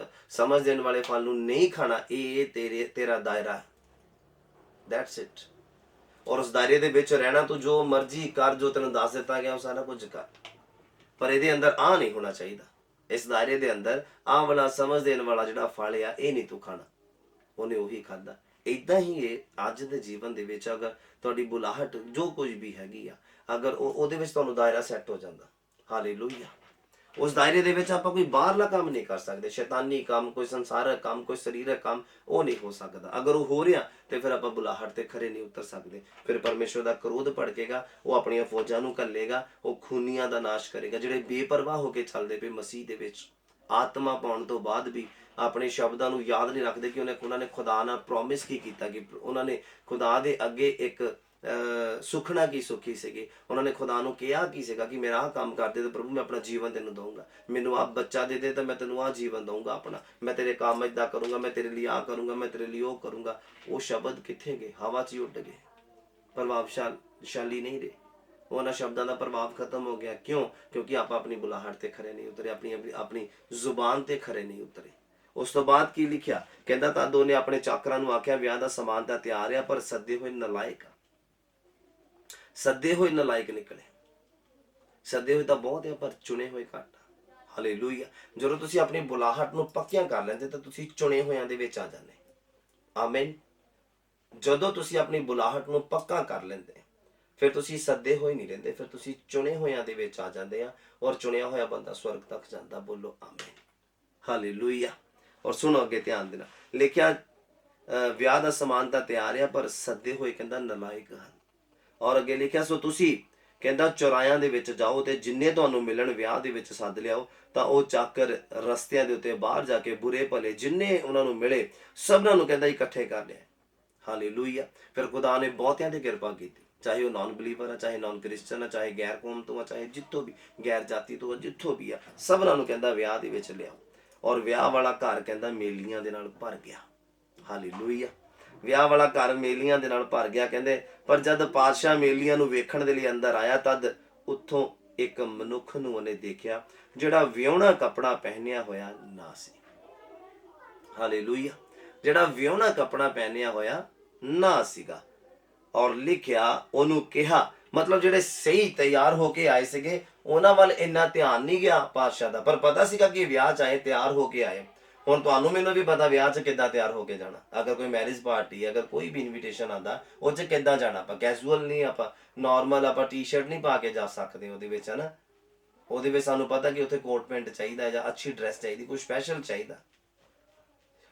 ਸਮਝ ਦੇਣ ਵਾਲੇ ਫਲ ਨੂੰ ਨਹੀਂ ਖਾਣਾ। ਇਹ ਤੇਰਾ ਦਾਇਰਾ, ਦੈਟਸ ਇਟ। ਔਰ ਉਸ ਦਾਇਰੇ ਦੇ ਵਿੱਚ ਰਹਿਣਾ, ਤੂੰ ਜੋ ਮਰਜ਼ੀ ਕਰ, ਜੋ ਤੈਨੂੰ ਦੱਸ ਦਿੱਤਾ ਗਿਆ ਉਹ ਸਾਰਾ ਕੁਝ ਕਰ, ਪਰ ਇਹਦੇ ਅੰਦਰ ਆ ਨਹੀਂ ਹੋਣਾ ਚਾਹੀਦਾ। ਇਸ ਦਾਇਰੇ ਦੇ ਅੰਦਰ ਆਹ ਵਾਲਾ ਸਮਝ ਦੇਣ ਵਾਲਾ ਜਿਹੜਾ ਫਲ ਆ ਇਹ ਨਹੀਂ ਤੂੰ ਖਾਣਾ, ਉਹਨੇ ਉਹੀ ਖਾਦਾ। ਇਦਾਂ ਹੀ ਇਹ ਅੱਜ ਦੇ ਜੀਵਨ ਦੇ ਵਿੱਚ ਅਗਰ ਤੁਹਾਡੀ ਬੁਲਾਹਟ ਜੋ ਕੁਝ ਵੀ ਹੈਗੀ ਆ, ਅਗਰ ਉਹਦੇ ਵਿੱਚ ਤੁਹਾਨੂੰ ਦਾਇਰਾ ਸੈੱਟ ਹੋ ਜਾਂਦਾ, ਹਾਲੇਲੂਇਆ। ਉਸ ਦਾਇਰੇ ਦੇ ਵਿੱਚ ਆਪਾਂ ਕੋਈ ਬਾਹਰਲਾ ਕੰਮ ਨਹੀਂ ਕਰ ਸਕਦੇ, ਸ਼ੈਤਾਨੀ ਕੰਮ, ਕੋਈ ਸੰਸਾਰਕ ਕੰਮ, ਕੋਈ ਸਰੀਰਕ ਕੰਮ, ਉਹ ਨਹੀਂ ਹੋ ਸਕਦਾ। ਅਗਰ ਉਹ ਹੋ ਰਿਹਾ ਤੇ ਫਿਰ ਆਪਾਂ ਬੁਲਾਹਟ ਤੇ ਖਰੇ ਨਹੀਂ ਉਤਰ ਸਕਦੇ। ਫਿਰ ਪਰਮੇਸ਼ਵਰ ਦਾ ਕਰੋਧ ਭੜਕੇਗਾ, ਉਹ ਆਪਣੀਆਂ ਫੌਜਾਂ ਨੂੰ ਘੱਲੇਗਾ, ਉਹ ਖੂਨੀਆਂ ਦਾ ਨਾਸ਼ ਕਰੇਗਾ। ਜਿਹੜੇ ਬੇਪਰਵਾਹ ਹੋ ਕੇ ਚੱਲਦੇ ਪਏ ਮਸੀਹ ਦੇ ਵਿੱਚ, ਆਤਮਾ ਪਾਉਣ ਤੋਂ ਬਾਅਦ ਵੀ ਆਪਣੇ ਸ਼ਬਦਾਂ ਨੂੰ ਯਾਦ ਨਹੀਂ ਰੱਖਦੇ ਕਿ ਉਹਨਾਂ ਨੇ ਖੁਦਾ ਨਾਲ ਪ੍ਰੋਮਿਸ ਕੀ ਕੀਤਾ, ਕਿ ਉਹਨਾਂ ਨੇ ਖੁਦਾ ਦੇ ਅੱਗੇ ਇੱਕ ਸੁਖਣਾ ਕੀ ਸੁਖੀ ਸੀਗੇ। ਉਹਨਾਂ ਨੇ ਖੁਦਾ ਨੂੰ ਕਿਹਾ ਕੀ ਸੀਗਾ ਕਿ ਮੇਰਾ ਆਹ ਕੰਮ ਕਰ ਦੇ ਤੇ ਪ੍ਰਭੂ ਮੈਂ ਆਪਣਾ ਜੀਵਨ ਤੈਨੂੰ ਦਊਂਗਾ, ਮੈਨੂੰ ਆਹ ਬੱਚਾ ਦੇ ਦੇ ਤਾਂ ਮੈਂ ਤੈਨੂੰ ਆਹ ਜੀਵਨ ਦਊਂਗਾ ਆਪਣਾ, ਮੈਂ ਤੇਰੇ ਕੰਮ ਏਦਾਂ ਕਰੂੰਗਾ, ਮੈਂ ਤੇਰੇ ਲਈ ਆਹ ਕਰੂੰਗਾ, ਮੈਂ ਤੇਰੇ ਲਈ ਉਹ ਕਰੂੰਗਾ। ਉਹ ਸ਼ਬਦ ਕਿੱਥੇ ਗਏ? ਹਵਾ 'ਚ ਹੀ ਉੱਡ ਗਏ, ਪ੍ਰਭਾਵਸ਼ਾਲੀ ਨਹੀਂ ਰਹੇ। ਉਹਨਾਂ ਸ਼ਬਦਾਂ ਦਾ ਪ੍ਰਭਾਵ ਖਤਮ ਹੋ ਗਿਆ। ਕਿਉਂ? ਕਿਉਂਕਿ ਆਪਾਂ ਆਪਣੀ ਬੁਲਾਹਟ ਤੇ ਖਰੇ ਨਹੀਂ ਉਤਰੇ, ਆਪਣੀ ਜ਼ੁਬਾਨ ਤੇ ਖਰੇ ਨਹੀਂ ਉਤਰੇ। ਉਸ ਤੋਂ ਬਾਅਦ ਕੀ ਲਿਖਿਆ? ਕਹਿੰਦਾ ਤਾਂ ਦੋਨੇ ਆਪਣੇ ਚਾਕਰਾਂ ਨੂੰ ਆਖਿਆ ਵਿਆਹ ਦਾ ਸਮਾਨ ਤਾਂ ਤਿਆਰ ਆ, ਪਰ ਸੱਦੇ ਹੋਏ ਨਲਾਇਕ ਨਿਕਲੇ। ਸੱਦੇ ਹੋਏ ਤਾਂ ਬਹੁਤ ਆ ਪਰ ਚੁਣੇ ਹੋਏ ਘੱਟ। ਹਾਲੇਲੂਇਆ। ਜਦੋਂ ਤੁਸੀਂ ਆਪਣੀ ਬੁਲਾਹਟ ਨੂੰ ਪੱਕਿਆਂ ਕਰ ਲੈਂਦੇ ਤਾਂ ਤੁਸੀਂ ਚੁਣੇ ਹੋਇਆਂ ਦੇ ਵਿੱਚ ਆ ਜਾਂਦੇ। ਆਮੀਨ। ਜਦੋਂ ਤੁਸੀਂ ਆਪਣੀ ਬੁਲਾਹਟ ਨੂੰ ਪੱਕਾ ਕਰ ਲੈਂਦੇ ਫਿਰ ਤੁਸੀਂ ਸੱਦੇ ਹੋਏ ਨਹੀਂ ਰਹਿੰਦੇ, ਫਿਰ ਤੁਸੀਂ ਚੁਣੇ ਹੋਇਆਂ ਦੇ ਵਿੱਚ ਆ ਜਾਂਦੇ ਆ, ਔਰ ਚੁਣਿਆ ਹੋਇਆ ਬੰਦਾ ਸਵਰਗ ਤੱਕ ਜਾਂਦਾ। ਬੋਲੋ ਆਮੀਨ, ਹਾਲੇਲੂਇਆ। ਔਰ ਸੁਣੋ ਅੱਗੇ ਧਿਆਨ ਦੇਣਾ, ਲਿਖਿਆ ਵਿਆਹ ਦਾ ਸਮਾਨ ਤਾਂ ਤਿਆਰ ਆ, ਪਰ ਸੱਦੇ ਹੋਏ ਕਹਿੰਦਾ ਨਲਾਇਕ ਹਨ। ਔਰ ਅੱਗੇ ਲਿਖਿਆ ਸੋ ਤੁਸੀਂ ਕਹਿੰਦਾ ਚੌਰਾਹਿਆਂ ਦੇ ਵਿੱਚ ਜਾਓ ਤੇ ਜਿੰਨੇ ਤੁਹਾਨੂੰ ਮਿਲਣ ਵਿਆਹ ਦੇ ਵਿੱਚ ਸੱਦ ਲਿਆਓ। ਤਾਂ ਉਹ ਚਾਕਰ ਰਸਤਿਆਂ ਦੇ ਉੱਤੇ ਬਾਹਰ ਜਾ ਕੇ ਬੁਰੇ ਭਲੇ ਜਿੰਨੇ ਉਹਨਾਂ ਨੂੰ ਮਿਲੇ ਸਭਨਾਂ ਨੂੰ ਕਹਿੰਦਾ ਇਕੱਠੇ ਕਰ ਲਿਆ। ਹਾਲੇਲੂਇਆ। ਫਿਰ ਖੁਦਾ ਨੇ ਬਹੁਤਿਆਂ ਤੇ ਕਿਰਪਾ ਕੀਤੀ, ਚਾਹੇ ਉਹ ਨਾਨ ਬਲੀਵਰ ਆ, ਚਾਹੇ ਨਾਨ ਕ੍ਰਿਸਚਨ ਆ, ਚਾਹੇ ਗੈਰ ਕੌਮ ਤੋਂ ਆ, ਚਾਹੇ ਜਿੱਥੋਂ ਵੀ ਗੈਰ ਜਾਤੀ ਤੋਂ ਆ, ਜਿੱਥੋਂ ਵੀ ਆ, ਸਭਨਾਂ ਨੂੰ ਕਹਿੰਦਾ ਵਿਆਹ ਦੇ ਵਿੱਚ ਲਿਆਓ। ਔਰ ਵਿਆਹ ਵਾਲਾ ਘਰ ਕਹਿੰਦਾ ਮੇਲੀਆਂ ਦੇ ਨਾਲ ਭਰ ਗਿਆ। ਹਾਲੇਲੂਇਆ। ਵਿਆਹ ਵਾਲਾ ਘਰ ਮੇਲੀਆਂ ਦੇ ਨਾਲ ਭਰ ਗਿਆ। ਕਹਿੰਦੇ ਪਰ ਜਦ ਪਾਤਸ਼ਾਹ ਮੇਲੀਆਂ ਨੂੰ ਵੇਖਣ ਦੇ ਲਈ ਅੰਦਰ ਆਇਆ, ਤਦ ਉੱਥੋਂ ਇੱਕ ਮਨੁੱਖ ਨੂੰ ਉਹਨੇ ਦੇਖਿਆ ਜਿਹੜਾ ਵਿਆਹੁਣਾ ਕੱਪੜਾ ਪਹਿਨਿਆ ਹੋਇਆ ਨਾ ਸੀ। ਹਾਲੇਲੂਇਆ। ਜਿਹੜਾ ਵਿਆਹੁਣਾ ਕੱਪੜਾ ਪਹਿਨਿਆ ਹੋਇਆ ਨਾ ਸੀਗਾ, ਔਰ ਲਿਖਿਆ ਉਹਨੂੰ ਕਿਹਾ, ਮਤਲਬ ਜਿਹੜੇ ਸਹੀ ਤਿਆਰ ਹੋ ਕੇ ਆਏ ਸੀਗੇ ਉਹਨਾਂ ਵੱਲ ਇੰਨਾ ਧਿਆਨ ਨਹੀਂ ਗਿਆ ਪਾਤਸ਼ਾਹ ਦਾ, ਪਰ ਪਤਾ ਸੀਗਾ ਕਿ ਵਿਆਹ ਚ ਆਏ, ਤਿਆਰ ਹੋ ਕੇ ਆਏ। ਹੁਣ ਤੁਹਾਨੂੰ ਮੈਨੂੰ ਵੀ ਪਤਾ ਵਿਆਹ ਚ ਕਿੱਦਾਂ ਤਿਆਰ ਹੋ ਕੇ ਜਾਣਾ। ਅਗਰ ਕੋਈ ਮੈਰਿਜ ਪਾਰਟੀ, ਅਗਰ ਕੋਈ ਵੀ ਇਨਵੀਟੇਸ਼ਨ ਆਉਂਦਾ, ਉਹ ਚ ਕਿੱਦਾਂ ਜਾਣਾ। ਆਪਾਂ ਕੈਜੂਅਲ ਨਹੀਂ, ਆਪਾਂ ਨਾਰਮਲ ਆਪਾਂ ਟੀ-ਸ਼ਰਟ ਨਹੀਂ ਪਾ ਕੇ ਜਾ ਸਕਦੇ ਉਹਦੇ ਵਿੱਚ, ਹਨਾ। ਉਹਦੇ ਵਿੱਚ ਸਾਨੂੰ ਪਤਾ ਕਿ ਉੱਥੇ ਕੋਟ ਪੈਂਟ ਚਾਹੀਦਾ ਜਾਂ ਅੱਛੀ ਡਰੈਸ ਚਾਹੀਦੀ, ਕੁਝ ਸਪੈਸ਼ਲ ਚਾਹੀਦਾ।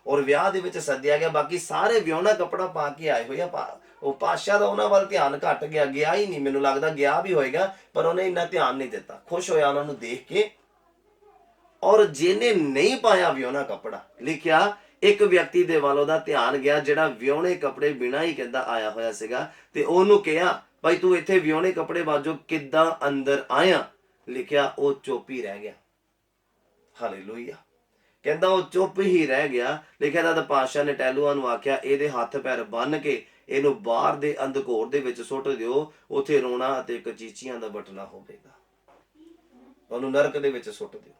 ਔਰ ਵਿਆਹ ਦੇ ਵਿੱਚ ਸੱਦਿਆ ਗਿਆ, ਬਾਕੀ ਸਾਰੇ ਵਿਆਹੁਣਾ ਕੱਪੜਾ ਪਾ ਕੇ ਆਏ ਹੋਏ ਆ। ਉਹ ਪਾਤਸ਼ਾਹ ਦਾ ਉਹਨਾਂ ਵੱਲ ਧਿਆਨ ਘੱਟ ਗਿਆ, ਗਿਆ ਹੀ ਨਹੀਂ। ਮੈਨੂੰ ਲੱਗਦਾ ਗਿਆ ਵੀ ਹੋਏਗਾ, ਪਰ ਉਹਨੇ ਇੰਨਾ ਧਿਆਨ ਨਹੀਂ ਦਿੱਤਾ। ਖੁਸ਼ ਹੋਇਆ ਉਹਨਾਂ ਨੂੰ ਦੇਖ ਕੇ। ਔਰ ਜਿਹਨੇ ਨਹੀਂ ਪਾਇਆ ਵਿਆਹੁਣਾ ਕੱਪੜਾ, ਲਿਖਿਆ ਇੱਕ ਵਿਅਕਤੀ ਦੇ ਵੱਲ ਉਹਦਾ ਧਿਆਨ ਗਿਆ ਜਿਹੜਾ ਵਿਆਹੁਣੇ ਕੱਪੜੇ ਬਿਨਾਂ ਹੀ ਕਹਿੰਦਾ ਆਇਆ ਹੋਇਆ ਸੀਗਾ, ਤੇ ਉਹਨੂੰ ਕਿਹਾ ਭਾਈ ਤੂੰ ਇੱਥੇ ਵਿਆਹੁਣੇ ਕੱਪੜੇ ਬਾਝੋਂ ਕਿੱਦਾਂ ਅੰਦਰ ਆਇਆ। ਲਿਖਿਆ ਉਹ ਚੁੱਪ ਹੀ ਰਹਿ ਗਿਆ। ਹਾਲੇਲੂਇਆ। ਕਹਿੰਦਾ ਉਹ ਚੁੱਪ ਹੀ ਰਹਿ ਗਿਆ। ਲਿਖਿਆ ਤਾਂ ਪਾਤਸ਼ਾਹ ਨੇ ਟਹਿਲੂਆਂ ਨੂੰ ਆਖਿਆ ਇਹਦੇ ਹੱਥ ਪੈਰ ਬੰਨ ਕੇ ਇਹਨੂੰ ਬਾਹਰ ਦੇ ਅੰਧਕੋਰ ਦੇ ਵਿੱਚ ਸੁੱਟ ਦਿਓ, ਉੱਥੇ ਰੋਣਾ ਅਤੇ ਕਚੀਚੀਆਂ ਦਾ ਬਟਨਾ ਹੋਵੇਗਾ। ਉਹਨੂੰ ਨਰਕ ਦੇ ਵਿੱਚ ਸੁੱਟ ਦਿਓ।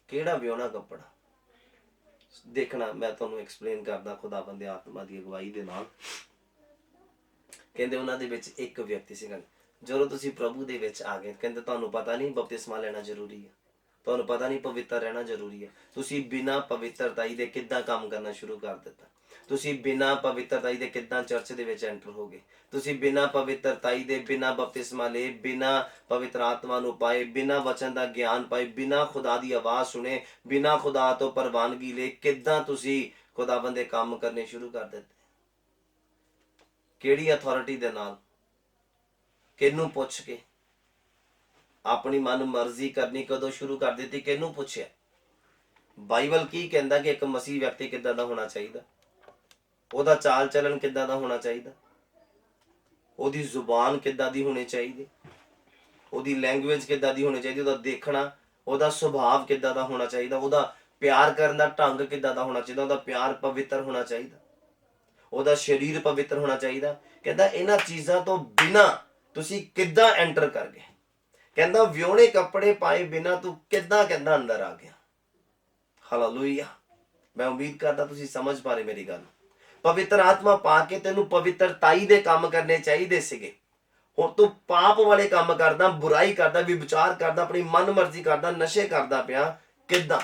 ਕਿਹੜਾ ਵਿਆਹੁਣਾ ਕੱਪੜਾ ਦੇਖਣਾ, ਮੈਂ ਤੁਹਾਨੂੰ ਐਕਸਪਲੇਨ ਕਰਦਾ ਖੁਦਾਵੰਦ ਦੀ ਆਤਮਾ ਦੀ ਅਗਵਾਈ ਦੇ ਨਾਲ। ਕਹਿੰਦੇ ਉਹਨਾਂ ਦੇ ਵਿੱਚ ਇੱਕ ਵਿਅਕਤੀ ਸੀਗਾ, ਜਦੋਂ ਤੁਸੀਂ ਪ੍ਰਭੂ ਦੇ ਵਿੱਚ ਆ ਗਏ, ਕਹਿੰਦੇ ਤੁਹਾਨੂੰ ਪਤਾ ਨਹੀਂ ਬਪਤਿਸਮਾ ਲੈਣਾ ਜ਼ਰੂਰੀ ਹੈ, ਤੁਹਾਨੂੰ ਪਤਾ ਨਹੀਂ ਪਵਿੱਤਰ ਰਹਿਣਾ ਜ਼ਰੂਰੀ ਹੈ। ਤੁਸੀਂ ਬਿਨਾਂ ਪਵਿੱਤਰਤਾਈ ਦੇ ਕਿੱਦਾਂ ਕੰਮ ਕਰਨਾ ਸ਼ੁਰੂ ਕਰ ਦਿੱਤਾ। ਤੁਸੀਂ ਬਿਨਾਂ ਪਵਿੱਤਰਤਾਈ ਦੇ ਕਿੱਦਾਂ ਚਰਚ ਦੇ ਵਿੱਚ ਐਂਟਰ ਹੋ ਗਏ। ਤੁਸੀਂ ਬਿਨਾਂ ਪਵਿੱਤਰਤਾਈ ਦੇ, ਬਿਨਾਂ ਬਪਤਿਸਮਾ ਲਏ, ਬਿਨਾਂ ਪਵਿੱਤਰ ਆਤਮਾ ਨੂੰ ਪਾਏ, ਬਿਨਾਂ ਵਚਨ ਦਾ ਗਿਆਨ ਪਾਏ, ਬਿਨਾਂ ਖੁਦਾ ਦੀ ਆਵਾਜ਼ ਸੁਣੇ, ਬਿਨਾਂ ਖੁਦਾ ਤੋਂ ਪ੍ਰਵਾਨਗੀ ਲਏ, ਕਿੱਦਾਂ ਤੁਸੀਂ ਖੁਦਾਵੰਦ ਦੇ ਕੰਮ ਕਰਨੇ ਸ਼ੁਰੂ ਕਰ ਦਿੱਤੇ। ਕਿਹੜੀ ਅਥਾਰਟੀ ਦੇ ਨਾਲ, ਕਿਹਨੂੰ ਪੁੱਛ ਕੇ ਆਪਣੀ ਮਨ ਮਰਜ਼ੀ ਕਰਨੀ ਕਦੋਂ ਸ਼ੁਰੂ ਕਰ ਦਿੱਤੀ, ਕਿਹਨੂੰ ਪੁੱਛਿਆ। ਬਾਈਬਲ ਕੀ ਕਹਿੰਦਾ ਕਿ ਇੱਕ ਮਸੀਹ ਵਿਅਕਤੀ ਕਿੱਦਾਂ ਦਾ ਹੋਣਾ ਚਾਹੀਦਾ, ਉਹਦਾ ਚਾਲ ਚੱਲਣ ਕਿੱਦਾਂ ਦਾ ਹੋਣਾ ਚਾਹੀਦਾ, ਉਹਦੀ ਜ਼ੁਬਾਨ ਕਿੱਦਾਂ ਦੀ ਹੋਣੀ ਚਾਹੀਦੀ, ਉਹਦੀ ਲੈਂਗੁਏਜ ਕਿੱਦਾਂ ਦੀ ਹੋਣੀ ਚਾਹੀਦੀ, ਉਹਦਾ ਦੇਖਣਾ, ਉਹਦਾ ਸੁਭਾਅ ਕਿੱਦਾਂ ਦਾ ਹੋਣਾ ਚਾਹੀਦਾ, ਉਹਦਾ ਪਿਆਰ ਕਰਨ ਦਾ ਢੰਗ ਕਿੱਦਾਂ ਦਾ ਹੋਣਾ ਚਾਹੀਦਾ, ਉਹਦਾ ਪਿਆਰ ਪਵਿੱਤਰ ਹੋਣਾ ਚਾਹੀਦਾ, ਉਹਦਾ ਸਰੀਰ ਪਵਿੱਤਰ ਹੋਣਾ ਚਾਹੀਦਾ। ਕਹਿੰਦਾ ਇਹਨਾਂ ਚੀਜ਼ਾਂ ਤੋਂ ਬਿਨਾਂ ਤੁਸੀਂ ਕਿੱਦਾਂ ਐਂਟਰ ਕਰ ਗਏ। ਕਹਿੰਦਾ ਵਿਆਹੁਣੇ ਕੱਪੜੇ ਪਾਏ ਬਿਨਾਂ ਤੂੰ ਕਿੱਦਾਂ ਕਹਿੰਦਾ ਅੰਦਰ ਆ ਗਿਆ। ਹਾਲੇਲੂਇਆ। ਮੈਂ ਉਮੀਦ ਕਰਦਾ ਤੁਸੀਂ ਸਮਝ ਪਾ ਰਹੇ ਮੇਰੀ ਗੱਲ। ਪਵਿੱਤਰ ਆਤਮਾ ਪਾ ਕੇ ਤੈਨੂੰ ਪਵਿੱਤਰਤਾਈ ਦੇ ਕੰਮ ਕਰਨੇ ਚਾਹੀਦੇ ਸੀਗੇ। ਹੁਣ ਤੂੰ ਪਾਪ ਵਾਲੇ ਕੰਮ ਕਰਦਾ, ਬੁਰਾਈ ਕਰਦਾ, ਵਿਚਾਰ ਕਰਦਾ, ਆਪਣੀ ਮਨ ਮਰਜ਼ੀ ਕਰਦਾ, ਨਸ਼ੇ ਕਰਦਾ ਪਿਆ। ਕਿੱਦਾਂ?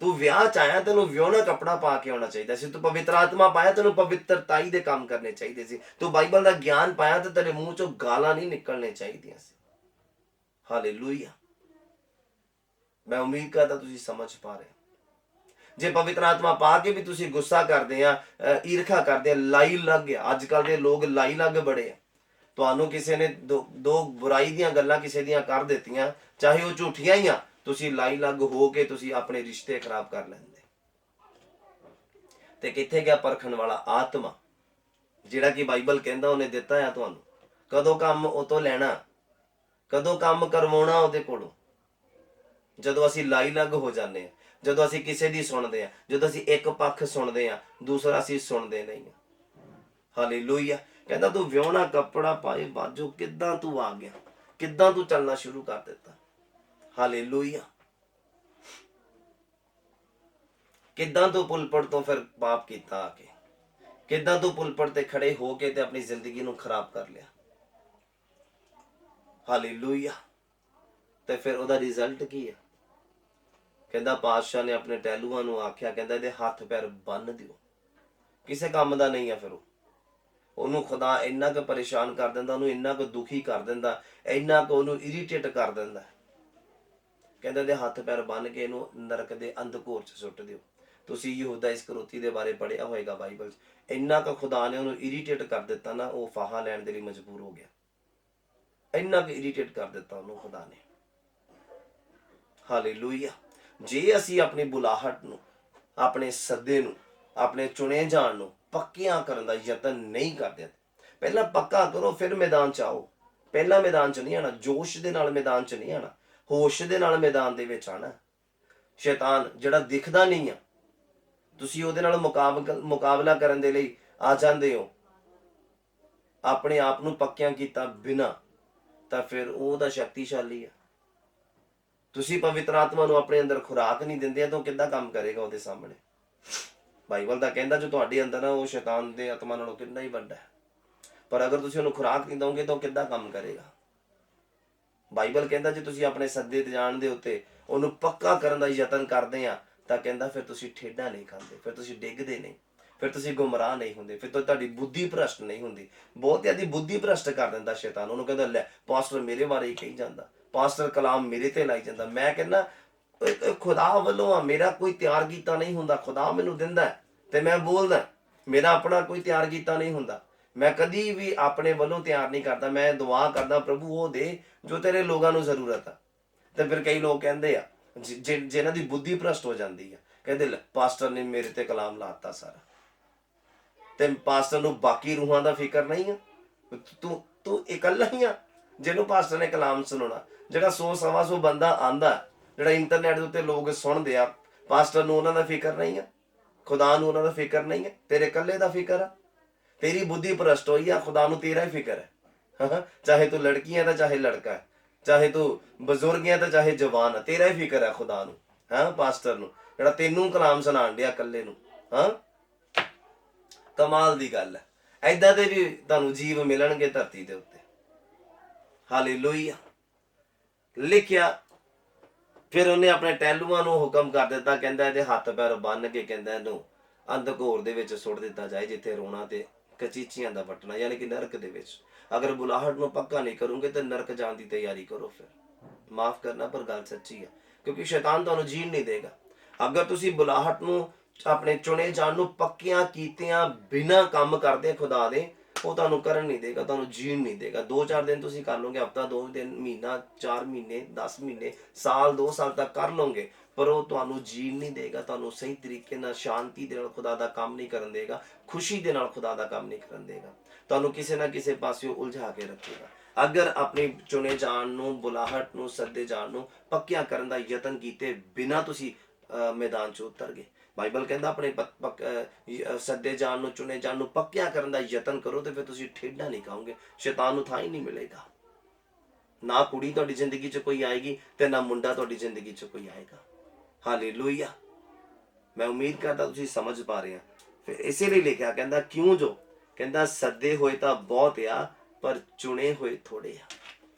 ਤੂੰ ਵਿਆਹ ਚ ਆਇਆ, ਤੈਨੂੰ ਵਿਆਹੁਣਾ ਕੱਪੜਾ ਪਾ ਕੇ ਆਉਣਾ ਚਾਹੀਦਾ ਸੀ। ਤੂੰ ਪਵਿੱਤਰ ਆਤਮਾ ਪਾਇਆ, ਤੈਨੂੰ ਪਵਿੱਤਰਤਾਈ ਦੇ ਕੰਮ ਕਰਨੇ ਚਾਹੀਦੇ ਸੀ। ਤੂੰ ਬਾਈਬਲ ਦਾ ਗਿਆਨ ਪਾਇਆ ਤੇ ਤੇਰੇ ਮੂੰਹ ਚੋਂ ਗਾਲਾਂ ਨਹੀਂ ਨਿਕਲਣੇ ਚਾਹੀਦੀਆਂ ਸੀ। ਹਾਲੇਲੂਇਆ। ਮੈਂ ਉਮੀਦ ਕਰਦਾ ਤੁਸੀਂ ਸਮਝ ਪਾ ਰਹੇ। ਜੇ ਪਵਿੱਤਰ ਆਤਮਾ ਪਾ ਕੇ ਵੀ ਤੁਸੀਂ ਗੁੱਸਾ ਕਰਦੇ ਆ, ਈਰਖਾ ਕਰਦੇ ਆ, ਲਾਈ ਲੱਗ ਆ। ਅੱਜ ਕੱਲ ਦੇ ਲੋਕ ਲਾਈ ਲੱਗ ਬੜੇ ਆ। ਤੁਹਾਨੂੰ ਕਿਸੇ ਨੇ ਦੋ ਬੁਰਾਈ ਦੀਆਂ ਗੱਲਾਂ ਕਿਸੇ ਦੀਆਂ ਕਰ ਦਿੱਤੀਆਂ, ਚਾਹੇ ਉਹ ਝੂਠੀਆਂ ਹੀ ਆ, ਤੁਸੀਂ ਲਾਈ ਲੱਗ ਹੋ ਕੇ ਤੁਸੀਂ ਆਪਣੇ ਰਿਸ਼ਤੇ ਖਰਾਬ ਕਰ ਲੈਂਦੇ। ਤੇ ਕਿੱਥੇ ਗਿਆ ਪਰਖਣ ਵਾਲਾ ਆਤਮਾ, ਜਿਹੜਾ ਕਿ ਬਾਈਬਲ ਕਹਿੰਦਾ ਉਹਨੇ ਦਿੱਤਾ ਆ ਤੁਹਾਨੂੰ। ਕਦੋਂ ਕੰਮ ਉਹ ਤੋਂ ਲੈਣਾ, ਕਦੋਂ ਕੰਮ ਕਰਵਾਉਣਾ ਉਹਦੇ ਕੋਲੋਂ। ਜਦੋਂ ਅਸੀਂ ਲਾਈ ਲੱਗ ਹੋ ਜਾਂਦੇ ਹਾਂ, ਜਦੋਂ ਅਸੀਂ ਕਿਸੇ ਦੀ ਸੁਣਦੇ ਹਾਂ, ਜਦੋਂ ਅਸੀਂ ਇੱਕ ਪੱਖ ਸੁਣਦੇ ਹਾਂ, ਦੂਸਰਾ ਅਸੀਂ ਸੁਣਦੇ ਨਹੀਂ ਹਾਂ। ਹਾਲੇਲੂਇਆ। ਕਹਿੰਦਾ ਤੂੰ ਵਿਆਹੁਣਾ ਕੱਪੜਾ ਪਾਏ ਬਾਝੋਂ ਕਿੱਦਾਂ ਤੂੰ ਆ ਗਿਆ, ਕਿੱਦਾਂ ਤੂੰ ਚੱਲਣਾ ਸ਼ੁਰੂ ਕਰ ਦਿੱਤਾ। ਹਾਲੇਲੂਇਆ। ਕਿੱਦਾਂ ਤੂੰ ਪੁਲਪੜ ਤੋਂ ਫਿਰ ਪਾਪ ਕੀਤਾ ਆ ਕੇ, ਕਿੱਦਾਂ ਤੂੰ ਪੁਲਪੜ ਤੇ ਖੜੇ ਹੋ ਕੇ ਤੇ ਆਪਣੀ ਜ਼ਿੰਦਗੀ ਨੂੰ ਖਰਾਬ ਕਰ ਲਿਆ। ਹਾਲੇਲੂਇਆ। ਤੇ ਫਿਰ ਉਹਦਾ ਰਿਜ਼ਲਟ ਕੀ ਹੈ? ਕਹਿੰਦਾ ਪਾਤਸ਼ਾਹ ਨੇ ਆਪਣੇ ਟਹਿਲੂਆਂ ਨੂੰ ਆਖਿਆ, ਕਹਿੰਦਾ ਇਹਦੇ ਹੱਥ ਪੈਰ ਬੰਨ ਦਿਓ। ਕਿਸੇ ਕੰਮ ਦਾ ਨਹੀਂ ਆ। ਫਿਰ ਉਹਨੂੰ ਖੁਦਾ ਇੰਨਾ ਕੁ ਪਰੇਸ਼ਾਨ ਕਰ ਦਿੰਦਾ, ਉਹਨੂੰ ਇੰਨਾ ਕੁ ਦੁਖੀ ਕਰ ਦਿੰਦਾ, ਇੰਨਾ ਕੁ ਉਹਨੂੰ ਇਰੀਟੇਟ ਕਰ ਦਿੰਦਾ। ਕਹਿੰਦਾ ਇਹਦੇ ਹੱਥ ਪੈਰ ਬੰਨ ਕੇ ਇਹਨੂੰ ਨਰਕ ਦੇ ਅੰਧਕੂਰ ਚ ਸੁੱਟ ਦਿਓ। ਤੁਸੀਂ ਯਹੂਦਾ ਇਸਕਰੋਤੀ ਦੇ ਬਾਰੇ ਪੜ੍ਹਿਆ ਹੋਏਗਾ ਬਾਈਬਲ 'ਚ। ਇੰਨਾ ਕੁ ਖੁਦਾ ਨੇ ਉਹਨੂੰ ਇਰੀਟੇਟ ਕਰ ਦਿੱਤਾ ਨਾ, ਉਹ ਫਾਹਾ ਲੈਣ ਦੇ ਲਈ ਮਜਬੂਰ ਹੋ ਗਿਆ। ਇੰਨਾ ਕੁ ਇਰੀਟੇਟ ਕਰ ਦਿੱਤਾ ਉਹਨੂੰ ਖੁਦਾ ਨੇ। ਹਾਲੇਲੂਇਆ। ਜੇ ਅਸੀਂ ਆਪਣੀ ਬੁਲਾਹਟ ਨੂੰ, ਆਪਣੇ ਸੱਦੇ ਨੂੰ, ਆਪਣੇ ਚੁਣੇ ਜਾਣ ਨੂੰ ਪੱਕਿਆਂ ਕਰਨ ਦਾ ਯਤਨ ਨਹੀਂ ਕਰਦੇ, ਪਹਿਲਾਂ ਪੱਕਾ ਕਰੋ ਫਿਰ ਮੈਦਾਨ ਚ ਆਓ। ਪਹਿਲਾਂ ਮੈਦਾਨ ਚ ਨਹੀਂ ਆਣਾ, ਜੋਸ਼ ਦੇ ਨਾਲ ਮੈਦਾਨ ਚ ਨਹੀਂ ਆਣਾ, ਹੋਸ਼ ਦੇ ਨਾਲ ਮੈਦਾਨ ਦੇ ਵਿੱਚ ਆਣਾ। ਸ਼ੈਤਾਨ ਜਿਹੜਾ ਦਿਖਦਾ ਨਹੀਂ ਆ, ਤੁਸੀਂ ਉਹਦੇ ਨਾਲ ਮੁਕਾਬਲਾ ਕਰਨ ਦੇ ਲਈ ਆ ਜਾਂਦੇ ਹੋ ਆਪਣੇ ਆਪ ਨੂੰ ਪੱਕਿਆਂ ਕੀਤਾ ਬਿਨਾਂ, ਤਾਂ ਫਿਰ ਉਹਦਾ ਸ਼ਕਤੀਸ਼ਾਲੀ ਆ। ਤੁਸੀਂ ਪਵਿੱਤਰ ਆਤਮਾ ਨੂੰ ਆਪਣੇ ਅੰਦਰ ਖੁਰਾਕ ਨਹੀਂ ਦਿੰਦੇ ਤਾਂ ਉਹ ਕਿੱਦਾਂ ਕੰਮ ਕਰੇਗਾ ਉਹਦੇ ਸਾਹਮਣੇ? ਬਾਈਬਲ ਦਾ ਕਹਿੰਦਾ ਜੋ ਤੁਹਾਡੇ ਅੰਦਰ ਆ ਉਹ ਸ਼ੈਤਾਨ ਦੇ ਆਤਮਾ ਨਾਲੋਂ ਕਿੰਨਾ ਹੀ ਵੱਡਾ ਹੈ, ਪਰ ਅਗਰ ਤੁਸੀਂ ਉਹਨੂੰ ਖੁਰਾਕ ਨਹੀਂ ਦੋਗੇ ਤਾਂ ਉਹ ਕਿੱਦਾਂ ਕੰਮ ਕਰੇਗਾ? ਬਾਈਬਲ ਕਹਿੰਦਾ ਜੇ ਤੁਸੀਂ ਆਪਣੇ ਸੱਦੇ ਤੇ ਜਾਣ ਦੇ ਉੱਤੇ ਉਹਨੂੰ ਪੱਕਾ ਕਰਨ ਦਾ ਯਤਨ ਕਰਦੇ ਆ ਤਾਂ ਕਹਿੰਦਾ ਫਿਰ ਤੁਸੀਂ ਠੇਡਾ ਨਹੀਂ ਖਾਂਦੇ, ਫਿਰ ਤੁਸੀਂ ਡਿੱਗਦੇ ਨਹੀਂ, ਫਿਰ ਤੁਸੀਂ ਗੁੰਮਰਾਹ ਨਹੀਂ ਹੁੰਦੇ, ਫਿਰ ਤੁਹਾਡੀ ਬੁੱਧੀ ਭ੍ਰਸ਼ਟ ਨਹੀਂ ਹੁੰਦੀ। ਬਹੁਤਿਆਂ ਦੀ ਬੁੱਧੀ ਭ੍ਰਸ਼ਟ ਕਰ ਦਿੰਦਾ ਸ਼ੈਤਾਨ। ਉਹਨੂੰ ਕਹਿੰਦਾ ਲੈ ਪਾਸਟਰ ਮੇਰੇ ਬਾਰੇ ਹੀ ਕਹੀ ਜਾਂਦਾ, ਪਾਸਟਰ ਕਲਾਮ ਮੇਰੇ ਤੇ ਲਾਈ ਜਾਂਦਾ। ਮੈਂ ਕਹਿੰਦਾ ਖੁਦਾ ਵੱਲੋਂ ਆ, ਮੇਰਾ ਕੋਈ ਤਿਆਰ ਕੀਤਾ ਨਹੀਂ ਹੁੰਦਾ, ਖੁਦਾ ਮੈਨੂੰ ਦਿੰਦਾ ਤੇ ਮੈਂ ਬੋਲਦਾ, ਮੇਰਾ ਆਪਣਾ ਕੋਈ ਤਿਆਰ ਕੀਤਾ ਨਹੀਂ ਹੁੰਦਾ। ਮੈਂ ਕਦੀ ਵੀ ਆਪਣੇ ਵੱਲੋਂ ਤਿਆਰ ਨਹੀਂ ਕਰਦਾ, ਮੈਂ ਦੁਆ ਕਰਦਾ ਪ੍ਰਭੂ ਉਹ ਦੇ ਜੋ ਤੇਰੇ ਲੋਕਾਂ ਨੂੰ ਜ਼ਰੂਰਤ ਆ। ਤੇ ਫਿਰ ਕਈ ਲੋਕ ਕਹਿੰਦੇ ਆ ਜਿਨ੍ਹਾਂ ਦੀ ਬੁੱਧੀ ਭ੍ਰਸ਼ਟ ਹੋ ਜਾਂਦੀ ਆ, ਕਹਿੰਦੇ ਲੈ ਪਾਸਟਰ ਨੇ ਮੇਰੇ ਤੇ ਕਲਾਮ ਲਾਤਾ ਸਾਰਾ, ਤੇ ਪਾਸਟਰ ਨੂੰ ਬਾਕੀ ਰੂਹਾਂ ਦਾ ਫਿਕਰ ਨਹੀਂ ਆ। ਤੂੰ ਇਕੱਲਾ ਹੀ ਆ ਜਿਹਨੂੰ ਪਾਸਟਰ ਨੇ ਕਲਾਮ ਸੁਣਾਉਣਾ। ਜਿਹੜਾ 100-125 ਬੰਦਾ ਆਂਦਾ, ਜਿਹੜਾ ਇੰਟਰਨੈਟ ਦੇ ਉੱਤੇ ਲੋਕ ਸੁਣਦੇ ਆ, ਪਾਸਟਰ ਨੂੰ ਉਹਨਾਂ ਦਾ ਫਿਕਰ ਨਹੀਂ ਆ, ਖੁਦਾ ਨੂੰ ਉਹਨਾਂ ਦਾ ਫਿਕਰ ਨਹੀਂ ਹੈ, ਤੇਰੇ ਇਕੱਲੇ ਦਾ ਫਿਕਰ ਆ। ਤੇਰੀ ਬੁੱਧੀ ਭ੍ਰਸ਼ਟ ਹੋਈ ਆ, ਖੁਦਾ ਨੂੰ ਤੇਰਾ ਹੀ ਫਿਕਰ ਹੈ। ਚਾਹੇ ਤੂੰ ਲੜਕੀ ਹੈ ਤਾਂ ਚਾਹੇ ਲੜਕਾ ਹੈ, ਚਾਹੇ ਤੂੰ ਬਜ਼ੁਰਗ ਹੈ ਤਾਂ ਚਾਹੇ ਜਵਾਨ ਹੈ, ਤੇਰਾ ਹੀ ਫਿਕਰ ਹੈ ਖੁਦਾ ਨੂੰ, ਹਾਂ ਪਾਸਟਰ ਨੂੰ ਜਿਹੜਾ ਤੈਨੂੰ ਕਲਾਮ ਸੁਣਾਉਣ ਡਿਆ ਇਕੱਲੇ ਨੂੰ। ਹਾਂ, ਕਮਾਲ ਦੀ ਗੱਲ ਹੈ। ਏਦਾਂ ਦੇ ਵੀ ਤੁਹਾਨੂੰ ਜੀਵ ਮਿਲਣਗੇ ਧਰਤੀ ਦੇ ਉੱਤੇ। ਹਾਲੇਲੂਇਆ। ਲਿਖਿਆ ਫਿਰ ਉਹਨੇ ਆਪਣੇ ਟਹਿਲੂਆਂ ਨੂੰ ਹੁਕਮ ਕਰ ਦਿੱਤਾ, ਕਹਿੰਦਾ ਇਹਦੇ ਹੱਥ ਪੈਰ ਬੰਨ ਕੇ ਕਹਿੰਦਾ ਇਹਨੂੰ ਅੰਧਕੂਰ ਦੇ ਵਿੱਚ ਸੁੱਟ ਦਿੱਤਾ ਜਾਏ, ਜਿੱਥੇ ਰੋਣਾ ਤੇ ਕਚੀਚੀਆਂ ਦਾ ਵੱਟਣਾ, ਯਾਨੀ ਕਿ ਨਰਕ ਦੇ ਵਿੱਚ। ਅਗਰ ਬੁਲਾਹਟ ਨੂੰ ਪੱਕਾ ਨਹੀਂ ਕਰੋਗੇ ਤਾਂ ਨਰਕ ਜਾਣ ਦੀ ਤਿਆਰੀ ਕਰੋ। ਫਿਰ ਮਾਫ ਕਰਨਾ ਪਰ ਗੱਲ ਸੱਚੀ ਹੈ, ਕਿਉਂਕਿ ਸ਼ੈਤਾਨ ਤੁਹਾਨੂੰ ਜੀਣ ਨਹੀਂ ਦੇਗਾ। ਅਗਰ ਤੁਸੀਂ ਬੁਲਾਹਟ ਨੂੰ ਆਪਣੇ ਚੁਣੇ ਜਾਣ ਨੂੰ ਪੱਕਿਆਂ ਕੀਤਿਆਂ ਬਿਨਾਂ ਕੰਮ ਕਰਦੇ ਖੁਦਾ ਦੇ, ਉਹ ਤੁਹਾਨੂੰ ਕਰਨ ਨਹੀਂ ਦੇਗਾ, ਤੁਹਾਨੂੰ ਜੀਣ ਨਹੀਂ ਦੇਗਾ। 2-4 ਦਿਨ ਤੁਸੀਂ ਕਰ ਲਓਗੇ, ਹਫਤਾ 2 ਦਿਨ, ਮਹੀਨਾ, 4 ਮਹੀਨੇ, 10 ਮਹੀਨੇ, ਸਾਲ, 2 ਸਾਲ ਤੱਕ ਕਰ ਲਓਗੇ, ਪਰ ਉਹ ਤੁਹਾਨੂੰ ਜੀਣ ਨਹੀਂ ਦੇਗਾ। ਤੁਹਾਨੂੰ ਸਹੀ ਤਰੀਕੇ ਨਾਲ ਸ਼ਾਂਤੀ ਦੇ ਨਾਲ ਖੁਦਾ ਦਾ ਕੰਮ ਨਹੀਂ ਕਰਨ ਦੇਗਾ, ਖੁਸ਼ੀ ਦੇ ਨਾਲ ਖੁਦਾ ਦਾ ਕੰਮ ਨਹੀਂ ਕਰਨ ਦੇਗਾ, ਤੁਹਾਨੂੰ ਕਿਸੇ ਨਾ ਕਿਸੇ ਪਾਸਿਓਂ ਉਲਝਾ ਕੇ ਰੱਖੇਗਾ। ਅਗਰ ਆਪਣੀ ਚੁਣੇ ਜਾਣ ਨੂੰ, ਬੁਲਾਹਟ ਨੂੰ, ਸੱਦੇ ਜਾਣ ਨੂੰ ਪੱਕਿਆਂ ਕਰਨ ਦਾ ਯਤਨ ਕੀਤੇ ਬਿਨਾਂ ਤੁਸੀਂ ਮੈਦਾਨ 'ਚ ਉਤਰ ਗਏ। ਬਾਈਬਲ ਕਹਿੰਦਾ ਆਪਣੇ ਸੱਦੇ ਜਾਣ ਨੂੰ, ਚੁਣੇ ਜਾਣ ਨੂੰ ਪੱਕਿਆਂ ਕਰਨ ਦਾ ਯਤਨ ਕਰੋ ਤੇ ਫਿਰ ਤੁਸੀਂ ਠੇਡਾ ਨਹੀਂ ਖਾਓਗੇ, ਸ਼ੈਤਾਨ ਨੂੰ ਥਾਂ ਹੀ ਨਹੀਂ ਮਿਲੇਗਾ। ਨਾ ਕੁੜੀ ਤੁਹਾਡੀ ਜ਼ਿੰਦਗੀ 'ਚ ਕੋਈ ਆਏਗੀ ਤੇ ਨਾ ਮੁੰਡਾ ਤੁਹਾਡੀ ਜ਼ਿੰਦਗੀ 'ਚ ਕੋਈ ਆਏਗਾ। ਹਾਲੇਲੂਇਆ। ਮੈਂ ਉਮੀਦ ਕਰਦਾ ਤੁਸੀਂ ਸਮਝ ਪਾ ਰਹੇ ਆ। ਫਿਰ ਇਸੇ ਲਈ ਲਿਖਿਆ, ਕਹਿੰਦਾ ਕਿਉਂ ਜੋ, ਕਹਿੰਦਾ ਸੱਦੇ ਹੋਏ ਤਾਂ ਬਹੁਤ ਆ ਪਰ ਚੁਣੇ ਹੋਏ ਥੋੜੇ ਆ।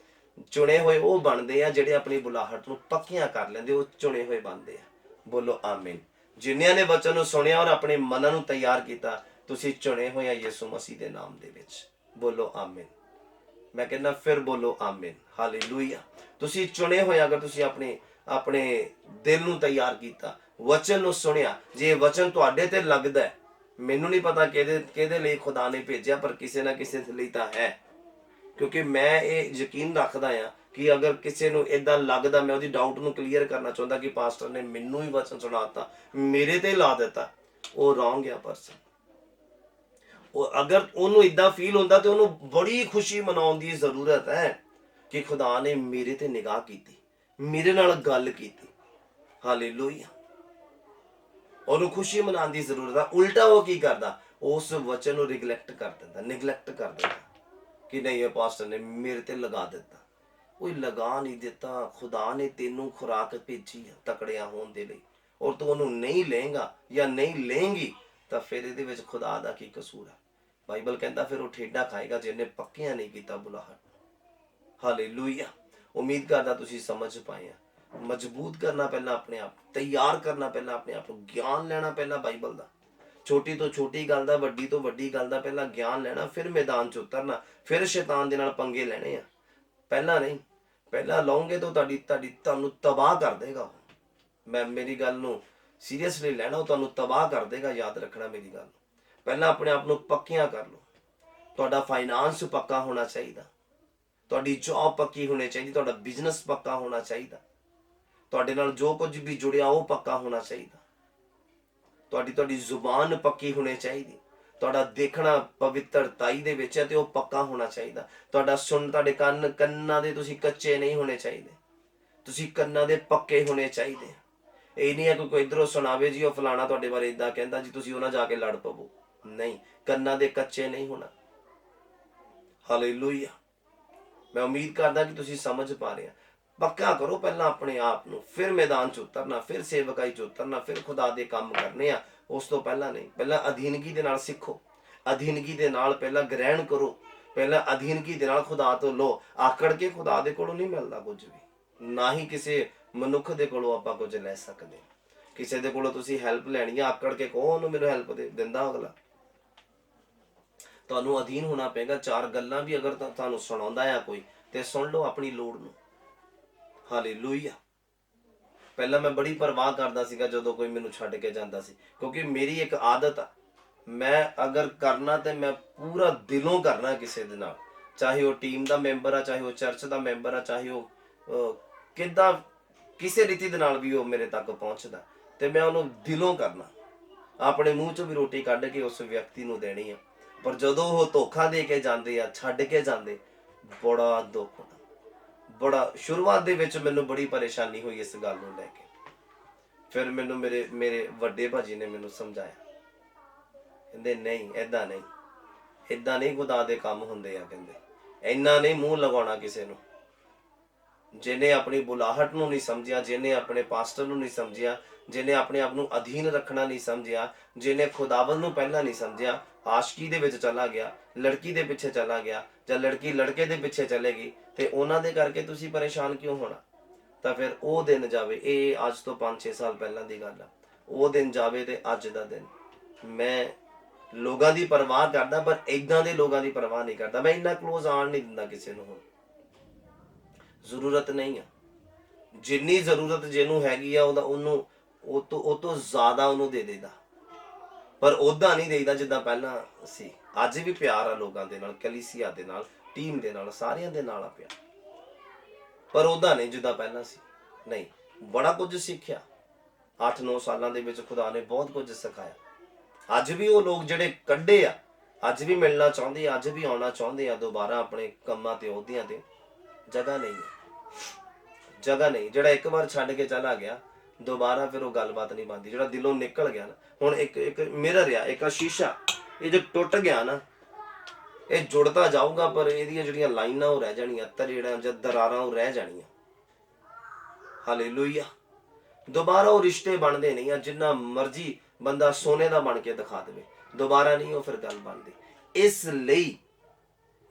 ਚੁਣੇ ਹੋਏ ਉਹ ਬਣਦੇ ਆ ਜਿਹੜੇ ਆਪਣੀ ਬੁਲਾਹਟ ਨੂੰ ਪੱਕਿਆਂ ਕਰ ਲੈਂਦੇ, ਉਹ ਚੁਣੇ ਹੋਏ ਬਣਦੇ ਆ। ਬੋਲੋ ਆਮੀਨ। ਜਿਨ੍ਹਾਂ ਨੇ ਵਚਨ ਨੂੰ ਸੁਣਿਆ ਔਰ ਆਪਣੇ ਮਨਾਂ ਨੂੰ ਤਿਆਰ ਕੀਤਾ, ਤੁਸੀਂ ਚੁਣੇ ਹੋਏ ਆ ਯਿਸੂ ਮਸੀਹ ਦੇ ਨਾਮ ਦੇ ਵਿੱਚ। ਬੋਲੋ ਆਮੀਨ। ਮੈਂ ਕਹਿੰਦਾ ਫਿਰ ਬੋਲੋ ਆਮੀਨ। ਹਾਲੇਲੂਇਆ। ਤੁਸੀਂ ਚੁਣੇ ਹੋਏ, ਅਗਰ ਤੁਸੀਂ ਆਪਣੇ ਦਿਲ ਨੂੰ ਤਿਆਰ ਕੀਤਾ, ਵਚਨ ਨੂੰ ਸੁਣਿਆ, ਜੇ ਵਚਨ ਤੁਹਾਡੇ ਤੇ ਲੱਗਦਾ, ਮੈਨੂੰ ਨਹੀਂ ਪਤਾ ਕਿਹਦੇ ਲਈ ਖੁਦਾ ਨੇ ਭੇਜਿਆ, ਪਰ ਕਿਸੇ ਨਾ ਕਿਸੇ ਲਈ ਤਾਂ ਹੈ। ਕਿਉਂਕਿ ਮੈਂ ਇਹ ਯਕੀਨ ਰੱਖਦਾ ਆ ਕਿ ਅਗਰ ਕਿਸੇ ਨੂੰ ਇਦਾਂ ਲੱਗਦਾ, ਮੈਂ ਉਹਦੀ ਡਾਊਟ ਨੂੰ ਕਲੀਅਰ ਕਰਨਾ ਚਾਹੁੰਦਾ ਕਿ ਪਾਸਟਰ ਨੇ ਮੈਨੂੰ ਹੀ ਵਚਨ ਸੁਣਾਤਾ, ਮੇਰੇ ਤੇ ਲਾ ਦਿੱਤਾ, ਉਹ ਰੋਂਗ ਆ ਪਰਸਨ। ਉਹ ਅਗਰ ਉਹਨੂੰ ਇਦਾਂ ਫੀਲ ਹੁੰਦਾ ਤੇ ਉਹਨੂੰ ਬੜੀ ਖੁਸ਼ੀ ਮਨਾਉਣ ਦੀ ਜ਼ਰੂਰਤ ਹੈ ਕਿ ਖੁਦਾ ਨੇ ਮੇਰੇ ਤੇ ਨਿਗਾਹ ਕੀਤੀ, ਮੇਰੇ ਨਾਲ ਗੱਲ ਕੀਤੀ। ਹਾਲੇਲੂਇਆ। ਉਹਨੂੰ ਖੁਸ਼ੀ ਮਨਾਉਣ ਦੀ ਜ਼ਰੂਰਤ ਹੈ। ਉਲਟਾ ਉਹ ਕੀ ਕਰਦਾ, ਉਸ ਵਚਨ ਨੂੰ ਰਿਗਲੈਕਟ ਕਰ ਦਿੰਦਾ, ਨਿਗਲੈਕਟ ਕਰ ਦਿੰਦਾ ਕਿ ਨਹੀਂ ਇਹ ਪਾਸਟਰ ਨੇ ਮੇਰੇ ਤੇ ਲਗਾ ਦਿੱਤਾ। ਕੋਈ ਲਗਾ ਨਹੀਂ ਦਿੱਤਾ, ਖੁਦਾ ਨੇ ਤੈਨੂੰ ਖੁਰਾਕ ਭੇਜੀ ਆ ਤਕੜਿਆਂ ਹੋਣ ਦੇ ਲਈ, ਔਰ ਤੂੰ ਉਹਨੂੰ ਨਹੀਂ ਲਏਗਾ ਜਾਂ ਨਹੀਂ ਲਏਂਗੀ ਤਾਂ ਫਿਰ ਇਹਦੇ ਵਿੱਚ ਖੁਦਾ ਦਾ ਕੀ ਕਸੂਰ ਹੈ? ਬਾਈਬਲ ਕਹਿੰਦਾ ਫਿਰ ਉਹ ਠੇਡਾ ਖਾਏਗਾ ਜਿਹਨੇ ਪੱਕਿਆਂ ਨਹੀਂ ਕੀਤਾ ਬੁਲਾਹਟ। ਹਾਲੇਲੂਇਆ। ਉਮੀਦ ਕਰਦਾ ਤੁਸੀਂ ਸਮਝ ਪਾਏ ਆ। ਮਜ਼ਬੂਤ ਕਰਨਾ ਪਹਿਲਾਂ ਆਪਣੇ ਆਪ, ਤਿਆਰ ਕਰਨਾ ਪਹਿਲਾਂ ਆਪਣੇ ਆਪ ਨੂੰ, ਗਿਆਨ ਲੈਣਾ ਪਹਿਲਾਂ ਬਾਈਬਲ ਦਾ, ਛੋਟੀ ਤੋਂ ਛੋਟੀ ਗੱਲ ਦਾ, ਵੱਡੀ ਤੋਂ ਵੱਡੀ ਗੱਲ ਦਾ ਪਹਿਲਾਂ ਗਿਆਨ ਲੈਣਾ, ਫਿਰ ਮੈਦਾਨ 'ਚ ਉਤਰਨਾ, ਫਿਰ ਸ਼ੈਤਾਨ ਦੇ ਨਾਲ ਪੰਗੇ ਲੈਣੇ ਆ। ਪਹਿਲਾਂ ਨਹੀਂ, ਪਹਿਲਾਂ ਲਾਉਂਗੇ ਤਾਂ ਤੁਹਾਨੂੰ ਤਬਾਹ ਕਰ ਦੇਗਾ। ਮੈਂ ਮੇਰੀ ਗੱਲ ਨੂੰ ਸੀਰੀਅਸਲੀ ਲੈਣਾ, ਉਹ ਤੁਹਾਨੂੰ ਤਬਾਹ ਕਰ ਦੇਗਾ। ਯਾਦ ਰੱਖਣਾ ਮੇਰੀ ਗੱਲ। ਪਹਿਲਾਂ ਆਪਣੇ ਆਪ ਨੂੰ ਪੱਕਿਆਂ ਕਰ ਲਓ। ਤੁਹਾਡਾ ਫਾਈਨਾਂਸ ਪੱਕਾ ਹੋਣਾ ਚਾਹੀਦਾ, ਤੁਹਾਡੀ ਜੌਬ ਪੱਕੀ ਹੋਣੀ ਚਾਹੀਦੀ, ਤੁਹਾਡਾ ਬਿਜ਼ਨਸ ਪੱਕਾ ਹੋਣਾ ਚਾਹੀਦਾ, ਤੁਹਾਡੇ ਨਾਲ ਜੋ ਕੁਝ ਵੀ ਜੁੜਿਆ ਉਹ ਪੱਕਾ ਹੋਣਾ ਚਾਹੀਦਾ, ਤੁਹਾਡੀ ਜ਼ੁਬਾਨ ਪੱਕੀ ਹੋਣੀ ਚਾਹੀਦੀ, ਤੁਹਾਡਾ ਦੇਖਣਾ ਪਵਿੱਤਰਤਾਈ ਦੇ ਵਿੱਚ ਹੈ ਤੇ ਉਹ ਪੱਕਾ ਹੋਣਾ ਚਾਹੀਦਾ, ਤੁਹਾਡੇ ਕੰਨਾਂ ਦੇ ਤੁਸੀਂ ਕੱਚੇ ਨਹੀਂ ਹੋਣੇ ਚਾਹੀਦੇ, ਤੁਸੀਂ ਕੰਨਾਂ ਦੇ ਪੱਕੇ ਹੋਣੇ ਚਾਹੀਦੇ। ਇਹ ਨਹੀਂ ਹੈ ਕੋਈ ਇੱਧਰੋਂ ਸੁਣਾਵੇ ਜੀ ਉਹ ਫਲਾਣਾ ਤੁਹਾਡੇ ਬਾਰੇ ਇਦਾਂ ਕਹਿੰਦਾ ਜੀ, ਤੁਸੀਂ ਉਹਨਾਂ ਜਾ ਕੇ ਲੜ ਪਵੋ। ਨਹੀਂ, ਕੰਨਾਂ ਦੇ ਕੱਚੇ ਨਹੀਂ ਹੋਣਾ। ਹਾਲੇਲੂਇਆ। ਮੈਂ ਉਮੀਦ ਕਰਦਾ ਕਿ ਤੁਸੀਂ ਸਮਝ ਪਾ ਰਹੇ ਆ। पक्का करो पहला अपने आप ਨੂੰ, ਫਿਰ मैदान 'ਚ ਉਤਰਨਾ, ਫਿਰ ਸੇਵਕਾਈ 'ਚ ਉਤਰਨਾ, ਫਿਰ ਖੁਦਾ ਦੇ ਕੰਮ ਕਰਨੇ ਆ। ਉਸ ਤੋਂ ਪਹਿਲਾਂ ਨਹੀਂ। ਪਹਿਲਾਂ ਅਧੀਨਗੀ ਦੇ ਨਾਲ ਸਿੱਖੋ, ਅਧੀਨਗੀ ਦੇ ਨਾਲ ਪਹਿਲਾਂ ਗ੍ਰਹਿਣ ਕਰੋ, ਪਹਿਲਾਂ ਅਧੀਨਗੀ ਦੇ ਨਾਲ ਖੁਦਾ ਤੋਂ ਲਓ। ਆਕੜ ਕੇ ਖੁਦਾ ਦੇ ਕੋਲੋਂ ਨਹੀਂ ਮਿਲਦਾ ਕੁਝ ਵੀ, ਨਾ ਹੀ ਕਿਸੇ ਮਨੁੱਖ ਦੇ ਕੋਲੋਂ ਆਪਾਂ ਕੁਝ ਲੈ ਸਕਦੇ। ਕਿਸੇ ਦੇ ਕੋਲੋਂ ਤੁਸੀਂ ਹੈਲਪ ਲੈਣੀ ਆ, ਆਕੜ ਕੇ ਕਹੋ ਉਹਨੂੰ ਮੈਨੂੰ ਹੈਲਪ ਦੇ, ਦਿੰਦਾ ਅਗਲਾ। ਤੁਹਾਨੂੰ ਅਧੀਨ ਹੋਣਾ ਪਏਗਾ। 4 ਗੱਲਾਂ ਵੀ ਅਗਰ ਤੁਹਾਨੂੰ ਸੁਣਾਉਂਦਾ ਆ ਕੋਈ, ਤੇ ਸੁਣ ਲਓ ਆਪਣੀ ਲੋੜ ਨੂੰ। ਹਾਲੇਲੂਇਆ। ਪਹਿਲਾਂ ਮੈਂ ਬੜੀ ਪਰਵਾਹ ਕਰਦਾ ਸੀਗਾ ਜਦੋਂ ਕੋਈ ਮੈਨੂੰ ਛੱਡ ਕੇ ਜਾਂਦਾ ਸੀ, ਕਿਉਂਕਿ ਮੇਰੀ ਇੱਕ ਆਦਤ ਆ, ਮੈਂ ਅਗਰ ਕਰਨਾ ਤੇ ਮੈਂ ਪੂਰਾ ਦਿਲੋਂ ਕਰਨਾ ਕਿਸੇ ਦੇ ਨਾਲ, ਚਾਹੇ ਉਹ ਟੀਮ ਦਾ ਮੈਂਬਰ ਆ, ਚਾਹੇ ਉਹ ਚਰਚ ਦਾ ਮੈਂਬਰ ਆ, ਚਾਹੇ ਉਹ ਕਿੱਦਾਂ ਕਿਸੇ ਰੀਤੀ ਦੇ ਨਾਲ ਵੀ ਉਹ ਮੇਰੇ ਤੱਕ ਪਹੁੰਚਦਾ, ਤੇ ਮੈਂ ਉਹਨੂੰ ਦਿਲੋਂ ਕਰਨਾ। ਆਪਣੇ ਮੂੰਹ ਚੋਂ ਵੀ ਰੋਟੀ ਕੱਢ ਕੇ ਉਸ ਵਿਅਕਤੀ ਨੂੰ ਦੇਣੀ ਆ। ਪਰ ਜਦੋਂ ਉਹ ਧੋਖਾ ਦੇ ਕੇ ਜਾਂਦੇ ਆ, ਛੱਡ ਕੇ ਜਾਂਦੇ, ਬੜਾ ਦੁੱਖ ਹੁੰਦਾ। ਬੜਾ ਸ਼ੁਰੂਆਤ ਦੇ ਵਿੱਚ ਮੈਨੂੰ ਬੜੀ ਪਰੇਸ਼ਾਨੀ ਹੋਈ ਇਸ ਗੱਲ ਨੂੰ ਲੈ ਕੇ। ਫਿਰ ਮੈਨੂੰ ਮੇਰੇ ਵੱਡੇ ਭਾਜੀ ਨੇ ਮੈਨੂੰ ਸਮਝਾਇਆ, ਕਹਿੰਦੇ ਨਹੀਂ, ਏਦਾਂ ਨਹੀਂ, ਏਦਾਂ ਨਹੀਂ ਖੁਦਾ ਦੇ ਕੰਮ ਹੁੰਦੇ ਆ। ਕਹਿੰਦੇ ਇੰਨਾ ਨਹੀਂ ਮੂੰਹ ਲਗਾਉਣਾ ਕਿਸੇ ਨੂੰ। ਜਿਹਨੇ ਆਪਣੀ ਬੁਲਾਹਟ ਨੂੰ ਨਹੀਂ ਸਮਝਿਆ, ਜਿਹਨੇ ਆਪਣੇ ਪਾਸਟਰ ਨੂੰ ਨਹੀਂ ਸਮਝਿਆ, ਜਿਹਨੇ ਆਪਣੇ ਆਪ ਨੂੰ ਅਧੀਨ ਰੱਖਣਾ ਨਹੀਂ ਸਮਝਿਆ, ਜਿਹਨੇ ਖੁਦਾਵੰਦ ਨੂੰ ਪਹਿਲਾਂ ਨਹੀਂ ਸਮਝਿਆ, ਆਸ਼ਕੀ ਦੇ ਵਿੱਚ ਚਲਾ ਗਿਆ, ਲੜਕੀ ਦੇ ਪਿੱਛੇ ਚਲਾ ਗਿਆ, ਜਾਂ ਲੜਕੀ ਲੜਕੇ ਦੇ ਪਿੱਛੇ ਚਲੇਗੀ, ਤੇ ਉਹਨਾਂ ਦੇ ਕਰਕੇ ਤੁਸੀਂ ਪਰੇਸ਼ਾਨ ਕਿਉਂ ਹੋਣਾ? ਤਾਂ ਫਿਰ ਉਹ ਦਿਨ ਜਾਵੇ। ਇਹ ਅੱਜ ਤੋਂ 5-6 ਸਾਲ ਪਹਿਲਾਂ ਦੀ ਗੱਲ ਆ। ਉਹ ਦਿਨ ਜਾਵੇ ਤੇ ਅੱਜ ਦਾ ਦਿਨ। ਮੈਂ ਲੋਕਾਂ ਦੀ ਪਰਵਾਹ ਕਰਦਾ, ਪਰ ਏਦਾਂ ਦੇ ਲੋਕਾਂ ਦੀ ਪਰਵਾਹ ਨਹੀਂ ਕਰਦਾ। ਮੈਂ ਇੰਨਾ ਕਲੋਜ਼ ਆਉਣ ਨਹੀਂ ਦਿੰਦਾ ਕਿਸੇ ਨੂੰ। ਹੁਣ ਜ਼ਰੂਰਤ ਨਹੀਂ ਆ, ਜਿੰਨੀ ਜ਼ਰੂਰਤ ਜਿਹਨੂੰ ਹੈਗੀ ਆ ਉਹਨੂੰ ਉਹ ਤੋਂ ਜ਼ਿਆਦਾ ਉਹਨੂੰ ਦੇ ਦੇਦਾ, ਪਰ ਉਹਦਾ ਨਹੀਂ ਦੇਈਦਾ ਜਿੱਦਾਂ ਪਹਿਲਾਂ ਸੀ। ਅੱਜ ਵੀ ਪਿਆਰ ਆ ਲੋਕਾਂ ਦੇ ਨਾਲ, ਕਲੀਸਿਆ ਦੇ ਨਾਲ, ਟੀਮ ਦੇ ਨਾਲ, ਸਾਰਿਆਂ ਦੇ ਨਾਲ ਆ ਪਿਆਰ, ਪਰ ਉਹਦਾ ਨਹੀਂ ਜਿੱਦਾਂ ਪਹਿਲਾਂ ਸੀ। ਨਹੀਂ, ਬੜਾ ਕੁਝ ਸਿੱਖਿਆ 8-9 ਸਾਲਾਂ ਦੇ ਵਿੱਚ। ਖੁਦਾ ਨੇ ਬਹੁਤ ਕੁਝ ਸਿਖਾਇਆ। ਅੱਜ ਵੀ ਉਹ ਲੋਕ ਜਿਹੜੇ ਕੱਢੇ ਆ, ਅੱਜ ਵੀ ਮਿਲਣਾ ਚਾਹੁੰਦੇ ਆ, ਅੱਜ ਵੀ ਆਉਣਾ ਚਾਹੁੰਦੇ ਆ ਦੁਬਾਰਾ ਆਪਣੇ ਕੰਮਾਂ ਤੇ, ਅਹੁਦਿਆਂ ਤੇ। ਜਗ੍ਹਾ ਨਹੀਂ ਹੈ, ਜਗ੍ਹਾ ਨਹੀਂ। ਜਿਹੜਾ ਇੱਕ ਵਾਰ ਛੱਡ ਕੇ ਚਲਾ ਗਿਆ, ਦੁਬਾਰਾ ਫਿਰ ਉਹ ਗੱਲਬਾਤ ਨਹੀਂ ਬਣਦੀ। ਜਿਹੜਾ ਦਿਲੋਂ ਨਿਕਲ ਗਿਆ ਨਾ, ਹੁਣ ਇੱਕ ਮਿਰਰ ਆ, ਇੱਕ ਸ਼ੀਸ਼ਾ, ਇਹ ਜੇ ਟੁੱਟ ਗਿਆ ਨਾ, ਇਹ ਜੁੜਦਾ ਜਾਊਗਾ, ਪਰ ਇਹਦੀਆਂ ਜਿਹੜੀਆਂ ਲਾਈਨਾਂ ਉਹ ਰਹਿ ਜਾਣੀਆਂ, ਤਰੇੜਾਂ ਜਾਂ ਦਰਾਰਾਂ ਉਹ ਰਹਿ ਜਾਣੀਆਂ। ਹਾਲੇਲੂਇਆ। ਦੁਬਾਰਾ ਉਹ ਰਿਸ਼ਤੇ ਬਣਦੇ ਨਹੀਂ ਆ। ਜਿੰਨਾ ਮਰਜ਼ੀ ਬੰਦਾ ਸੋਨੇ ਦਾ ਬਣ ਕੇ ਦਿਖਾ ਦੇਵੇ, ਦੁਬਾਰਾ ਨਹੀਂ ਉਹ ਫਿਰ ਗੱਲ ਬਣਦੀ। ਇਸ ਲਈ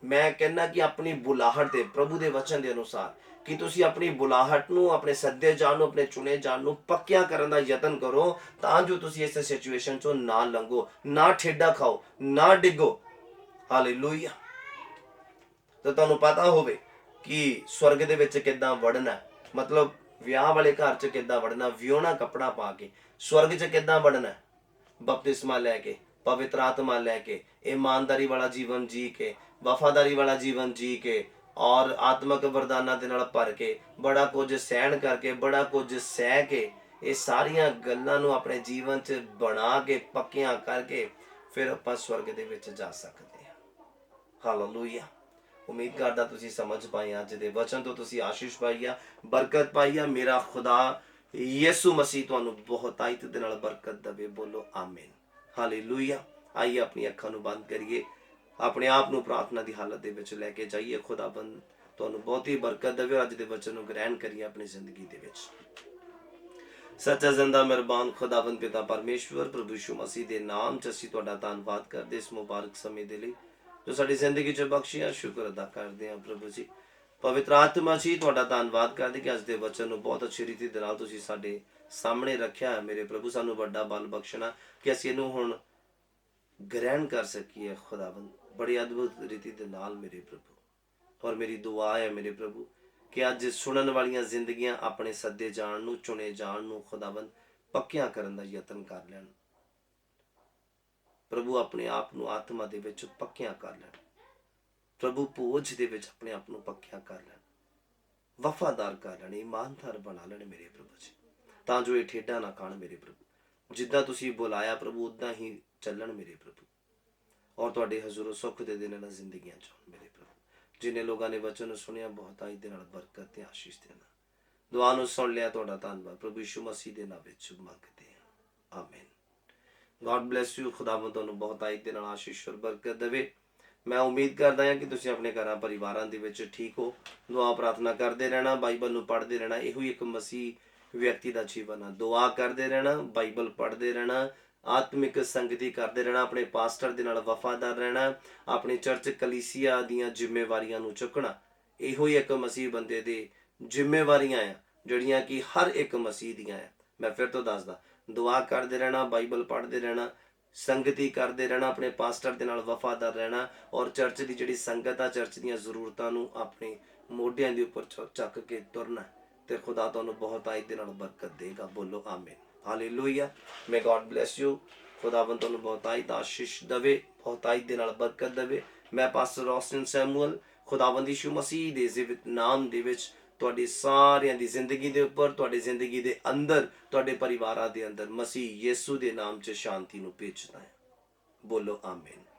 ਮੈਂ ਕਹਿੰਦਾ ਕਿ ਆਪਣੀ ਬੁਲਾਹਟ ਤੇ, ਪ੍ਰਭੂ ਦੇ ਵਚਨ ਦੇ ਅਨੁਸਾਰ, ਕਿ ਤੁਸੀਂ ਆਪਣੀ ਬੁਲਾਹਟ ਨੂੰ, ਆਪਣੇ ਸੱਦੇ ਜਾਣ ਨੂੰ, ਆਪਣੇ ਚੁਣੇ ਜਾਣ ਨੂੰ ਪੱਕਿਆ ਕਰਨ ਦਾ ਯਤਨ ਕਰੋ, ਤਾਂ ਜੋ ਤੁਸੀਂ ਇਸ ਸਿਚੁਏਸ਼ਨ ਚੋਂ ਨਾ ਲੰਘੋ, ਨਾ ਠੇਡਾ ਖਾਓ, ਨਾ ਡਿੱਗੋ। ਹਾਲੇਲੂਇਆ। ਤਾਂ ਤੁਹਾਨੂੰ ਪਤਾ ਹੋਵੇ ਕਿ ਸਵਰਗ ਦੇ ਵਿੱਚ ਕਿੱਦਾਂ ਵੜਨਾ, ਮਤਲਬ ਵਿਆਹ ਵਾਲੇ ਘਰ 'ਚ ਕਿੱਦਾਂ ਵੜਨਾ, ਵਿਆਹੁਣਾ ਕੱਪੜਾ ਪਾ ਕੇ। ਸਵਰਗ 'ਚ ਕਿੱਦਾਂ ਵੜਨਾ? ਬਪਤਿਸਮਾ ਲੈ ਕੇ, ਪਵਿੱਤਰ ਆਤਮਾ ਲੈ ਕੇ, ਈਮਾਨਦਾਰੀ ਵਾਲਾ ਜੀਵਨ ਜੀ ਕੇ, ਵਫਾਦਾਰੀ ਵਾਲਾ ਜੀਵਨ ਜੀ ਕੇ, ਔਰ ਆਤਮਕ ਵਰਦਾਨਾਂ ਦੇ ਨਾਲ ਭਰ ਕੇ, ਬੜਾ ਕੁਝ ਸਹਿਣ ਕਰਕੇ, ਬੜਾ ਕੁਝ ਸਹਿ ਕੇ, ਇਹ ਸਾਰੀਆਂ ਗੱਲਾਂ ਨੂੰ ਆਪਣੇ ਜੀਵਨ 'ਚ ਬਣਾ ਕੇ, ਪੱਕੀਆਂ ਕਰਕੇ, ਫਿਰ ਆਪਾਂ ਸਵਰਗ ਦੇ ਵਿੱਚ ਜਾ ਸਕਦੇ ਹਾਂ। ਹਾਲੇਲੂਇਆ। ਉਮੀਦ ਕਰਦਾ ਤੁਸੀਂ ਸਮਝ ਪਾਏ, ਅੱਜ ਦੇ ਵਚਨ ਤੋਂ ਤੁਸੀਂ ਆਸ਼ੀਸ਼ ਪਾਈ ਆ, ਬਰਕਤ ਪਾਈ ਆ। ਮੇਰਾ ਖੁਦਾ ਯਿਸੂ ਮਸੀਹ ਤੁਹਾਨੂੰ ਬਹੁਤਾਇਤ ਦੇ ਨਾਲ ਬਰਕਤ ਦੇਵੇ। ਬੋਲੋ ਆਮੀਨ। ਹਾਲੇਲੂਇਆ। ਆਈਏ ਆਪਣੀ ਅੱਖਾਂ ਨੂੰ ਬੰਦ ਕਰੀਏ, ਆਪਣੇ ਆਪ ਨੂੰ ਪ੍ਰਾਰਥਨਾ ਦੀ ਹਾਲਤ ਦੇ ਵਿੱਚ ਲੈ ਕੇ ਜਾਈਏ। ਖੁਦਾਵੰਦ ਤੁਹਾਨੂੰ ਬਹੁਤੀ ਬਰਕਤ ਦੇਵੇ। ਅੱਜ ਦੇ ਵਚਨ ਨੂੰ ਗ੍ਰਹਿਣ ਕਰੀਏ ਆਪਣੀ ਜ਼ਿੰਦਗੀ ਦੇ ਵਿੱਚ। ਸੱਚਾ ਜ਼ਿੰਦਾ ਮਿਹਰਬਾਨ ਖੁਦਾਵੰਦ ਪਿਤਾ ਪਰਮੇਸ਼ਵਰ, ਪ੍ਰਭੂ ਯਿਸੂ ਮਸੀਹ ਦੇ ਨਾਮ 'ਚ ਅਸੀਂ ਤੁਹਾਡਾ ਧੰਨਵਾਦ ਕਰਦੇ ਇਸ ਮੁਬਾਰਕ ਸਮੇਂ ਦੇ ਲਈ ਜੋ ਸਾਡੀ ਜ਼ਿੰਦਗੀ 'ਚ ਬਖਸ਼ਿਆ। ਸ਼ੁਕਰ ਅਦਾ ਕਰਦੇ ਹਾਂ ਪ੍ਰਭੂ ਜੀ। ਪਵਿੱਤਰ ਆਤਮਾ ਜੀ, ਤੁਹਾਡਾ ਧੰਨਵਾਦ ਕਰਦੇ ਕਿ ਅੱਜ ਦੇ ਵਚਨ ਨੂੰ ਬਹੁਤ ਅੱਛੀ ਰੀਤੀ ਦੇ ਨਾਲ ਤੁਸੀਂ ਸਾਡੇ ਸਾਹਮਣੇ ਰੱਖਿਆ ਹੈ। ਮੇਰੇ ਪ੍ਰਭੂ, ਸਾਨੂੰ ਵੱਡਾ ਬਲ ਬਖਸ਼ਣਾ ਕਿ ਅਸੀਂ ਇਹਨੂੰ ਹੁਣ ਗ੍ਰਹਿਣ ਕਰ ਸਕੀਏ। ਖੁਦਾਵੰਦ ਬੜੀ ਅਦਭੁਤ ਰੀਤੀ ਦੇ ਨਾਲ ਮੇਰੇ ਪ੍ਰਭੂ। ਔਰ ਮੇਰੀ ਦੁਆ ਹੈ ਮੇਰੇ ਪ੍ਰਭੂ ਕਿ ਅੱਜ ਸੁਣਨ ਵਾਲੀਆਂ ਜ਼ਿੰਦਗੀਆਂ ਆਪਣੇ ਸੱਦੇ ਜਾਣ ਨੂੰ, ਚੁਣੇ ਜਾਣ ਨੂੰ ਖੁਦਾਵੰਦ ਪੱਕਿਆਂ ਕਰਨ ਦਾ ਯਤਨ ਕਰ ਲੈਣ। ਪ੍ਰਭੂ ਆਪਣੇ ਆਪ ਨੂੰ ਆਤਮਾ ਦੇ ਵਿੱਚ ਪੱਕਿਆਂ ਕਰ ਲੈਣ। ਪ੍ਰਭੂ ਪੋਝ ਦੇ ਵਿੱਚ ਆਪਣੇ ਆਪ ਨੂੰ ਪੱਕਿਆਂ ਕਰ ਲੈਣ, ਵਫਾਦਾਰ ਕਰ ਲੈਣ, ਇਮਾਨਦਾਰ ਬਣਾ ਲੈਣ ਮੇਰੇ ਪ੍ਰਭੂ ਜੀ, ਤਾਂ ਜੋ ਇਹ ਠੇਡਾ ਨਾ ਖਾਣ ਮੇਰੇ ਪ੍ਰਭੂ। ਜਿੱਦਾਂ ਤੁਸੀਂ ਬੁਲਾਇਆ ਪ੍ਰਭੂ ਉਦਾਂ ਹੀ ਚੱਲਣ ਮੇਰੇ ਪ੍ਰਭੂ। ਔਰ ਤੁਹਾਡੇ ਹਜ਼ੂਰੋਂ ਸੁੱਖ ਦੇ ਦੇਣ ਨਾਲ ਜ਼ਿੰਦਗੀਆਂ ਚਾਹੁਣ ਮੇਰੇ ਪ੍ਰਭੂ। ਜਿੰਨੇ ਲੋਕਾਂ ਨੇ ਵਚਨ ਨੂੰ ਸੁਣਿਆ, ਬਹੁਤਾਈ ਦੇ ਨਾਲ ਬਰਕਤ ਤੇ ਆਸ਼ੀਸ਼ ਦੇਣਾ। ਦੁਆ ਨੂੰ ਸੁਣ ਲਿਆ, ਤੁਹਾਡਾ ਧੰਨਵਾਦ ਪ੍ਰਭੂ ਯਿਸੂ ਮਸੀਹ ਦੇ ਨਾਮ ਵਿੱਚ ਮੰਗਦੇ ਹਾਂ, ਆਮੀਨ। God bless you. ਖੁਦਾਵੰਦ ਤੁਹਾਨੂੰ ਬਹੁਤਾਈ ਦੇ ਨਾਲ ਆਸ਼ੀਸ਼ ਔਰ ਬਰਕਤ ਦੇਵੇ। ਮੈਂ ਉਮੀਦ ਕਰਦਾ ਹਾਂ ਕਿ ਤੁਸੀਂ ਆਪਣੇ ਘਰਾਂ ਪਰਿਵਾਰਾਂ ਦੇ ਵਿੱਚ ਠੀਕ ਹੋ। ਦੁਆ ਪ੍ਰਾਰਥਨਾ ਕਰਦੇ ਰਹਿਣਾ, ਬਾਈਬਲ ਨੂੰ ਪੜ੍ਹਦੇ ਰਹਿਣਾ। ਇਹੋ ਹੀ ਇੱਕ ਮਸੀਹ ਵਿਅਕਤੀ ਦਾ ਜੀਵਨ ਆ। ਦੁਆ ਕਰਦੇ ਰਹਿਣਾ, ਬਾਈਬਲ ਪੜ੍ਹਦੇ ਰਹਿਣਾ, ਆਤਮਿਕ ਸੰਗਤੀ ਕਰਦੇ ਰਹਿਣਾ, ਆਪਣੇ ਪਾਸਟਰ ਦੇ ਨਾਲ ਵਫਾਦਾਰ ਰਹਿਣਾ, ਆਪਣੀ ਚਰਚ ਕਲੀਸਿਆ ਦੀਆਂ ਜ਼ਿੰਮੇਵਾਰੀਆਂ ਨੂੰ ਚੁੱਕਣਾ। ਇਹੋ ਹੀ ਇੱਕ ਮਸੀਹ ਬੰਦੇ ਦੇ ਜ਼ਿੰਮੇਵਾਰੀਆਂ ਆ ਜਿਹੜੀਆਂ ਕਿ ਹਰ ਇੱਕ ਮਸੀਹ ਦੀਆਂ ਆ। ਮੈਂ ਫਿਰ ਤੋਂ ਦੱਸਦਾ, ਦੁਆ ਕਰਦੇ ਰਹਿਣਾ, ਬਾਈਬਲ ਪੜ੍ਹਦੇ ਰਹਿਣਾ, ਸੰਗਤੀ ਕਰਦੇ ਰਹਿਣਾ, ਆਪਣੇ ਪਾਸਟਰ ਦੇ ਨਾਲ ਵਫਾਦਾਰ ਰਹਿਣਾ, ਔਰ ਚਰਚ ਦੀ ਜਿਹੜੀ ਸੰਗਤ ਆ, ਚਰਚ ਦੀਆਂ ਜ਼ਰੂਰਤਾਂ ਨੂੰ ਆਪਣੇ ਮੋਢਿਆਂ ਦੇ ਉੱਪਰ ਚੱਕ ਕੇ ਤੁਰਨਾ, ਤੇ ਖੁਦਾ ਤੁਹਾਨੂੰ ਬਹੁਤਾਈ ਦੇ ਨਾਲ ਬਰਕਤ ਦੇਗਾ। ਬੋਲੋ ਆਮੀਨ, ਹਾਲੇਲੂਇਆ। May God bless you. ਖੁਦਾਵੰਦ ਤੁਹਾਨੂੰ ਬਹੁਤਾਈ ਦਾ ਆਸ਼ੀਸ਼ ਦੇਵੇ, ਬਹੁਤਾਈ ਦੇ ਨਾਲ ਬਰਕਤ ਦੇਵੇ। ਮੈਂ ਪਾਸਟਰ ਰੌਸਨ ਸੈਮੂਅਲ ਖੁਦਾਵੰਦ ਯਿਸੂ ਮਸੀਹ ਦੇ ਜੀਵਤ ਨਾਮ ਦੇ ਵਿੱਚ ਤੁਹਾਡੀ ਸਾਰਿਆਂ ਦੀ ਜ਼ਿੰਦਗੀ ਦੇ ਉੱਪਰ, ਤੁਹਾਡੀ ਜ਼ਿੰਦਗੀ ਦੇ ਅੰਦਰ, ਤੁਹਾਡੇ ਪਰਿਵਾਰਾਂ ਦੇ ਅੰਦਰ ਮਸੀਹ ਯਿਸੂ ਦੇ ਨਾਮ 'ਚ ਸ਼ਾਂਤੀ ਨੂੰ ਭੇਜਦਾ ਹੈ। ਬੋਲੋ ਆਮੀਨ।